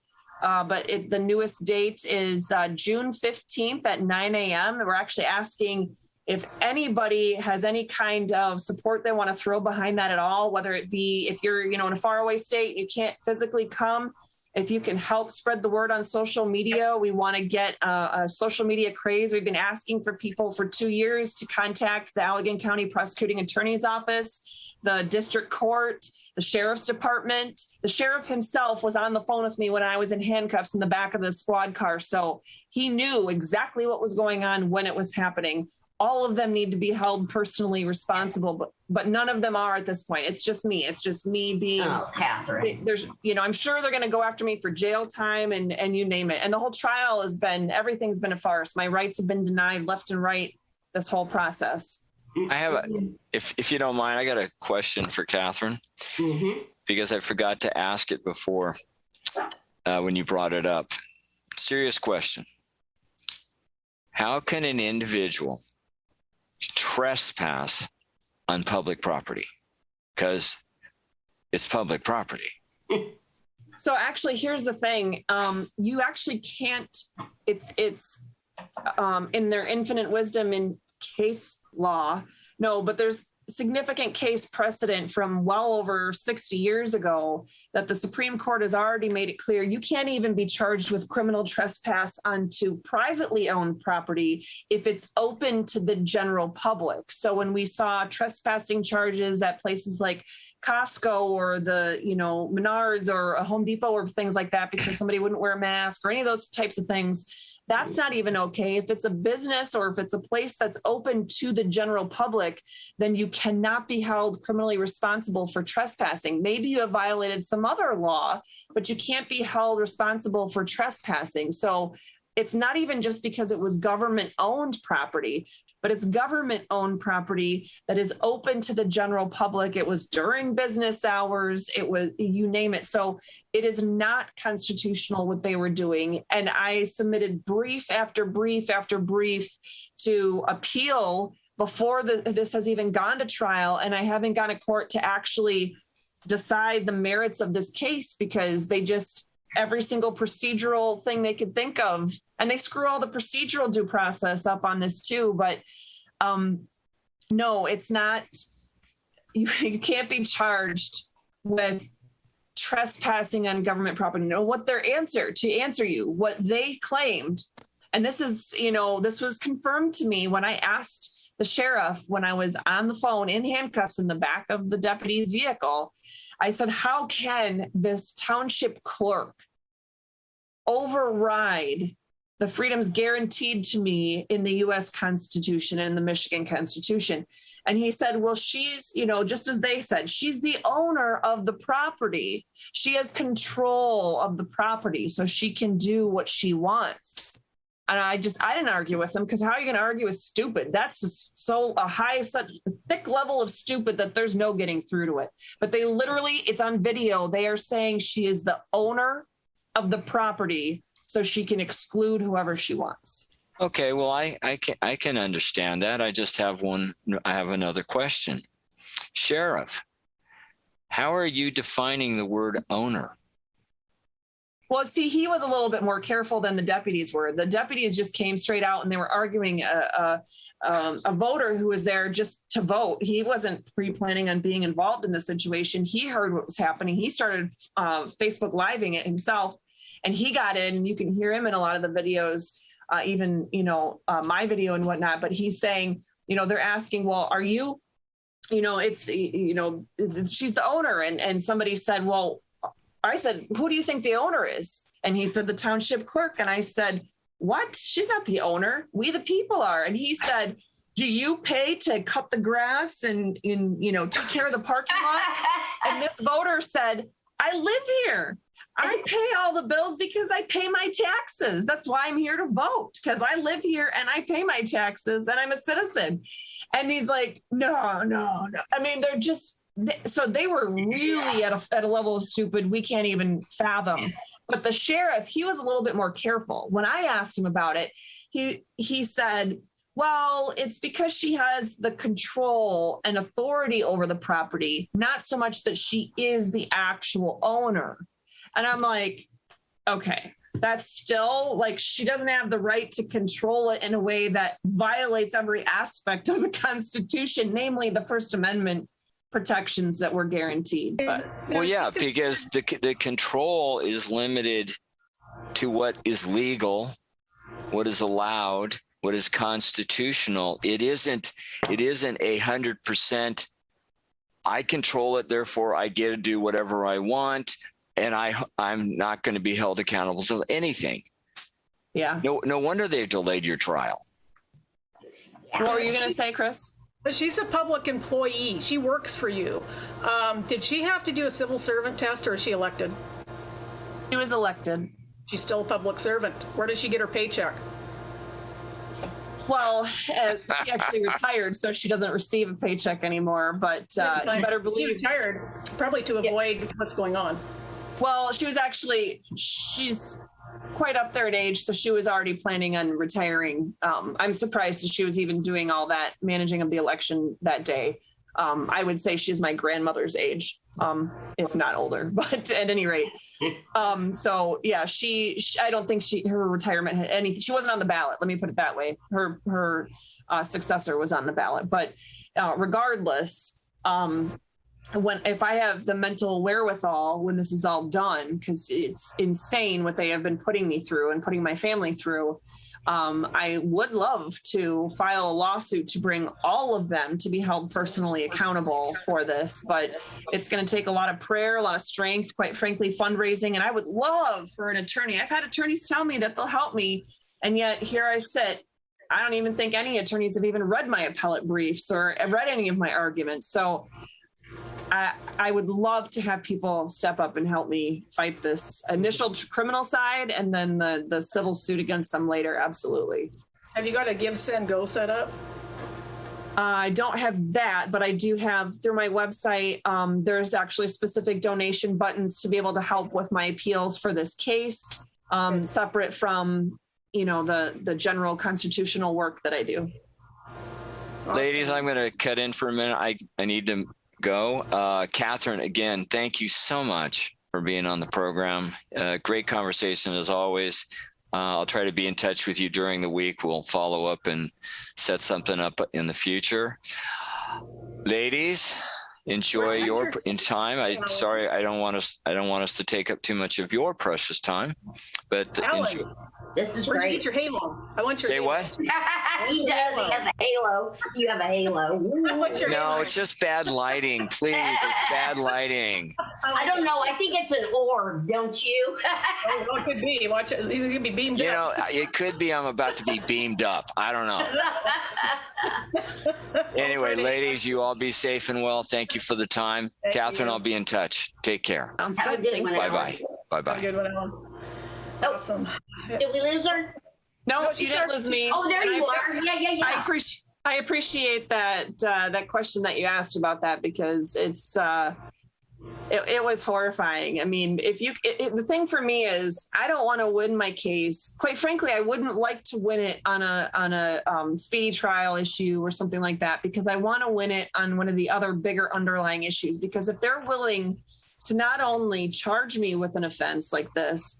But the newest date is June 15th at 9 a.m. We're actually asking if anybody has any kind of support they want to throw behind that at all, whether it be if you're, in a faraway state, you can't physically come, if you can help spread the word on social media. We want to get a social media craze. We've been asking for people for 2 years to contact the Allegheny County Prosecuting Attorney's Office, the district court, the sheriff's department. The sheriff himself was on the phone with me when I was in handcuffs in the back of the squad car. So he knew exactly what was going on when it was happening. All of them need to be held personally responsible, but none of them are at this point. It's just me. It's just me being, Katherine. There's, I'm sure they're going to go after me for jail time and you name it. And the whole trial everything's been a farce. My rights have been denied left and right this whole process. I have if you don't mind, I got a question for Katherine, because I forgot to ask it before when you brought it up. Serious question. How can an individual trespass on public property? Because it's public property. So actually, here's the thing. You actually can't, it's in their infinite wisdom in case law. No, but there's significant case precedent from well over 60 years ago that the Supreme Court has already made it clear you can't even be charged with criminal trespass onto privately owned property if it's open to the general public. So when we saw trespassing charges at places like Costco or the, Menards or a Home Depot or things like that because somebody wouldn't wear a mask or any of those types of things, that's not even okay. If it's a business or if it's a place that's open to the general public, then you cannot be held criminally responsible for trespassing. Maybe you have violated some other law, but you can't be held responsible for trespassing. So it's not even just because it was government-owned property, but it's government-owned property that is open to the general public. It was during business hours. It was, you name it. So it is not constitutional what they were doing. And I submitted brief after brief after brief to appeal before this has even gone to trial. And I haven't gone to court to actually decide the merits of this case because they just, every single procedural thing they could think of. And they screw all the procedural due process up on this too. But no, it's not, you can't be charged with trespassing on government property. No, what their answer to answer you, what they claimed. And this is, this was confirmed to me when I asked the sheriff when I was on the phone in handcuffs in the back of the deputy's vehicle. I said, how can this township clerk override the freedoms guaranteed to me in the U.S. Constitution and the Michigan Constitution? And he said, well, she's, just as they said, she's the owner of the property. She has control of the property, so she can do what she wants. And I didn't argue with them because how are you going to argue is stupid? That's just such a thick level of stupid that there's no getting through to it. But they literally, it's on video. They are saying she is the owner of the property, so she can exclude whoever she wants. Okay, well, I can understand that. I just have another question. Sheriff, how are you defining the word owner? Well, see, he was a little bit more careful than the deputies were. The deputies just came straight out and they were arguing a voter who was there just to vote. He wasn't pre-planning on being involved in the situation. He heard what was happening. He started Facebook Living it himself, and he got in, and you can hear him in a lot of the videos, even, my video and whatnot. But he's saying, they're asking, well, are you, it's, she's the owner. And somebody said, well, I said, who do you think the owner is? And he said, the township clerk. And I said, what? She's not the owner. We, the people, are. And he said, do you pay to cut the grass and take care of the parking lot? And this voter said, I live here. I pay all the bills because I pay my taxes. That's why I'm here to vote, because I live here and I pay my taxes and I'm a citizen. And he's like, no. I mean, so they were really at a level of stupid we can't even fathom. But the sheriff, he was a little bit more careful. When I asked him about it, he said, well, it's because she has the control and authority over the property, not so much that she is the actual owner. And I'm like, okay, that's still like, she doesn't have the right to control it in a way that violates every aspect of the Constitution, namely the First Amendment protections that were guaranteed. But, well, yeah, because the control is limited to what is legal, what is allowed, what is constitutional. It isn't 100%. I control it, therefore I get to do whatever I want, and I'm not going to be held accountable to anything. Yeah. No wonder they've delayed your trial. What were you going to say, Chris? But she's a public employee. She works for you. Did she have to do a civil servant test, or is she elected? She was elected. She's still a public servant. Where does she get her paycheck? Well, she actually retired, so she doesn't receive a paycheck anymore. But you better believe she's retired, probably to avoid what's going on. Well, she's quite up there in age, so she was already planning on retiring. I'm surprised that she was even doing all that managing of the election that day. I would say she's my grandmother's age, if not older, but at any rate. So yeah, I don't think her retirement had anything. She wasn't on the ballot. Let me put it that way. Her successor was on the ballot, but regardless, if I have the mental wherewithal when this is all done, because it's insane what they have been putting me through and putting my family through, I would love to file a lawsuit to bring all of them to be held personally accountable for this, but it's going to take a lot of prayer, a lot of strength, quite frankly, fundraising. And I would love for an attorney. I've had attorneys tell me that they'll help me. And yet here I sit. I don't even think any attorneys have even read my appellate briefs or read any of my arguments. So I would love to have people step up and help me fight this initial criminal side and then the civil suit against them later. Absolutely. Have you got a Give, Send, Go set up? I don't have that, but I do have through my website. There's actually specific donation buttons to be able to help with my appeals for this case, separate from, the general constitutional work that I do. Awesome. Ladies, I'm going to cut in for a minute. I need to go. Katherine, again, thank you so much for being on the program. Great conversation as always. I'll try to be in touch with you during the week. We'll follow up and set something up in the future. Ladies, enjoy your time. I don't want us to take up too much of your precious time, but Alan, enjoy. This is where'd great. you get your halo? I want your Say halo. what? He does. He has a halo. You have a halo. I want your halo. No, it's just bad lighting. Please, it's bad lighting. I don't know. I think it's an orb, don't you? Oh, it could be. Watch it. These are gonna be beamed up. It could be I'm about to be beamed up. I don't know. Anyway, ladies, you all be safe and well. Thank you for the time. Thank Katherine, you. I'll be in touch. Take care. Sounds Have a good. good Thank one, you. Alan. Bye-bye. Have a Bye-bye. good one, Alan. Oh. Awesome. Did we lose her? No, No, you she's didn't our- lose me. Oh, there And you are. Yeah. I appreciate that question that you asked about that, because it's it was horrifying. I mean, the thing for me is I don't want to win my case. Quite frankly, I wouldn't like to win it on a speedy trial issue or something like that, because I want to win it on one of the other bigger underlying issues. Because if they're willing to not only charge me with an offense like this,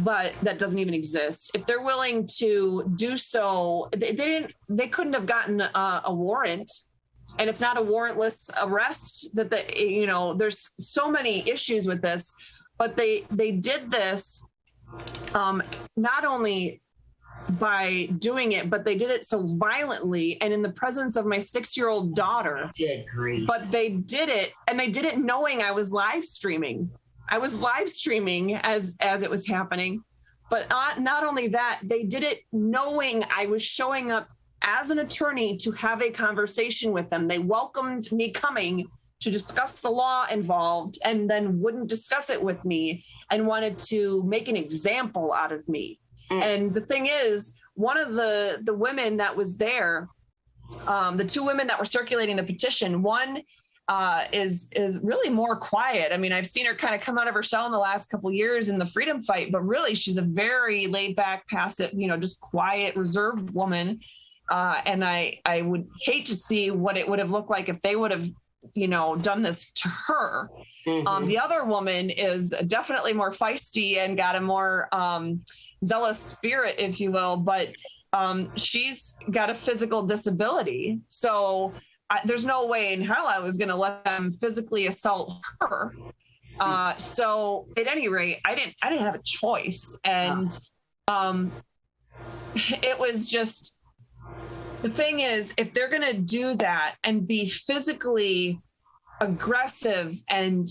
but that doesn't even exist, if they're willing to do so, they couldn't have gotten a warrant. And it's not a warrantless arrest. There's so many issues with this, but they did this not only by doing it, but they did it so violently and in the presence of my 6-year-old daughter. Good grief. But they did it, and they did it knowing I was live streaming. I was live streaming as it was happening. But not only that, they did it knowing I was showing up as an attorney to have a conversation with them. They welcomed me coming to discuss the law involved and then wouldn't discuss it with me and wanted to make an example out of me. And the thing is, one of the women that was there, the two women that were circulating the petition, one is really more quiet. I mean, I've seen her kind of come out of her shell in the last couple of years in the freedom fight, but really she's a very laid back, passive, just quiet, reserved woman. And I would hate to see what it would have looked like if they would have, done this to her. Mm-hmm. The other woman is definitely more feisty and got a more zealous spirit, if you will, but she's got a physical disability. So there's no way in hell I was going to let them physically assault her. So at any rate, I didn't have a choice. And it was just, the thing is, if they're going to do that and be physically aggressive and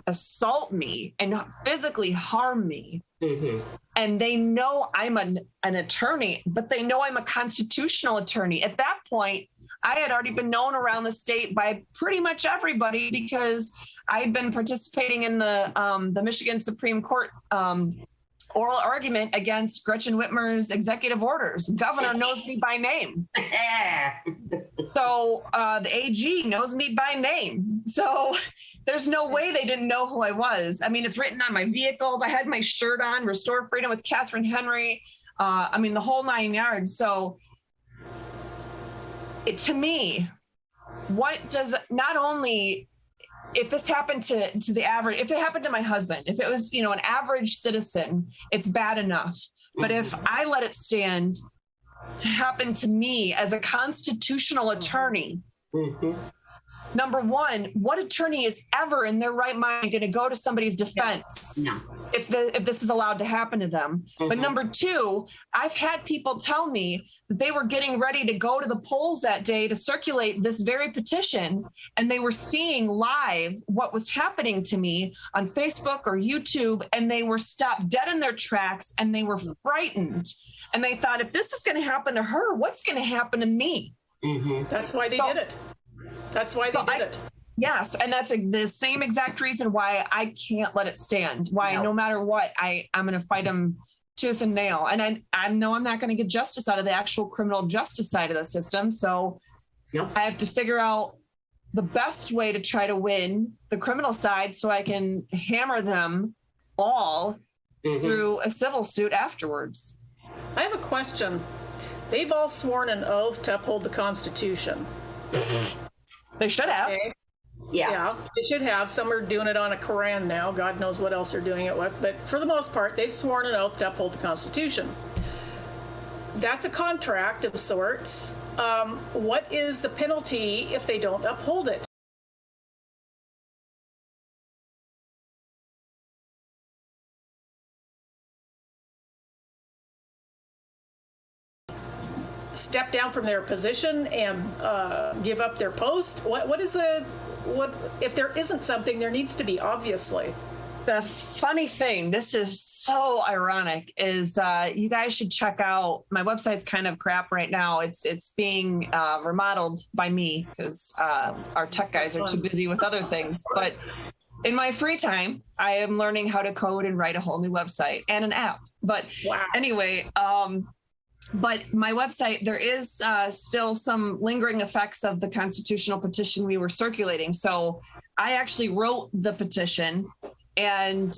assault me and physically harm me, mm-hmm. and they know I'm an attorney, but they know I'm a constitutional attorney. At that point, I had already been known around the state by pretty much everybody because I'd been participating in the Michigan Supreme Court oral argument against Gretchen Whitmer's executive orders. The governor knows me by name. So the AG knows me by name. So there's no way they didn't know who I was. I mean, it's written on my vehicles. I had my shirt on, Restore Freedom with Katherine Henry. The whole 9 yards. So to me, what does not only, if this happened to the average, if it happened to my husband, if it was, an average citizen, it's bad enough. But if I let it stand to happen to me as a constitutional attorney, mm-hmm. Number one, what attorney is ever in their right mind going to go to somebody's defense if this is allowed to happen to them? Mm-hmm. But number two, I've had people tell me that they were getting ready to go to the polls that day to circulate this very petition, and they were seeing live what was happening to me on Facebook or YouTube, and they were stopped dead in their tracks, and they were frightened. And they thought, if this is going to happen to her, what's going to happen to me? Mm-hmm. That's why they did it. That's why they did it. Yes. And that's the same exact reason why I can't let it stand. Why, no matter what, I'm going to fight them tooth and nail. And I know I'm not going to get justice out of the actual criminal justice side of the system. So I have to figure out the best way to try to win the criminal side so I can hammer them all through a civil suit afterwards. I have a question. They've all sworn an oath to uphold the Constitution. They should have. Okay. Yeah, they should have. Some are doing it on a Quran now. God knows what else they're doing it with. But for the most part, they've sworn an oath to uphold the Constitution. That's a contract of sorts. What is the penalty if they don't uphold it? Step down from their position and give up their post? What if there isn't something, there needs to be, obviously. The funny thing, this is so ironic, is you guys should check out, my website's kind of crap right now. It's being remodeled by me because our tech guys are too busy with other things. But in my free time, I am learning how to code and write a whole new website and an app. But anyway, but my website, there is still some lingering effects of the constitutional petition we were circulating. So I actually wrote the petition and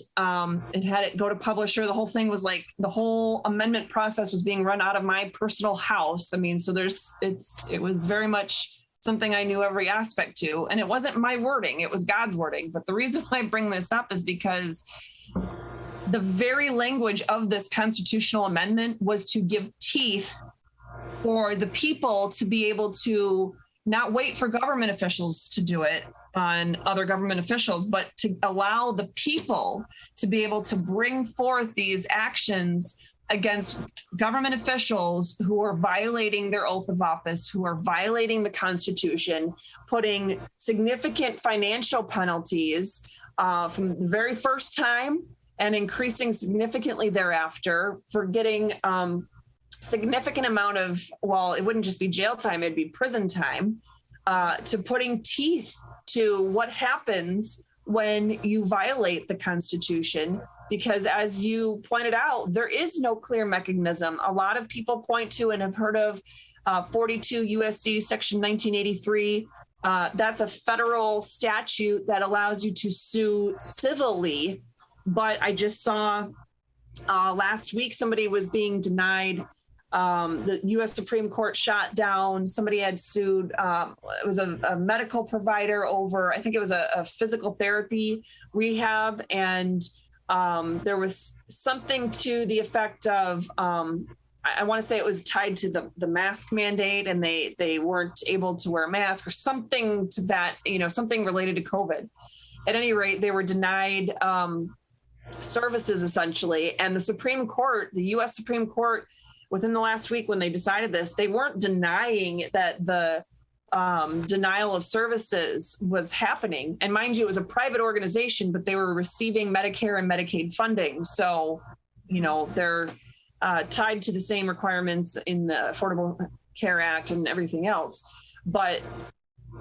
it had it go to publisher. The whole thing was like, the whole amendment process was being run out of my personal house. I mean, so it was very much something I knew every aspect to, and it wasn't my wording, it was God's wording. But the reason why I bring this up is because the very language of this constitutional amendment was to give teeth for the people to be able to not wait for government officials to do it on other government officials, but to allow the people to be able to bring forth these actions against government officials who are violating their oath of office, who are violating the Constitution, putting significant financial penalties from the very first time and increasing significantly thereafter for getting significant amount of, well, it wouldn't just be jail time, it'd be prison time, to putting teeth to what happens when you violate the Constitution. Because as you pointed out, there is no clear mechanism. A lot of people point to and have heard of 42 USC section 1983, That's a federal statute that allows you to sue civilly. But I just saw last week somebody was being denied. The U.S. Supreme Court shot down. Somebody had sued. It was a medical provider over, I think it was a physical therapy rehab. And there was something to the effect of, I want to say it was tied to the mask mandate, and they weren't able to wear a mask or something to that, something related to COVID. At any rate, they were denied services essentially. And the Supreme Court, the U.S. Supreme Court, within the last week when they decided this, they weren't denying that the denial of services was happening. And mind you, it was a private organization, but they were receiving Medicare and Medicaid funding. So, they're tied to the same requirements in the Affordable Care Act and everything else. But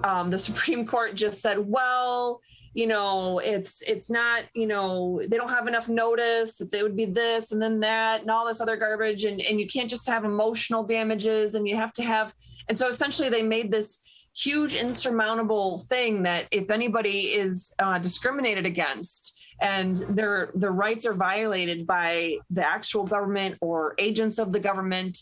the Supreme Court just said, well, it's not, they don't have enough notice that they would be this and then that and all this other garbage. And you can't just have emotional damages, and you have to have. And so essentially they made this huge insurmountable thing that if anybody is discriminated against and their rights are violated by the actual government or agents of the government,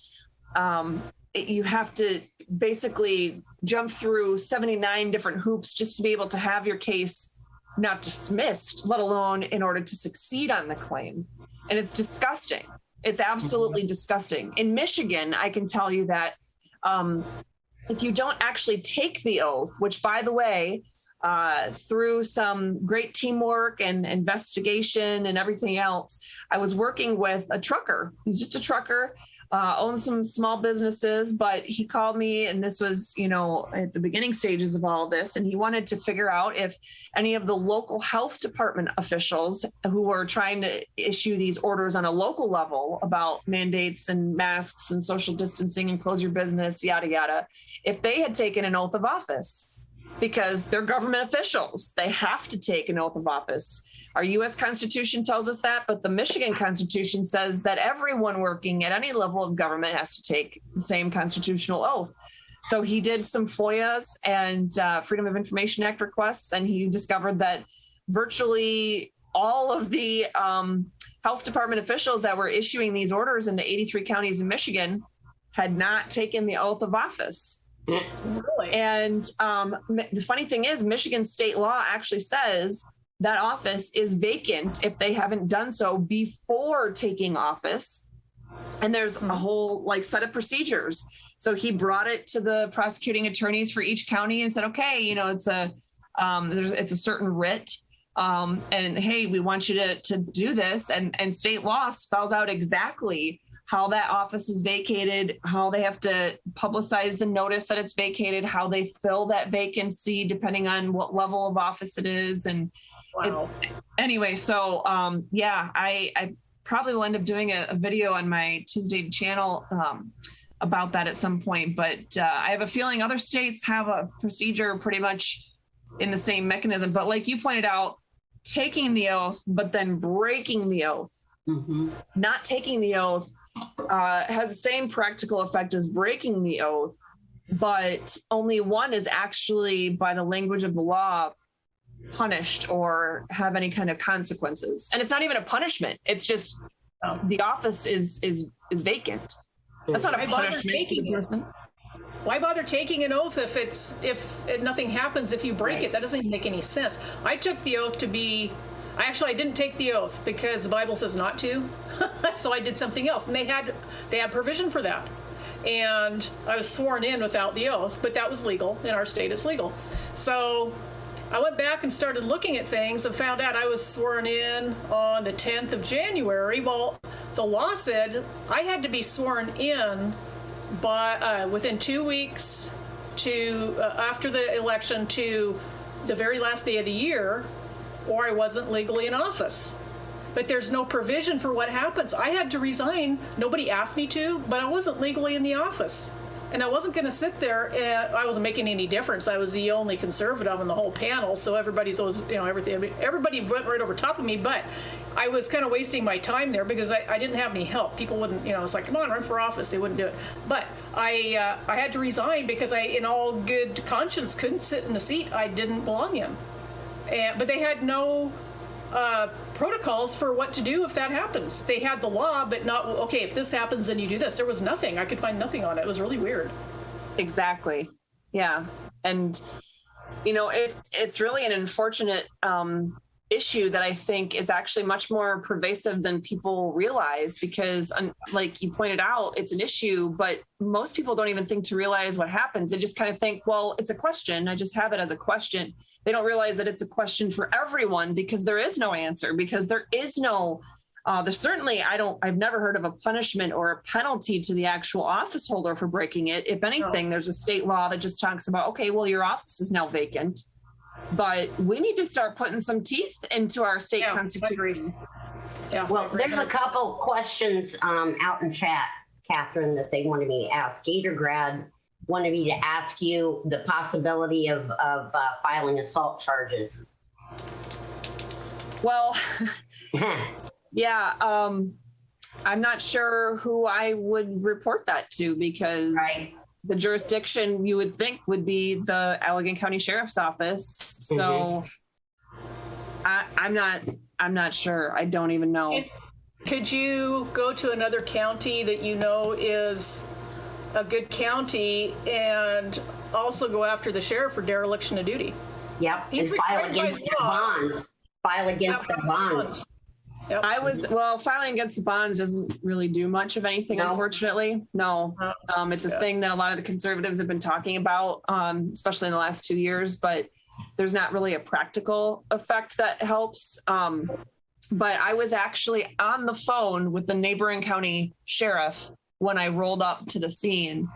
you have to basically jump through 79 different hoops just to be able to have your case not dismissed, let alone in order to succeed on the claim. And it's disgusting. It's absolutely disgusting. In Michigan, I can tell you that if you don't actually take the oath, which, by the way, through some great teamwork and investigation and everything else, I was working with a trucker. He's just a trucker, owns some small businesses, but he called me, and this was, at the beginning stages of all of this, and he wanted to figure out if any of the local health department officials who were trying to issue these orders on a local level about mandates and masks and social distancing and close your business, yada, yada, if they had taken an oath of office. Because they're government officials. They have to take an oath of office. Our U.S. Constitution tells us that, but the Michigan Constitution says that everyone working at any level of government has to take the same constitutional oath. So he did some FOIAs and Freedom of Information Act requests, and he discovered that virtually all of the health department officials that were issuing these orders in the 83 counties in Michigan had not taken the oath of office. Really? And the funny thing is, Michigan state law actually says that office is vacant if they haven't done so before taking office. And there's a whole set of procedures. So he brought it to the prosecuting attorneys for each county and said, okay, it's a certain writ. And hey, we want you to do this. And state law spells out exactly how that office is vacated, how they have to publicize the notice that it's vacated, how they fill that vacancy, depending on what level of office it is. And wow. Anyway, so I probably will end up doing a video on my Tuesday channel about that at some point. But I have a feeling other states have a procedure pretty much in the same mechanism. But like you pointed out, taking the oath, but then breaking the oath, not taking the oath, has the same practical effect as breaking the oath, but only one is actually, by the language of the law, punished or have any kind of consequences. And it's not even a punishment. It's just the office is vacant. That's not a punishment to the person. Why bother taking an oath if nothing happens if you break it? That doesn't even make any sense. I took the oath to be. I didn't take the oath because the Bible says not to, so I did something else, and they had provision for that, and I was sworn in without the oath, but that was legal in our state. It's legal. So I went back and started looking at things and found out I was sworn in on the 10th of January. Well, the law said I had to be sworn in by within 2 weeks to after the election to the very last day of the year, or I wasn't legally in office. But there's no provision for what happens. I had to resign. Nobody asked me to, but I wasn't legally in the office. And I wasn't going to sit there, and I wasn't making any difference. I was the only conservative in the whole panel, so everybody's always, everybody went right over top of me, but I was kind of wasting my time there because I didn't have any help. People wouldn't, it's like, come on, run for office. They wouldn't do it. But I had to resign because I, in all good conscience, couldn't sit in a seat I didn't belong in. But they had no protocols for what to do if that happens. They had the law, but not, okay, if this happens, then you do this. There was nothing. I could find nothing on it. It was really weird. Exactly. Yeah. And, it's really an unfortunate issue that I think is actually much more pervasive than people realize, because like you pointed out, it's an issue, but most people don't even think to realize what happens. They just kind of think, well, it's a question. I just have it as a question. They don't realize that it's a question for everyone, because there is no answer, because there is no, there's certainly, I've never heard of a punishment or a penalty to the actual office holder for breaking it. If anything, there's a state law that just talks about, okay, well, your office is now vacant. But we need to start putting some teeth into our state constitution. Yeah. Well, there's a couple questions out in chat, Catherine, that they wanted me to ask. Gatorgrad wanted me to ask you the possibility of filing assault charges. Well, yeah, I'm not sure who I would report that to, because the jurisdiction you would think would be the Allegan County Sheriff's Office. So I'm not sure. I don't even know. Could you go to another county that is a good county and also go after the sheriff for dereliction of duty? Yep. He's and file against the bonds. File against the bonds. Yep. Filing against the bonds doesn't really do much of anything, unfortunately. No, it's a thing that a lot of the conservatives have been talking about, especially in the last 2 years, but there's not really a practical effect that helps. But I was actually on the phone with the neighboring county sheriff when I rolled up to the scene.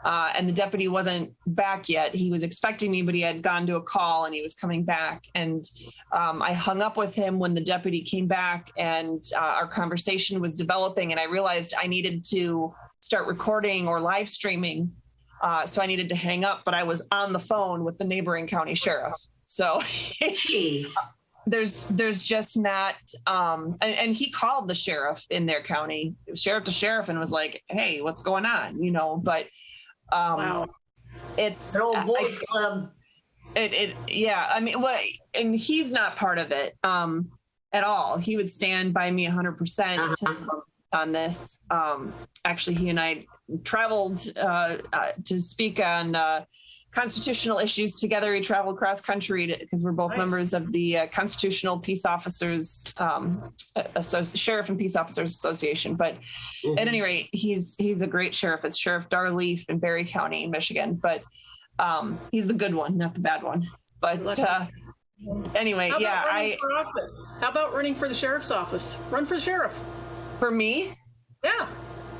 And the deputy wasn't back yet. He was expecting me, but he had gone to a call and he was coming back. And I hung up with him when the deputy came back, and our conversation was developing. And I realized I needed to start recording or live streaming. So I needed to hang up, but I was on the phone with the neighboring county sheriff. So there's just not, and he called the sheriff in their county, sheriff to sheriff, and was like, hey, what's going on? But wow. It's an old boys club. Yeah. I mean, and he's not part of it at all. He would stand by me 100% on this. Actually, he and I traveled to speak on constitutional issues together. We traveled cross country because we're both members of the Constitutional Peace Officers, Sheriff and Peace Officers Association. But at any rate, he's a great sheriff. It's Sheriff Darleaf in Berry County, Michigan. But he's the good one, not the bad one. But anyway, for office? How about running for the sheriff's office? Run for the sheriff. For me? Yeah.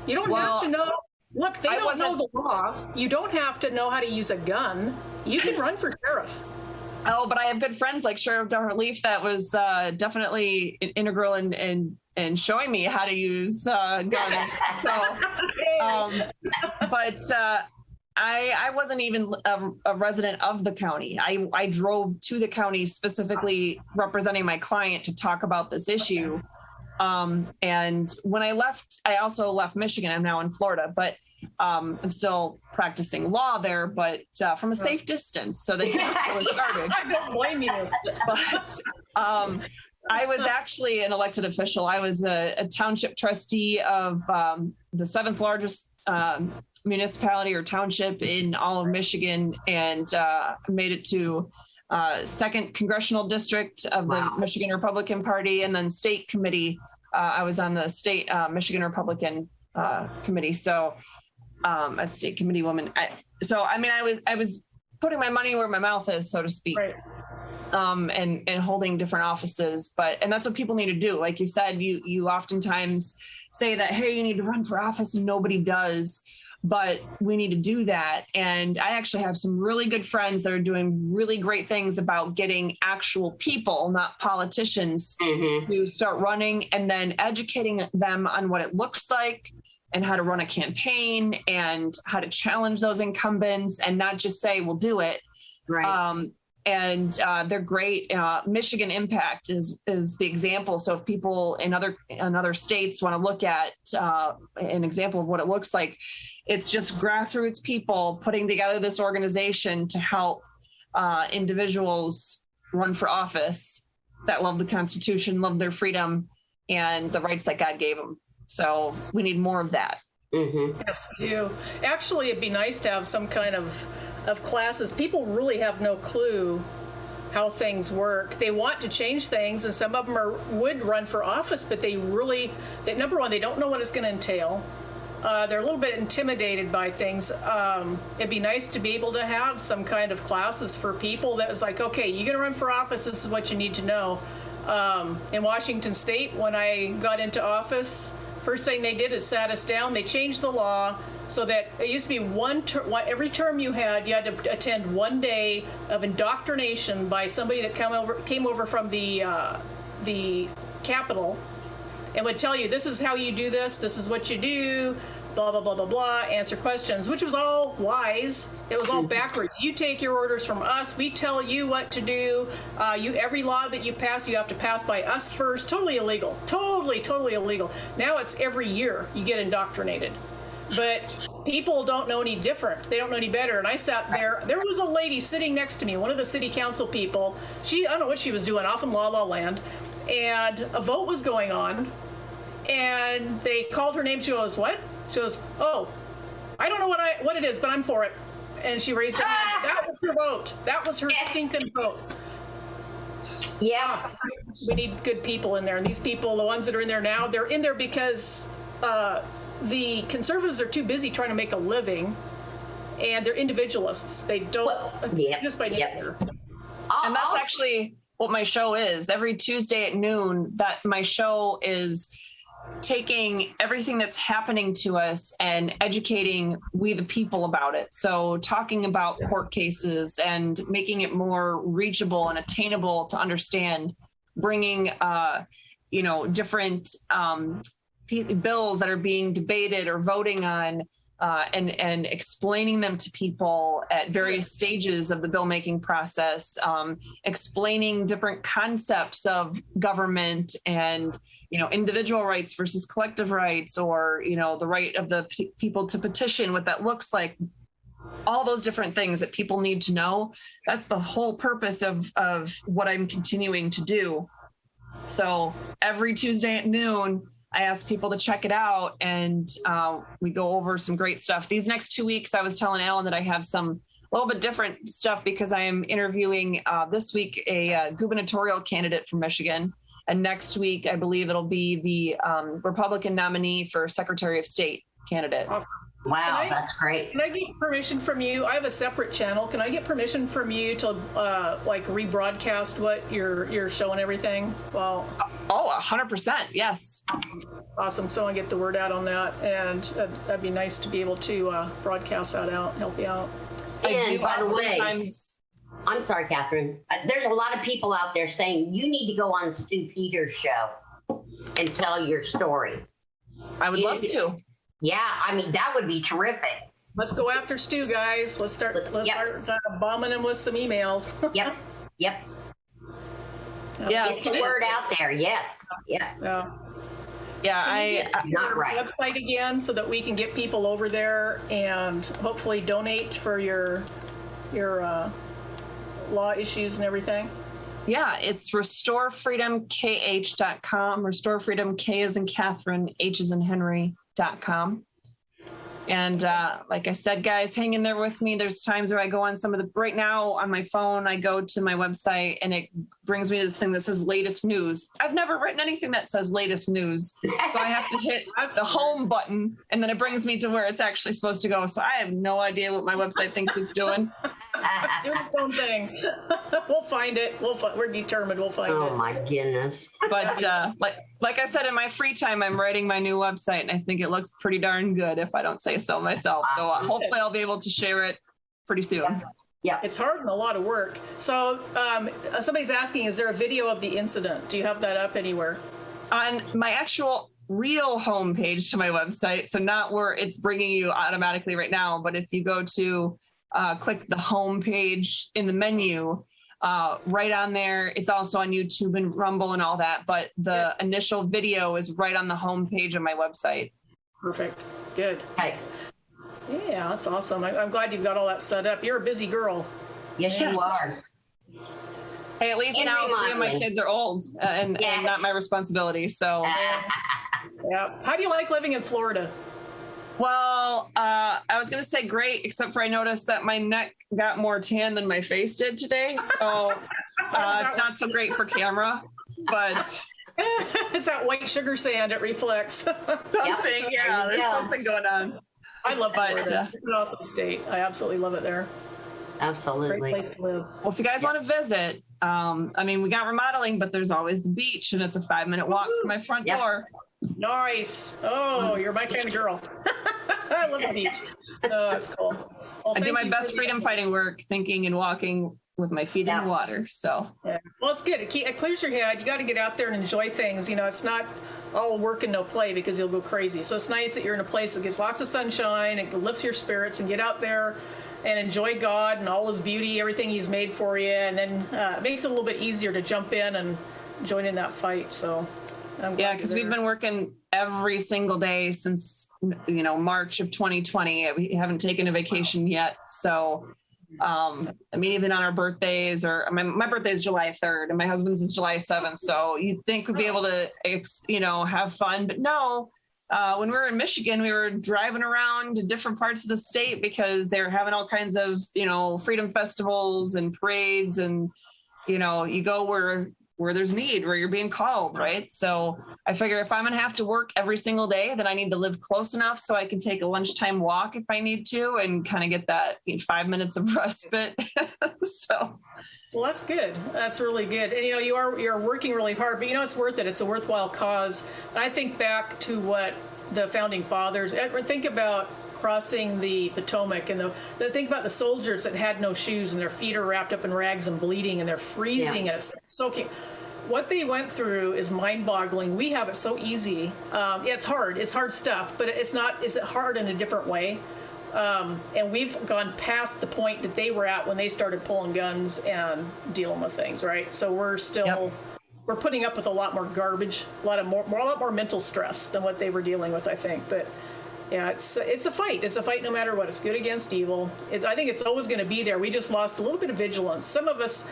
You don't have to know. Look, they don't know the law. You don't have to know how to use a gun. You can run for sheriff. Oh, but I have good friends like Sheriff Darleaf that was definitely integral in showing me how to use guns. So, I wasn't even a resident of the county. I drove to the county specifically representing my client to talk about this issue. And when I left, I also left Michigan. I'm now in Florida, but I'm still practicing law there, but from a safe distance, so that it was garbage. I don't blame you. But I was actually an elected official. I was a township trustee of the 7th largest municipality or township in all of Michigan, and made it to 2nd congressional district of the Michigan Republican Party, and then state committee. I was on the state Michigan Republican committee, so a state committee woman. I was putting my money where my mouth is, so to speak, and holding different offices. And that's what people need to do. Like you said, you oftentimes say that, hey, you need to run for office, and nobody does. But we need to do that. And I actually have some really good friends that are doing really great things about getting actual people, not politicians, to start running, and then educating them on what it looks like, and how to run a campaign and how to challenge those incumbents and not just say, we'll do it. Right. And they're great. Michigan Impact is the example. So if people in other states want to look at an example of what it looks like, it's just grassroots people putting together this organization to help individuals run for office that love the Constitution, love their freedom, and the rights that God gave them. So we need more of that. Mm-hmm. Yes, we do. Actually, it'd be nice to have some kind of classes. People really have no clue how things work. They want to change things, and some of them would run for office, but number one, they don't know what it's going to entail. They're a little bit intimidated by things. It'd be nice to be able to have some kind of classes for people that was like, okay, you're going to run for office, this is what you need to know. In Washington State, when I got into office, first thing they did is sat us down. They changed the law so that it used to be every term you had to attend 1 day of indoctrination by somebody that came over from the Capitol and would tell you, this is how you do this is what you do, blah, blah, blah, blah, blah, answer questions, which was all lies. It was all backwards. You take your orders from us. We tell you what to do. Every law that you pass, you have to pass by us first. Totally illegal. Totally illegal. Now it's every year you get indoctrinated. But people don't know any different. They don't know any better. And I sat there. There was a lady sitting next to me, one of the city council people. I don't know what she was doing, off in La La Land. And a vote was going on. And they called her name. She goes, what? She goes, oh, I don't know what it is, but I'm for it. And she raised her hand. That was her vote. That was her stinking vote. Yeah. We need good people in there. And these people, the ones that are in there now, they're in there because the conservatives are too busy trying to make a living, and they're individualists. They don't, just by nature. And that's actually what my show is. Every Tuesday at noon, that my show is taking everything that's happening to us and educating we the people about it. So talking about court cases and making it more reachable and attainable to understand, bringing different bills that are being debated or voting on, and explaining them to people at various stages of the bill making process, explaining different concepts of government and individual rights versus collective rights, or the right of the people to petition, what that looks like, all those different things that people need to know. That's the whole purpose of what I'm continuing to do. So every Tuesday at noon, I ask people to check it out, and we go over some great stuff. These next 2 weeks, I was telling Alan that I have some a little bit different stuff because I am interviewing this week a gubernatorial candidate from Michigan. And next week, I believe it'll be the Republican nominee for Secretary of State candidate. Awesome. Wow, that's great. Can I get permission from you? I have a separate channel. Can I get permission from you to rebroadcast what you're showing everything? Well, 100%. Yes. Awesome. So I get the word out on that, and that'd be nice to be able to broadcast that out, help you out. And by the way, I'm sorry, Catherine. There's a lot of people out there saying you need to go on Stu Peters' show and tell your story. I would love to. Yeah, I mean, that would be terrific. Let's go after Stu, guys. Let's start bombing him with some emails. Yep. Yeah. Get the word out there. Yes. Yeah, not right. Website again so that we can get people over there and hopefully donate for your law issues and everything. Yeah, it's restorefreedomkh.com. Restore K as in Catherine, H as in Henry.com. And like I said, guys, hang in there with me. There's times where I go on right now on my phone, I go to my website and it brings me to this thing that says latest news. I've never written anything that says latest news. So I have to hit the home button and then it brings me to where it's actually supposed to go. So I have no idea what my website thinks it's doing. Doing its own thing. We'll find it. We're determined. We'll find it. Oh my goodness. But like I said, in my free time, I'm writing my new website, and I think it looks pretty darn good if I don't say so myself. So hopefully I'll be able to share it pretty soon. Yeah. It's hard and a lot of work. So somebody's asking, is there a video of the incident? Do you have that up anywhere? On my actual real homepage to my website. So not where it's bringing you automatically right now, but if you go to click the homepage in the menu, right on there, it's also on YouTube and Rumble and all that, but the initial video is right on the homepage of my website. Perfect. Good. Right. Yeah, that's awesome. I'm glad you've got all that set up. You're a busy girl. Yes, you are. Hey, at least And now 3 of my remodeling. kids are old and not my responsibility. So, Yeah. How do you like living in Florida? well, I was going to say great, except for I noticed that my neck got more tan than my face did today. So it's not so great for camera, but It's that white sugar sand. It reflects. something, yeah, there's something going on. I love But, Florida. It's an awesome state. I absolutely love it there. Absolutely. Great place to live. Well, if you guys want to visit, I mean, we got remodeling, but there's always the beach, and it's a 5-minute walk from my front door. Nice. Oh, you're my kind of girl. I love the beach. Oh, that's cool. Well, I do thank my you best for- freedom fighting work, thinking and walking with my feet in the water. So, Yeah. Well, it's good. It clears your head. You got to get out there and enjoy things. You know, it's not all work and no play because you'll go crazy. So it's nice that you're in a place that gets lots of sunshine and can lift your spirits and get out there and enjoy God and all his beauty, everything he's made for you. And then it makes it a little bit easier to jump in and join in that fight. So I'm glad yeah, you're because we've there. been working every single day since, March of 2020. We haven't taken a vacation yet. So, I mean, even on our birthdays, or my birthday is July 3rd and my husband's is July 7th. So you'd think we'd be able to, have fun, but no. When we were in Michigan, we were driving around to different parts of the state because they were having all kinds of, freedom festivals and parades, and, you go where there's need, where you're being called, right? So I figure if I'm going to have to work every single day, then I need to live close enough so I can take a lunchtime walk if I need to, and kind of get that 5 minutes of respite. So. Well, that's good. That's really good. And you're working really hard, but it's worth it. It's a worthwhile cause. And I think back to what the founding fathers think about crossing the Potomac, and think about the soldiers that had no shoes and their feet are wrapped up in rags and bleeding and they're freezing and it's soaking. What they went through is mind-boggling. We have it so easy. It's hard. It's hard stuff, but it's not. Is it hard in a different way? And we've gone past the point that they were at when they started pulling guns and dealing with things, right? So we're still we're putting up with a lot more garbage, a lot more mental stress than what they were dealing with, I think. But yeah, it's a fight. It's a fight no matter what. It's good against evil. I think it's always going to be there. We just lost a little bit of vigilance. Some of us,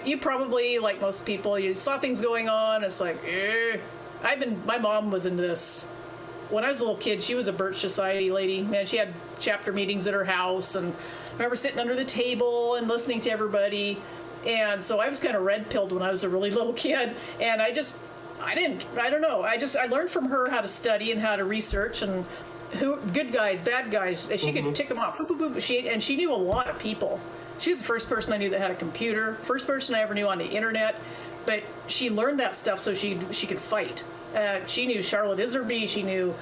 you probably, like most people, you saw things going on. It's like, my mom was into this. When I was a little kid, she was a Birch Society lady. Man, she had chapter meetings at her house, and I remember sitting under the table and listening to everybody. And so I was kind of red-pilled when I was a really little kid, and I don't know. I learned from her how to study and how to research and who good guys, bad guys. She could tick them off. Boop, boop, boop. She knew a lot of people. She was the first person I knew that had a computer, first person I ever knew on the internet. But she learned that stuff so she could fight. She knew Charlotte Iserby. She knew,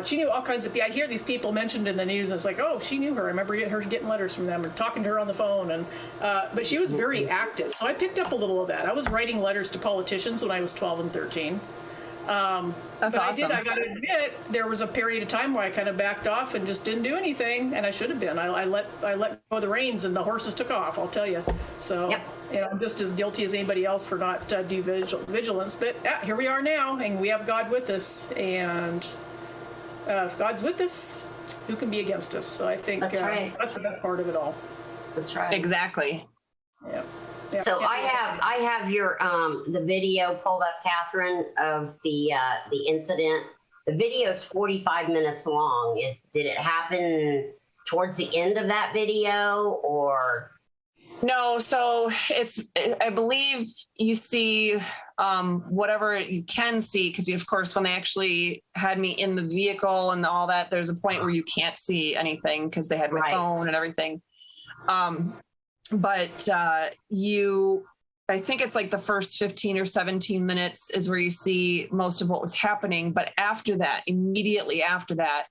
she knew all kinds of people. I hear these people mentioned in the news, and it's like, oh, she knew her. I remember her getting letters from them or talking to her on the phone. And but she was very active. So I picked up a little of that. I was writing letters to politicians when I was 12 and 13. That's but awesome. I got to admit, there was a period of time where I kind of backed off and just didn't do anything, and I should have been. I let go of the reins, and the horses took off, I'll tell you. So, I'm just as guilty as anybody else for not due vigilance. But here we are now, and we have God with us. And if God's with us, who can be against us? So I think that's the best part of it all. That's right. Exactly. Yeah. So I have your the video pulled up, Catherine, of the incident. The video is 45 minutes long. Did it happen towards the end of that video, or? No, so I believe you see whatever you can see, because of course when they actually had me in the vehicle and all that, there's a point where you can't see anything because they had my phone and everything. But I think it's like the first 15 or 17 minutes is where you see most of what was happening. But after that, immediately after that,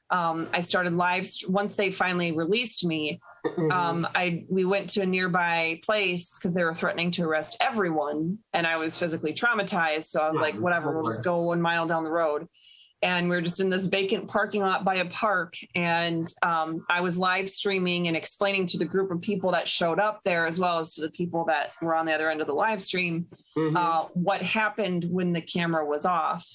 I started once they finally released me, we went to a nearby place because they were threatening to arrest everyone, and I was physically traumatized. So I was like, whatever, we'll just go 1 mile down the road. And we were just in this vacant parking lot by a park. And I was live streaming and explaining to the group of people that showed up there, as well as to the people that were on the other end of the live stream, what happened when the camera was off.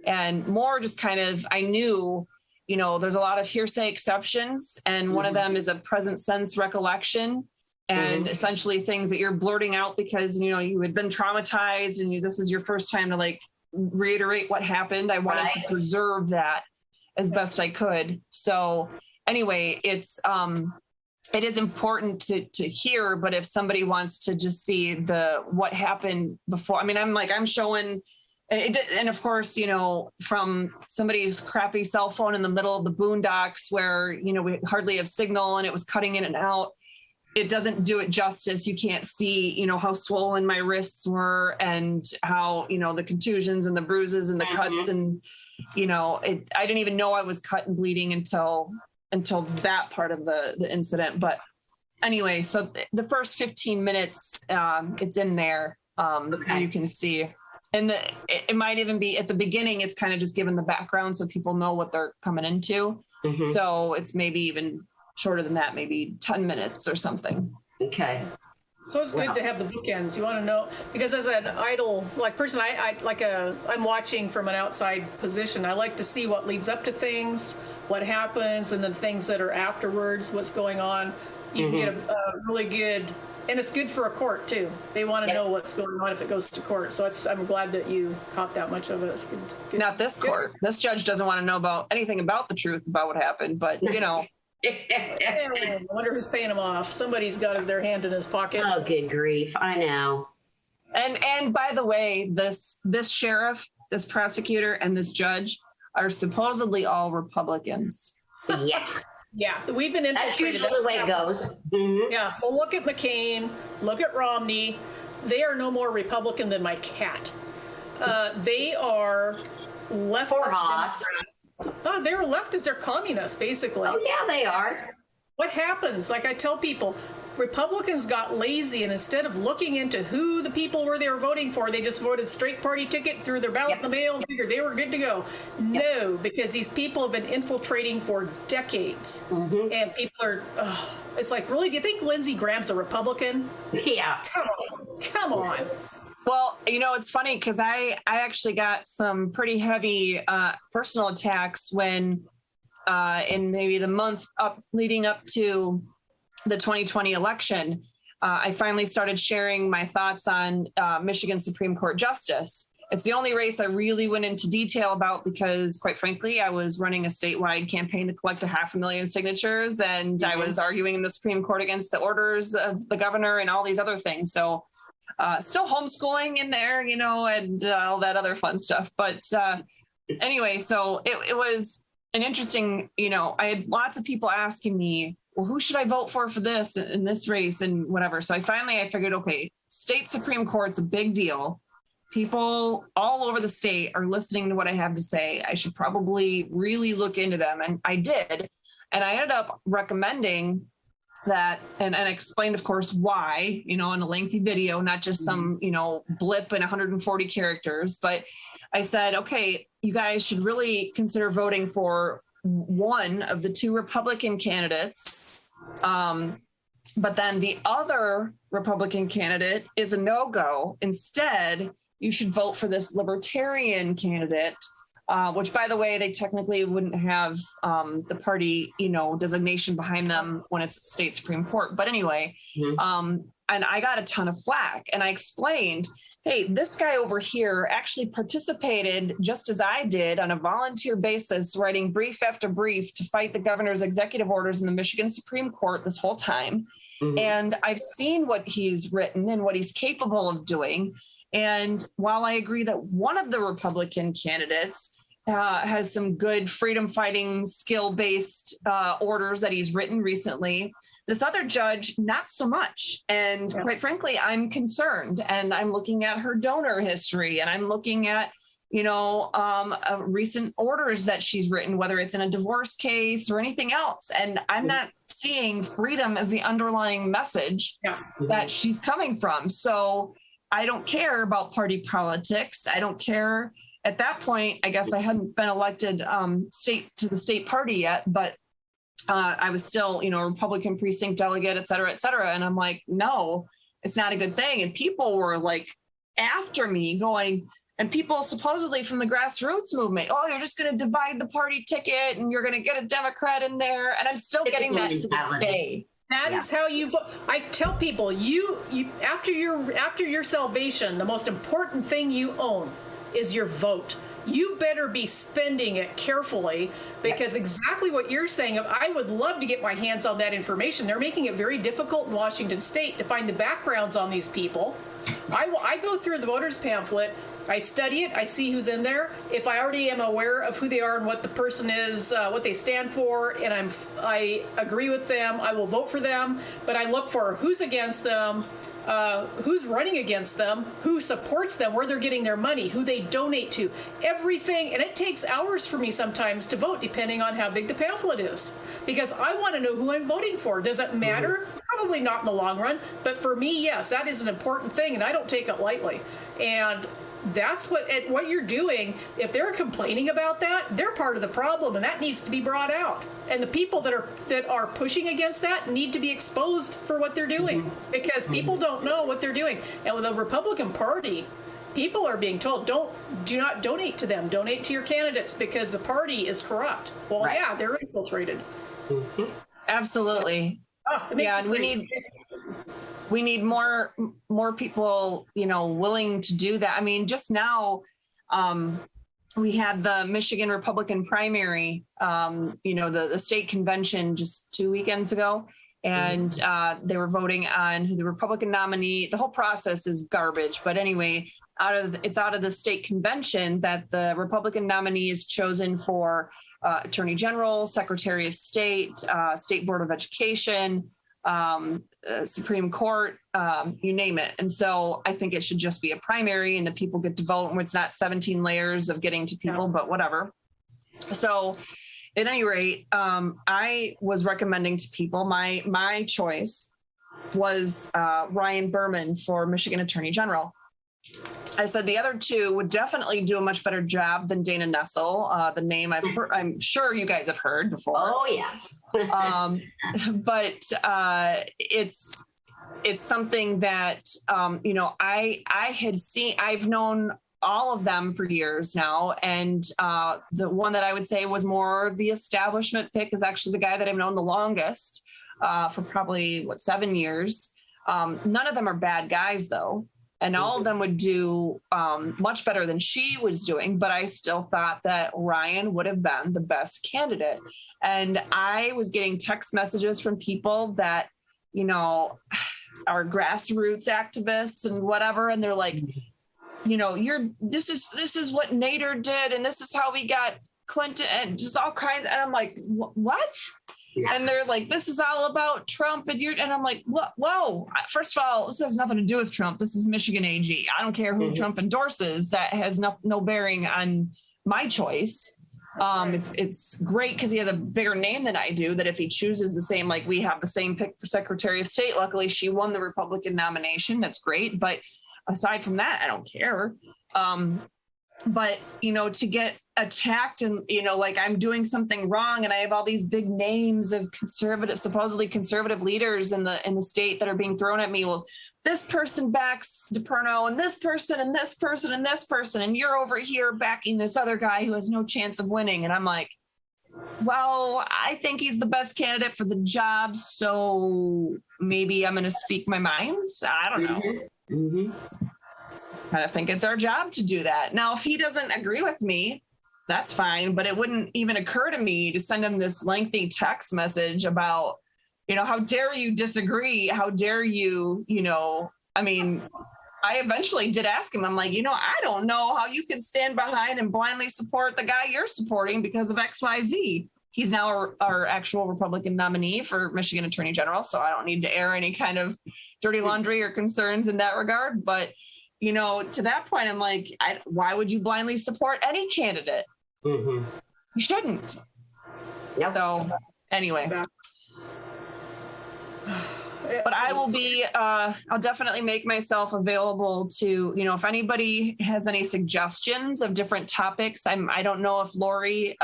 And more just kind of, I knew, you know, there's a lot of hearsay exceptions. And one of them is a present sense recollection, and essentially things that you're blurting out because, you know, you had been traumatized and this is your first time to like reiterate what happened. I wanted to preserve that as best I could. So anyway, it is important to hear, but if somebody wants to just see what happened before, I mean, I'm showing it, and of course, you know, from somebody's crappy cell phone in the middle of the boondocks where, you know, we hardly have signal and it was cutting in and out. It doesn't do it justice. You can't see, you know, how swollen my wrists were and how, you know, the contusions and the bruises and the cuts and, you know, I didn't even know I was cut and bleeding until that part of the incident. But anyway, so the first 15 minutes, it's in there. You can see, and it might even be at the beginning. It's kind of just given the background so people know what they're coming into. So it's maybe even shorter than that, maybe 10 minutes or something. Okay. So it's good to have the bookends. You want to know, because as an idle person, I'm watching from an outside position. I like to see what leads up to things, what happens, and then things that are afterwards, what's going on. You can get a really good, and it's good for a court too. They want to know what's going on if it goes to court. So I'm glad that you caught that much of it. It's good. Not this court. This judge doesn't want to know about anything about the truth about what happened, but you know. I wonder who's paying him off. Somebody's got their hand in his pocket. Oh, good grief. I know. And by the way, this sheriff, this prosecutor, and this judge are supposedly all Republicans. Yeah, we've been infiltrated. That's usually the way it goes. Yeah, well, look at McCain, look at Romney. They are no more Republican than my cat. They are leftist Democrats. Oh, they're leftists. They're communists, basically. Oh, yeah, they are. What happens? Like I tell people, Republicans got lazy, and instead of looking into who the people were they were voting for, they just voted straight party ticket, threw their ballot in the mail, and figured they were good to go. No, because these people have been infiltrating for decades. And people are, it's like, really, do you think Lindsey Graham's a Republican? Yeah. Come on. Well, you know, it's funny because I actually got some pretty heavy personal attacks when in maybe the month leading up to the 2020 election, I finally started sharing my thoughts on Michigan Supreme Court justice. It's the only race I really went into detail about because, quite frankly, I was running a statewide campaign to collect 500,000 signatures, and I was arguing in the Supreme Court against the orders of the governor and all these other things. So still homeschooling in there, you know, and all that other fun stuff. But anyway, so it was an interesting, you know, I had lots of people asking me, well, who should I vote for this in this race and whatever. So I figured, okay, state Supreme Court's a big deal. People all over the state are listening to what I have to say. I should probably really look into them. And I did. And I ended up recommending that and explained, of course, why, you know, in a lengthy video, not just some, you know, blip in 140 characters. But I said, okay, you guys should really consider voting for one of the two Republican candidates. But then the other Republican candidate is a no-go. Instead, you should vote for this Libertarian candidate, which, by the way, they technically wouldn't have the party, you know, designation behind them when it's state Supreme Court. But anyway, and I got a ton of flack, and I explained, hey, this guy over here actually participated just as I did on a volunteer basis, writing brief after brief to fight the governor's executive orders in the Michigan Supreme Court this whole time. And I've seen what he's written and what he's capable of doing. And while I agree that one of the Republican candidates has some good freedom fighting skill based orders that he's written recently, this other judge, not so much. And quite frankly, I'm concerned, and I'm looking at her donor history, and I'm looking at, recent orders that she's written, whether it's in a divorce case or anything else. And I'm not seeing freedom as the underlying message that she's coming from. So I don't care about party politics. I don't care. At that point, I guess I hadn't been elected to the state party yet, but I was still, Republican precinct delegate, et cetera, et cetera. And I'm like, no, it's not a good thing. And people were like after me going, and people supposedly from the grassroots movement, oh, you're just going to divide the party ticket and you're going to get a Democrat in there. And I'm still getting that to this day. That is how you vote. I tell people, you after your salvation, the most important thing you own is your vote. You better be spending it carefully, because exactly what you're saying, I would love to get my hands on that information. They're making it very difficult in Washington State to find the backgrounds on these people. I go through the voters pamphlet, I study it, I see who's in there. If I already am aware of who they are and what the person is, what they stand for, and I agree with them, I will vote for them. But I look for who's against them, who's running against them, who supports them, where they're getting their money, who they donate to, everything. And it takes hours for me sometimes to vote, depending on how big the pamphlet is, because I want to know who I'm voting for. Does it matter? Probably not in the long run, but for me, yes, that is an important thing, and I don't take it lightly. And that's what you're doing. If they're complaining about that, they're part of the problem, and that needs to be brought out. And the people that are pushing against that need to be exposed for what they're doing, because people don't know what they're doing. And with the Republican Party, people are being told, do not donate to them, donate to your candidates, because the party is corrupt. Well, yeah, they're infiltrated. Absolutely. And we need more people, willing to do that. I mean, just now, we had the Michigan Republican primary, the state convention just 2 weekends ago, and they were voting on who the Republican nominee. The whole process is garbage, but anyway, it's out of the state convention that the Republican nominee is chosen for Attorney General, Secretary of State, State Board of Education, Supreme Court, you name it. And so I think it should just be a primary, and the people get to vote, and it's not 17 layers of getting to people, but whatever. So at any rate, I was recommending to people, my choice was Ryan Berman for Michigan Attorney General. I said the other two would definitely do a much better job than Dana Nessel, the name I'm sure you guys have heard before. Oh, yeah. But it's something that, I've known all of them for years now. And the one that I would say was more the establishment pick is actually the guy that I've known the longest for probably 7 years. None of them are bad guys, though. And all of them would do much better than she was doing. But I still thought that Ryan would have been the best candidate. And I was getting text messages from people that, are grassroots activists and whatever. And they're like, this is what Nader did. And this is how we got Clinton, and just all kinds. And I'm like, what? Yeah. And they're like, this is all about Trump. And I'm like, whoa, first of all, this has nothing to do with Trump. This is Michigan AG. I don't care who Trump endorses. That has no bearing on my choice. It's great because he has a bigger name than I do, that if he chooses the same, like we have the same pick for Secretary of State, luckily she won the Republican nomination. That's great. But aside from that, I don't care. But, to get attacked and, like I'm doing something wrong, and I have all these big names of supposedly conservative leaders in the state that are being thrown at me. Well, this person backs DePerno, and this person and this person and this person, and you're over here backing this other guy who has no chance of winning. And I'm like, well, I think he's the best candidate for the job, so maybe I'm going to speak my mind. I don't know. I think it's our job to do that. Now, if he doesn't agree with me, that's fine, but it wouldn't even occur to me to send him this lengthy text message about, how dare you disagree? How dare you, I mean, I eventually did ask him, I'm like, I don't know how you can stand behind and blindly support the guy you're supporting because of XYZ. He's now our actual Republican nominee for Michigan Attorney General, so I don't need to air any kind of dirty laundry or concerns in that regard. But to that point, I'm like, why would you blindly support any candidate? You shouldn't. Yep. So anyway. Exactly. But I will be, I'll definitely make myself available to, if anybody has any suggestions of different topics. I don't know if Lori,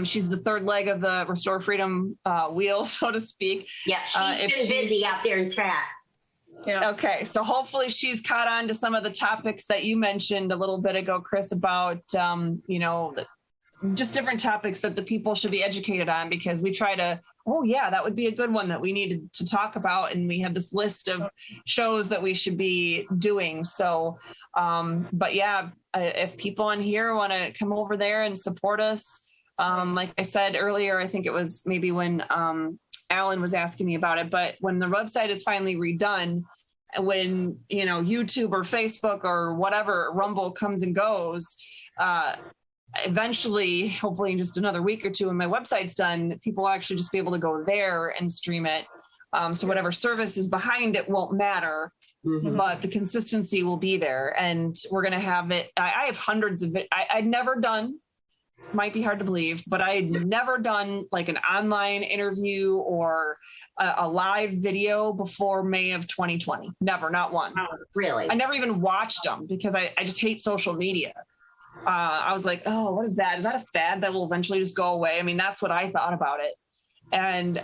she's the third leg of the Restore Freedom wheel, so to speak. Yeah, she's been busy out there in chat. Yeah. Okay, so hopefully she's caught on to some of the topics that you mentioned a little bit ago, Chris, about, just different topics that the people should be educated on, because we try to, that would be a good one that we needed to talk about. And we have this list of shows that we should be doing. So, but yeah, if people in here want to come over there and support us, like I said earlier, I think it was maybe when Alan was asking me about it, but when the website is finally redone, when, YouTube or Facebook or whatever, Rumble comes and goes, eventually, hopefully in just another week or two, when my website's done, people will actually just be able to go there and stream it. So whatever service is behind it won't matter, but the consistency will be there. And we're going to have it. I have hundreds of it. I'd never done, might be hard to believe, but I had never done like an online interview or a live video before May of 2020. Never, not one. Oh, really? I never even watched them because I just hate social media. I was like, oh, what is that? Is that a fad that will eventually just go away? I mean, that's what I thought about it. And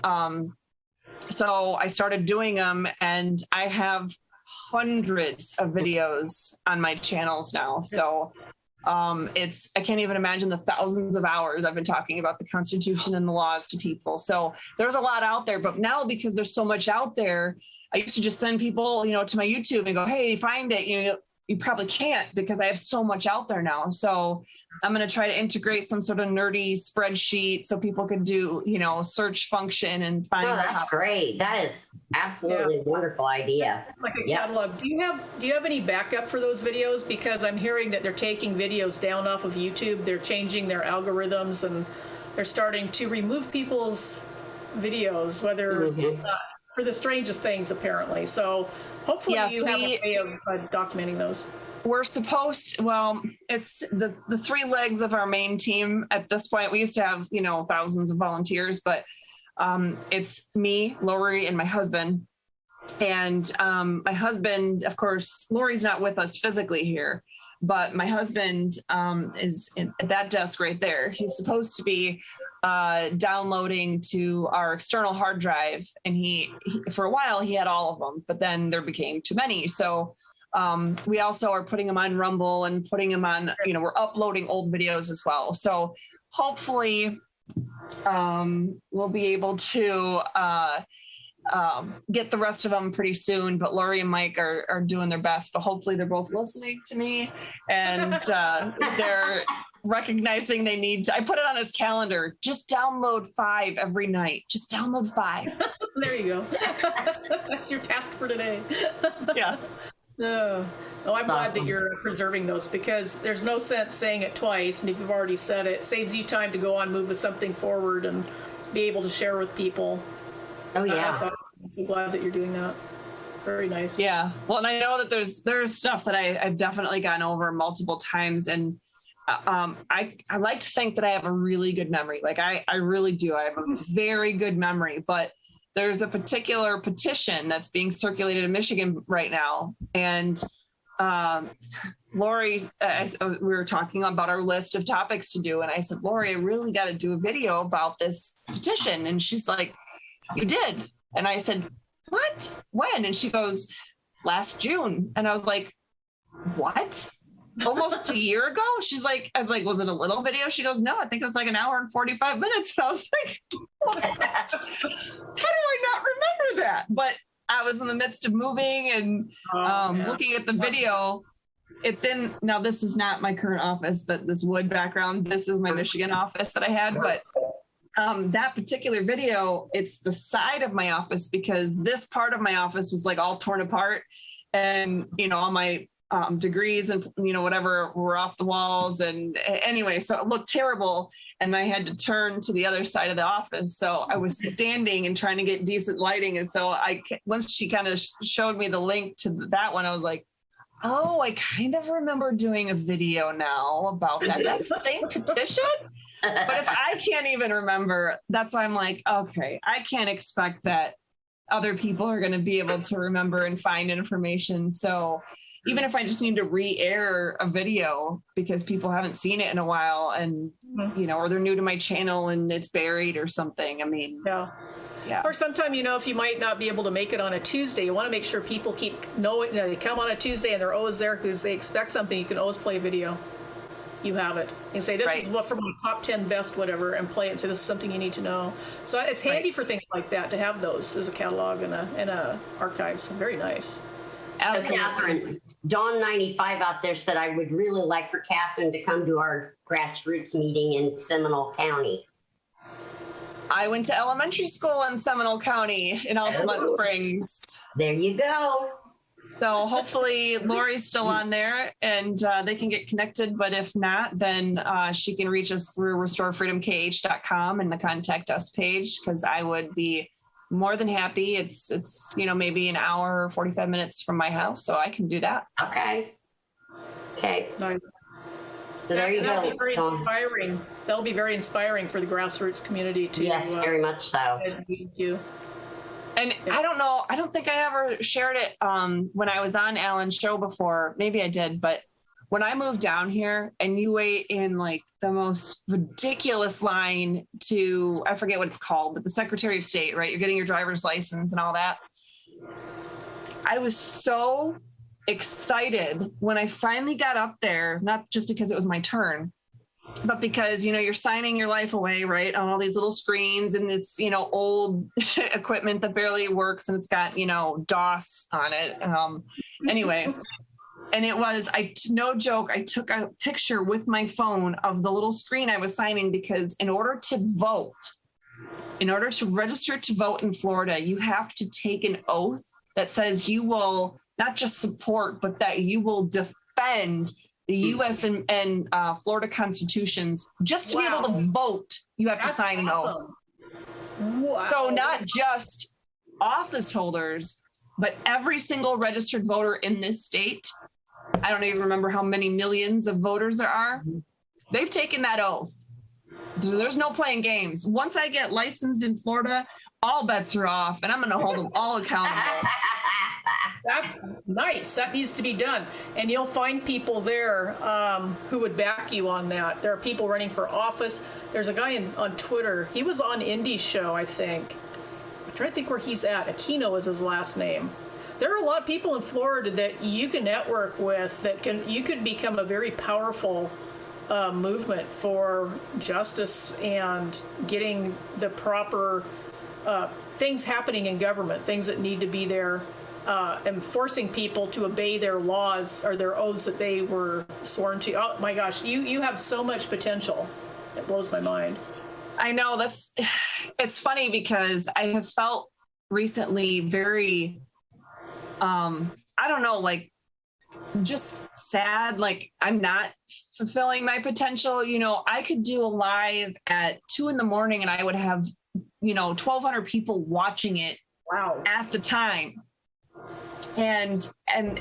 so I started doing them, and I have hundreds of videos on my channels now. So I can't even imagine the thousands of hours I've been talking about the Constitution and the laws to people. So there's a lot out there, but now because there's so much out there, I used to just send people, to my YouTube and go, hey, find it, you probably can't because I have so much out there now. So I'm going to try to integrate some sort of nerdy spreadsheet so people can do, search function and find. Oh, that's great. That is absolutely a wonderful idea. Like a catalog. Do you have any backup for those videos? Because I'm hearing that they're taking videos down off of YouTube. They're changing their algorithms and they're starting to remove people's videos, whether for the strangest things, apparently. So hopefully you have a way of documenting those. We're supposed, it's the three legs of our main team at this point. We used to have, thousands of volunteers, but it's me, Lori, and my husband. And my husband, of course, Lori's not with us physically here, but my husband is at that desk right there. He's supposed to be downloading to our external hard drive. And he for a while, he had all of them, but then there became too many. So we also are putting them on Rumble and putting them on, we're uploading old videos as well. So hopefully we'll be able to get the rest of them pretty soon, but Lori and Mike are doing their best, but hopefully they're both listening to me and they're recognizing they need to. I put it on his calendar, just download 5 every night. Just download 5. There you go. That's your task for today. Yeah. Oh, I'm glad that you're preserving those, because there's no sense saying it twice. And if you've already said it, saves you time to go on, move with something forward and be able to share with people. Oh, yeah. That's awesome. I'm so glad that you're doing that. Very nice. Yeah. Well, and I know that there's stuff that I've definitely gone over multiple times. And I like to think that I have a really good memory. Like I really do. I have a very good memory, but there's a particular petition that's being circulated in Michigan right now. And Lori, we were talking about our list of topics to do. And I said, Lori, I really got to do a video about this petition. And she's like, you did? And I said, what? When? And she goes, last June. And I was like, what? Almost a year ago? I was like, was it a little video? She goes, no, I think it was like an hour and 45 minutes. And I was like, what? How do I not remember that? But I was in the midst of moving and looking at the video. It's in, now this is not my current office, this wood background. This is my Michigan office that I had, but that particular video, it's the side of my office because this part of my office was like all torn apart, and all my degrees and whatever were off the walls, and anyway, so it looked terrible, and I had to turn to the other side of the office. So I was standing and trying to get decent lighting, and so once she kind of showed me the link to that one, I was like, Oh, I kind of remember doing a video now about that. That's the same petition? But if I can't even remember, that's why I'm like, okay, I can't expect that other people are going to be able to remember and find information. So even if I just need to re-air a video because people haven't seen it in a while and, you know, or they're new to my channel and it's buried or something. I mean, yeah. Or sometime, you know, if you might not be able to make it on a Tuesday, you want to make sure people keep knowing, they come on a Tuesday and they're always there because they expect something. You can always play a video. You have it. You say, this is what from my top 10 best, whatever, and play it and say, this is something you need to know. So it's handy for things like that to have those as a catalog and a archive. So very nice. Catherine, Dawn95 out there said, I would really like for Catherine to come to our grassroots meeting in Seminole County. I went to elementary school in Seminole County in Altamont Springs. There you go. So hopefully Lori's still on there and they can get connected. But if not, then she can reach us through restorefreedomkh.com and the contact us page, because I would be more than happy. It's you know, maybe an hour or 45 minutes from my house, so I can do that. Okay. Nice. So there you That'll go. be very inspiring. That'll be very inspiring for the grassroots community to. Yes, very much so. You. And I don't know, I don't think I ever shared it when I was on Alan's show before. Maybe I did, but when I moved down here and you wait in like the most ridiculous line to, I forget what it's called, but the Secretary of State, right? You're getting your driver's license and all that. I was so excited when I finally got up there, not just because it was my turn, but because, you know, you're signing your life away, right, on all these little screens and this, you know, old equipment that barely works and it's got, you know, DOS on it. Anyway, and it was, no joke, I took a picture with my phone of the little screen I was signing, because in order to vote, in order to register to vote in Florida, you have to take an oath that says you will not just support, but that you will defend the U.S. and Florida constitutions. Just to be able to vote, you have to sign an oath. Wow. So not just office holders, but every single registered voter in this state, I don't even remember how many millions of voters there are, they've taken that oath. So there's no playing games. Once I get licensed in Florida, all bets are off, and I'm going to hold them all accountable. That's nice. That needs to be done. And you'll find people there who would back you on that. There are people running for office. There's a guy on Twitter. He was on Indy's show, I think. I'm trying to think where he's at. Aquino is his last name. There are a lot of people in Florida that you can network with you could become a very powerful movement for justice and getting the proper things happening in government, things that need to be there. And forcing people to obey their laws or their oaths that they were sworn to. Oh my gosh, you have so much potential. It blows my mind. I know, it's funny because I have felt recently very, I don't know, like just sad, like I'm not fulfilling my potential. You know, I could do a live at 2 a.m. and I would have, you know, 1,200 people watching it. Wow. At the time. And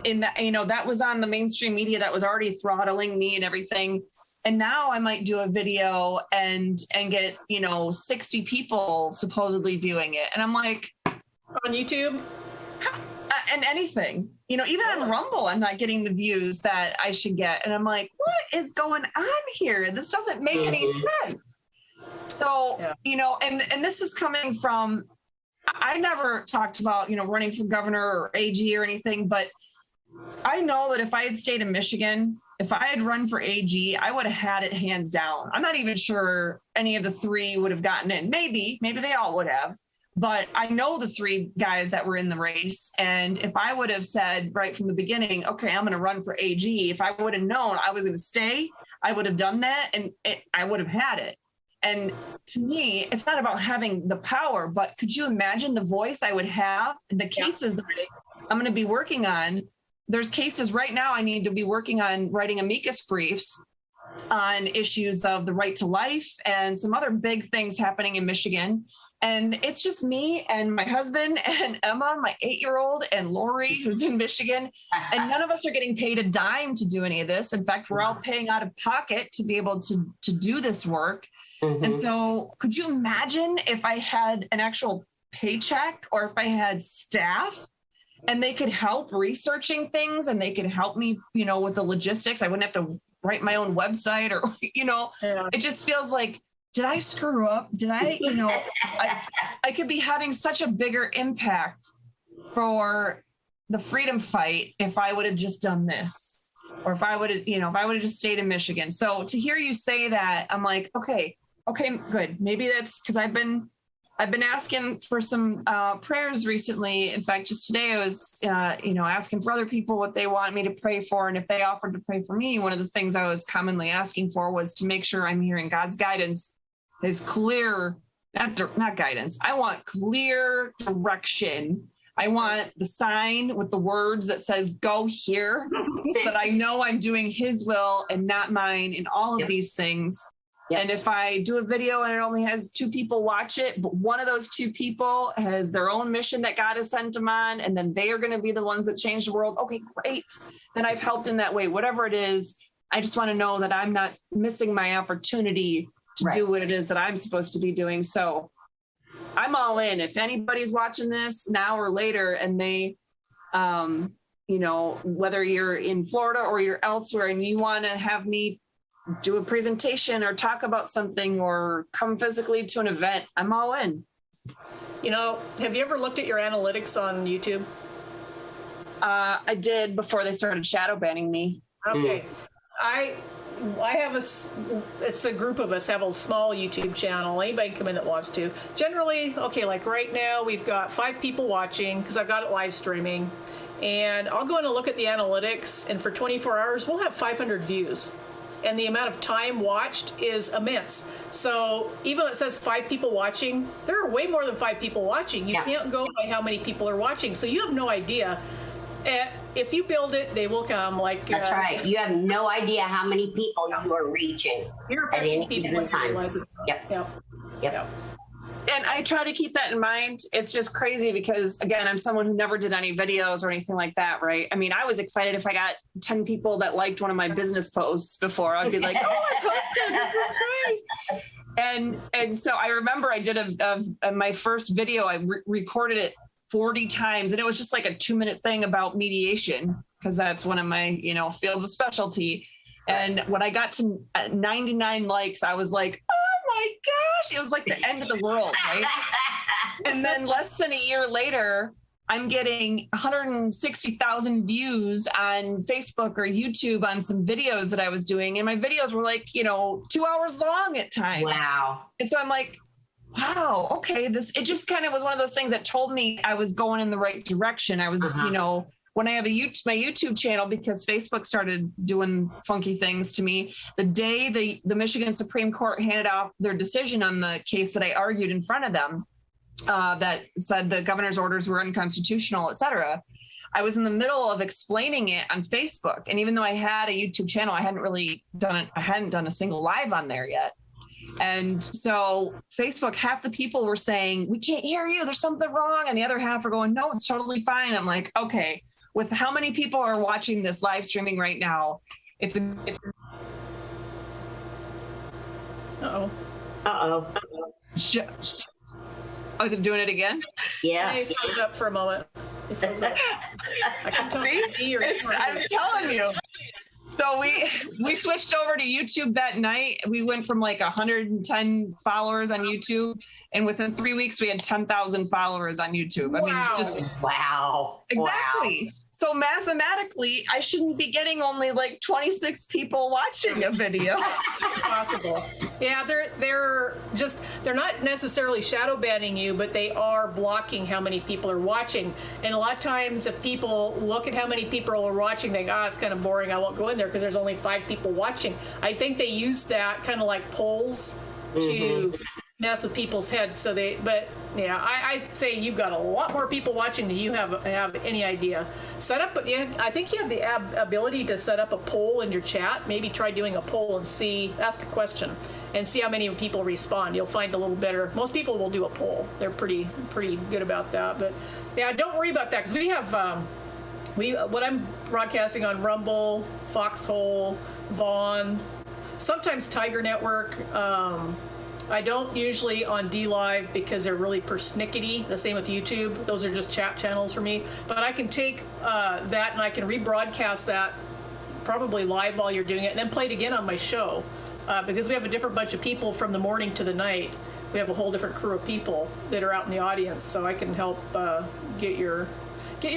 in that, you know, that was on the mainstream media that was already throttling me and everything. And now I might do a video and get, you know, 60 people supposedly viewing it. And I'm like, on YouTube and anything, you know, even on Rumble, I'm not getting the views that I should get. And I'm like, what is going on here? This doesn't make any sense. So, you know, and this is coming from, I never talked about, you know, running for governor or AG or anything, but I know that if I had stayed in Michigan, if I had run for AG, I would have had it hands down. I'm not even sure any of the three would have gotten in. Maybe they all would have, but I know the three guys that were in the race. And if I would have said right from the beginning, okay, I'm going to run for AG, if I would have known I was going to stay, I would have done that and I would have had it. And to me, it's not about having the power, but could you imagine the voice I would have, the cases that I'm going to be working on? There's cases right now I need to be working on writing amicus briefs on issues of the right to life and some other big things happening in Michigan. And it's just me and my husband and Emma, my 8-year-old, and Lori, who's in Michigan. And none of us are getting paid a dime to do any of this. In fact, we're all paying out of pocket to be able to do this work. And so could you imagine if I had an actual paycheck, or if I had staff and they could help researching things and they could help me, with the logistics? I wouldn't have to write my own website or, It just feels like, did I screw up? Did I, I could be having such a bigger impact for the freedom fight if I would have just done this, or if I would have, just stayed in Michigan. So to hear you say that, I'm like, okay, good. Maybe that's because I've been asking for some prayers recently. In fact, just today I was, asking for other people what they want me to pray for. And if they offered to pray for me, one of the things I was commonly asking for was to make sure I'm hearing God's guidance is clear, not guidance. I want clear direction. I want the sign with the words that says, go here, so that I know I'm doing his will and not mine in all of these things. And if I do a video and it only has 2 people watch it, but one of those 2 people has their own mission that God has sent them on, and then they are going to be the ones that change the world. Okay, great. Then I've helped in that way. Whatever it is, I just want to know that I'm not missing my opportunity to do what it is that I'm supposed to be doing. So I'm all in. If anybody's watching this now or later and they, whether you're in Florida or you're elsewhere and you want to have me do a presentation or talk about something or come physically to an event, I'm all in. Have you ever looked at your analytics on YouTube? I did before they started shadow banning me. Okay. I have it's a group of us have a small YouTube channel. Anybody can come in that wants to. Generally, like right now we've got 5 people watching because I've got it live streaming. And I'll go in and look at the analytics, and for 24 hours, we'll have 500 views. And the amount of time watched is immense. So even though it says 5 people watching, there are way more than 5 people watching. You can't go by how many people are watching. So you have no idea. If you build it, they will come. That's right. You have no idea how many people you are reaching at any given time. Yep. And I try to keep that in mind. It's just crazy because, again, I'm someone who never did any videos or anything like that, right? I mean, I was excited if I got 10 people that liked one of my business posts before. I'd be like, oh, I posted, this is great. And so I remember I did my first video, I recorded it 40 times, and it was just like a 2-minute thing about mediation, because that's one of my, fields of specialty. And when I got to 99 likes, I was like, oh my gosh, it was like the end of the world, right? And then less than a year later, I'm getting 160,000 views on Facebook or YouTube on some videos that I was doing. And my videos were 2 hours long at times. Wow. And so I'm like, wow, okay, it just kind of was one of those things that told me I was going in the right direction. I was, when I have my YouTube channel, because Facebook started doing funky things to me, the day the Michigan Supreme Court handed out their decision on the case that I argued in front of them, that said the governor's orders were unconstitutional, et cetera, I was in the middle of explaining it on Facebook. And even though I had a YouTube channel, I hadn't done a single live on there yet. And so Facebook, half the people were saying, we can't hear you, there's something wrong. And the other half are going, no, it's totally fine. I'm like, okay, with how many people are watching this live streaming right now, it's Uh-oh. Oh, is it doing it again? Yeah. It froze up for a moment. It froze up. I can tell I'm telling you. So we switched over to YouTube that night. We went from 110 followers on YouTube, and within 3 weeks we had 10,000 followers on YouTube. I mean, it's just wow. Exactly. Wow. So mathematically, I shouldn't be getting only 26 people watching a video. Possible. Yeah, they're not necessarily shadow banning you, but they are blocking how many people are watching. And a lot of times if people look at how many people are watching, they go, it's kind of boring, I won't go in there because there's only 5 people watching. I think they use that kind of like polls to mess with people's heads. But yeah, I'd say you've got a lot more people watching than you have any idea. Set up, I think you have the ability to set up a poll in your chat. Maybe try doing a poll and ask a question and see how many people respond. You'll find a little better. Most people will do a poll. They're pretty good about that. But yeah, don't worry about that because we have what I'm broadcasting on Rumble, Foxhole, Vaughn, sometimes Tiger Network. I don't usually on DLive because they're really persnickety. The same with YouTube. Those are just chat channels for me. But I can take that and I can rebroadcast that probably live while you're doing it and then play it again on my show. Because we have a different bunch of people from the morning to the night. We have a whole different crew of people that are out in the audience. So I can help get your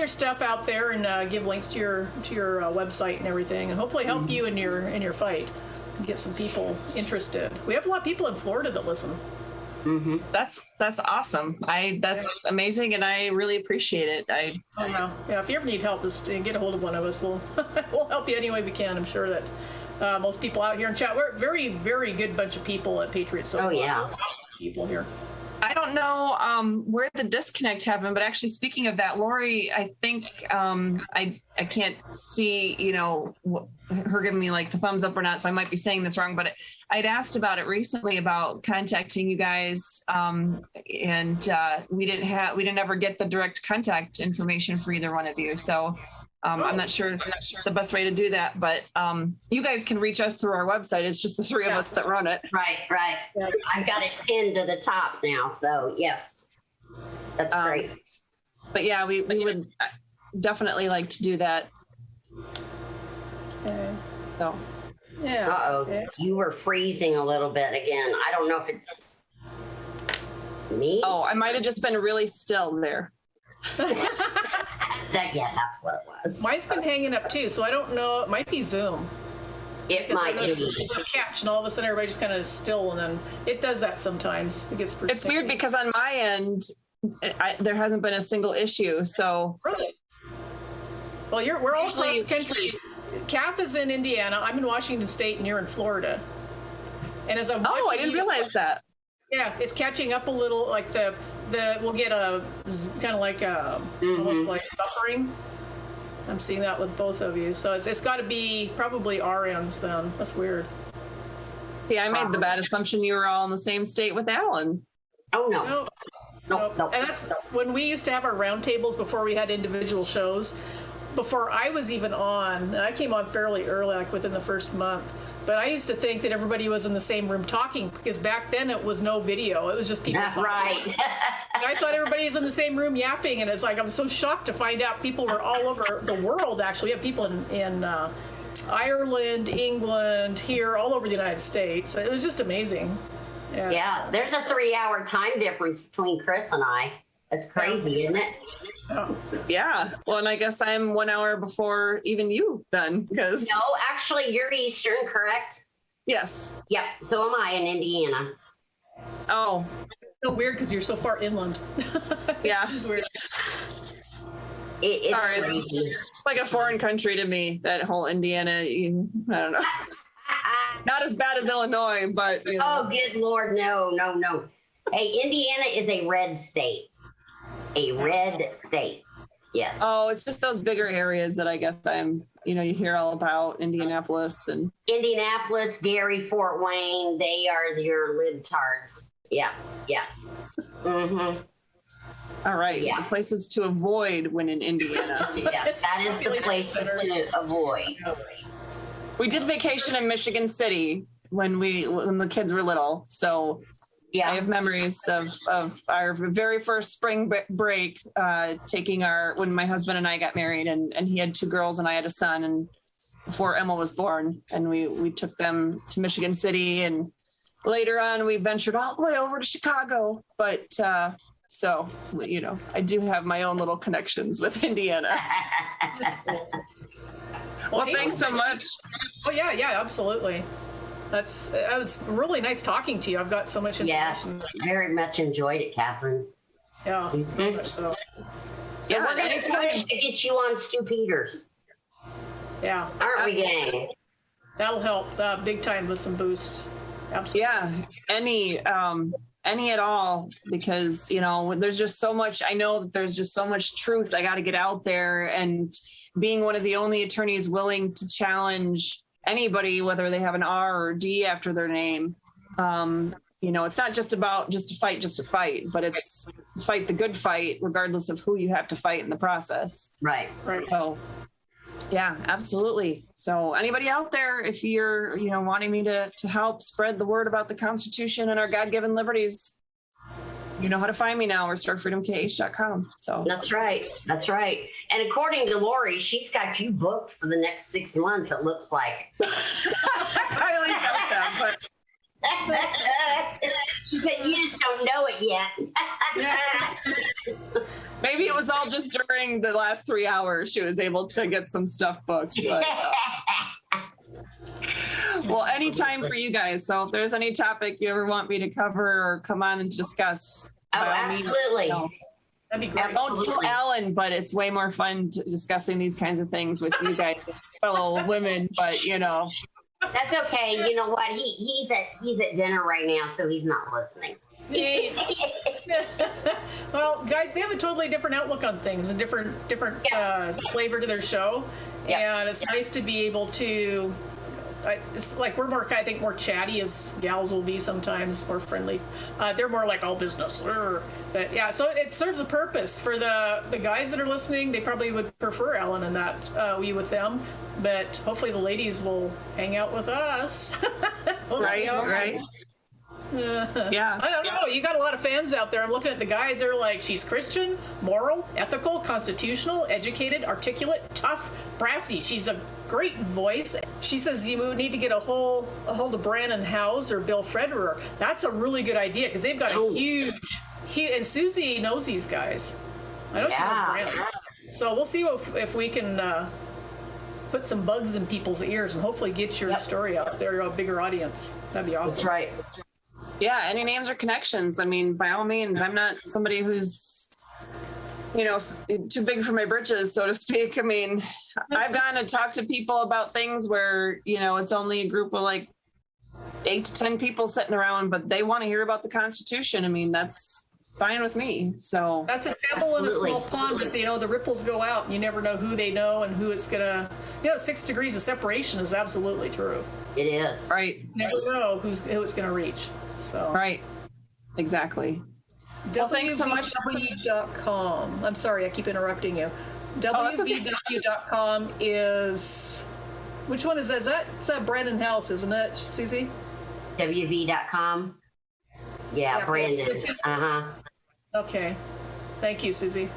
stuff out there and give links to your website and everything, and hopefully help you in your fight. Get some people interested. We have a lot of people in Florida that listen. Mm-hmm. That's awesome. That's amazing, and I really appreciate it. Yeah. If you ever need help, just get a hold of one of us. We'll help you any way we can. I'm sure that most people out here in chat, we're a very, very good bunch of people at Patriot. So awesome people here. I don't know where the disconnect happened, but actually speaking of that, Lori, I think I can't see, her giving me like the thumbs up or not, so I might be saying this wrong, but I'd asked about it recently about contacting you guys, and we didn't ever get the direct contact information for either one of you. So I'm not sure the best way to do that, but you guys can reach us through our website. It's just the three of us that run it. Right. I've got it pinned to the top now. So yes, that's great. But yeah, we would definitely like to do that. Okay. So. Yeah. Uh-oh. Okay. You were freezing a little bit again. I don't know if it's me. Oh, I might have just been really still there. That's what it was. Mine's been hanging up too, so I don't know. It might be Zoom. It might be. A catch, and all of a sudden everybody just kind of still, and then it does that sometimes. It gets pretty. It's weird because on my end, there hasn't been a single issue. So really, well, we're all across the country. Kath is in Indiana. I'm in Washington State, and you're in Florida. And as I'm watching, I didn't realize that. Yeah, it's catching up a little. Like we'll get a kind of like almost like buffering. I'm seeing that with both of you, so it's got to be probably our ends then. That's weird. Yeah, I made the bad assumption you were all in the same state with Alan. Oh no. No. And that's when we used to have our roundtables before we had individual shows. Before I was even on, and I came on fairly early, like within the first month. But I used to think that everybody was in the same room talking because back then it was no video. It was just people talking. Right. And I thought everybody was in the same room yapping. And it's like, I'm so shocked to find out people were all over the world, actually. We have people in Ireland, England, here, all over the United States. It was just amazing. Yeah, there's a 3-hour time difference between Chris and I. That's crazy, isn't it? Oh. Yeah. Well, and I guess I'm 1 hour before even you then, because No, actually, you're Eastern, correct? yes. Yep. So am I in Indiana. Oh, So weird because you're so far inland. Yeah. It's weird. It's sorry, it's crazy. like a foreign country to me. That whole Indiana. I don't know. Not as bad as Illinois, but Oh, good Lord, no. Hey, Indiana is a red state. A red state. Yes. Oh, it's just those bigger areas that I guess you hear all about, Indianapolis and Indianapolis, Gary, Fort Wayne, they are your libtards. Yeah. Mm-hmm. all right. Yeah. The places to avoid when in Indiana. Yes, that is the places to avoid. We did vacation in Michigan City when the kids were little. So Yeah. I have memories of our very first spring break, when my husband and I got married, and he had 2 girls and I had a son, and before Emma was born, and we took them to Michigan City, and later on we ventured all the way over to Chicago. But so I do have my own little connections with Indiana. Well, thanks so much. Oh yeah, absolutely. It was really nice talking to you. I've got so much information. Yes, very much enjoyed it, Catherine. Yeah, very much so. So we're going to try to get you on Stu Peters. Yeah. Aren't we, gang? That'll help big time with some boosts. Absolutely. Yeah. Any any at all, because, there's just so much, I know that there's just so much truth I got to get out there, and being one of the only attorneys willing to challenge anybody, whether they have an R or D after their name. It's not just about just to fight, but it's fight the good fight, regardless of who you have to fight in the process. Right. So, yeah, absolutely. So anybody out there, if you're, wanting me to help spread the word about the Constitution and our God-given liberties, you know how to find me now, or startfreedomkh.com. So That's right. And according to Lori, she's got you booked for the next 6 months, it looks like. I highly doubt that, but she said, you just don't know it yet. maybe it was all just during the last 3 hours she was able to get some stuff booked. But, well, anytime for you guys. So if there's any topic you ever want me to cover or come on and discuss. Absolutely. That'd be great. I won't tell Alan, but it's way more fun discussing these kinds of things with you guys, fellow women. But That's okay. You know what? He's at dinner right now, so he's not listening. Well, guys, they have a totally different outlook on things and different flavor to their show, and it's nice to be able to. It's like we're more, I think, more chatty as gals will be sometimes, more friendly. They're more like all business. But yeah, so it serves a purpose for the guys that are listening. They probably would prefer Alan and that we with them, but hopefully the ladies will hang out with us. Right. Yeah. I don't know. You got a lot of fans out there. I'm looking at the guys. They're like, she's Christian, moral, ethical, constitutional, educated, articulate, tough, brassy. She's a great voice. She says you need to get a hold of Brannon Howes or Bill Frederer. That's a really good idea, because they've got a huge, and Susie knows these guys. I know she knows Brannon. So we'll see if we can put some bugs in people's ears and hopefully get your story out there to a bigger audience. That'd be awesome. That's right. Yeah, any names or connections. I mean, by all means, I'm not somebody who's, too big for my britches, so to speak. I mean, I've gotten to talk to people about things where, it's only a group of like 8 to 10 people sitting around, but they want to hear about the Constitution. I mean, that's fine with me. So that's a pebble in a small pond, but the ripples go out, and you never know who they know and who it's gonna. 6 degrees of separation is absolutely true. It is. Right. You never know who it's gonna reach. So right. Exactly. Well, thanks so much. WV.com. I'm sorry, I keep interrupting you. WVW.com is, which one is that? It's Brandon House, isn't it, Susie? WV.com. Yeah, Brandon. Okay. Thank you, Susie.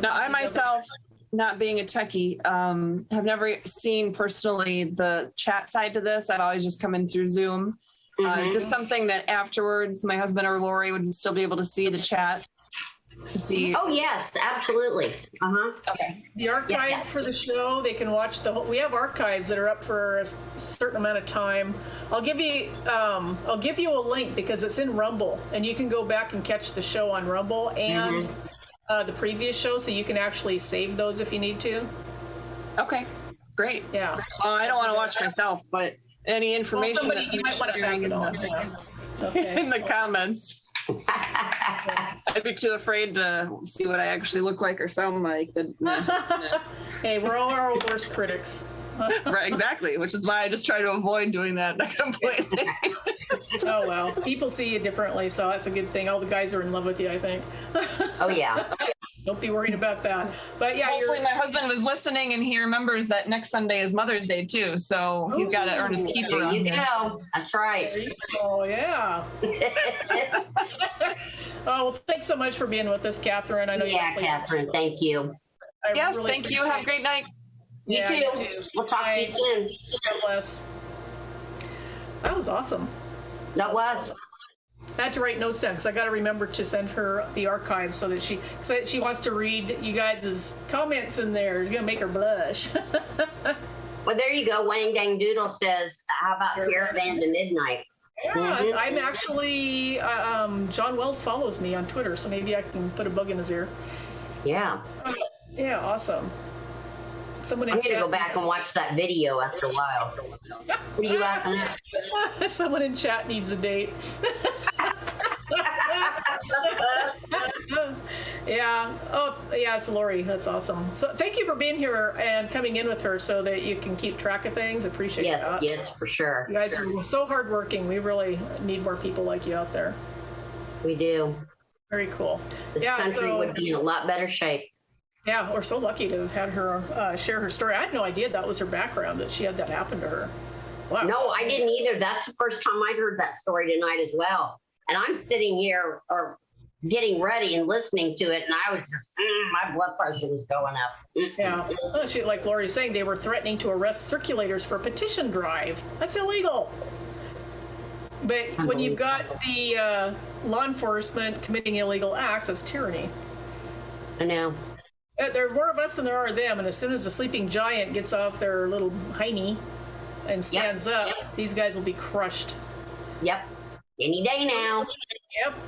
Now, I myself, not being a techie, have never seen personally the chat side to this. I've always just come in through Zoom. Is this something that afterwards my husband or Lori would still be able to see the chat? To see? Oh, yes, absolutely. Okay. The archives for the show, they can watch the whole. We have archives that are up for a certain amount of time. I'll give you a link because it's in Rumble, and you can go back and catch the show on Rumble and the previous show, so you can actually save those if you need to. Okay, great. Yeah. I don't want to watch myself, but any information that you might want to pass it on. In the comments. I'd be too afraid to see what I actually look like or sound like. Hey, we're all our worst critics. Right, exactly, which is why I just try to avoid doing that completely. Oh, well, people see you differently, so that's a good thing. All the guys are in love with you, I think. Oh, yeah. Don't be worried about that. But yeah, hopefully my husband was listening and he remembers that next Sunday is Mother's Day too, so he's got to earn his keep around here. That's right. Oh, yeah. Oh, well, thanks so much for being with us, Catherine. I know you. Catherine, thank you. Yes, really thank you. Have a great night. You too. We'll talk to you soon. God bless. That was awesome. That was. I had to write notes down because I got to remember to send her the archive so that she wants to read you guys' comments in there. It's going to make her blush. Well, there you go. Wang Dang Doodle says, how about Caravan to Midnight? Yeah, I'm actually, John Wells follows me on Twitter, so maybe I can put a bug in his ear. Yeah. Yeah, awesome. Someone in I'm going to chat. go back and watch that video after a while. What are you laughing at? Someone in chat needs a date. Yeah. Oh, yes, Lori. That's awesome. So thank you for being here and coming in with her so that you can keep track of things. Appreciate that. Yes, for sure. You guys are so hardworking. We really need more people like you out there. We do. Very cool. This country would be in a lot better shape. Yeah, we're so lucky to have had her share her story. I had no idea that was her background, that she had that happen to her. Wow. No, I didn't either. That's the first time I'd heard that story tonight as well. And I'm sitting here or getting ready and listening to it, and I was just, my blood pressure was going up. Yeah, well, like Lori's saying, they were threatening to arrest circulators for a petition drive. That's illegal. But when you've got the law enforcement committing illegal acts, that's tyranny. I know. There are more of us than there are them, and as soon as the sleeping giant gets off their little hiney and stands up, these guys will be crushed. Yep. Any day now. Yep.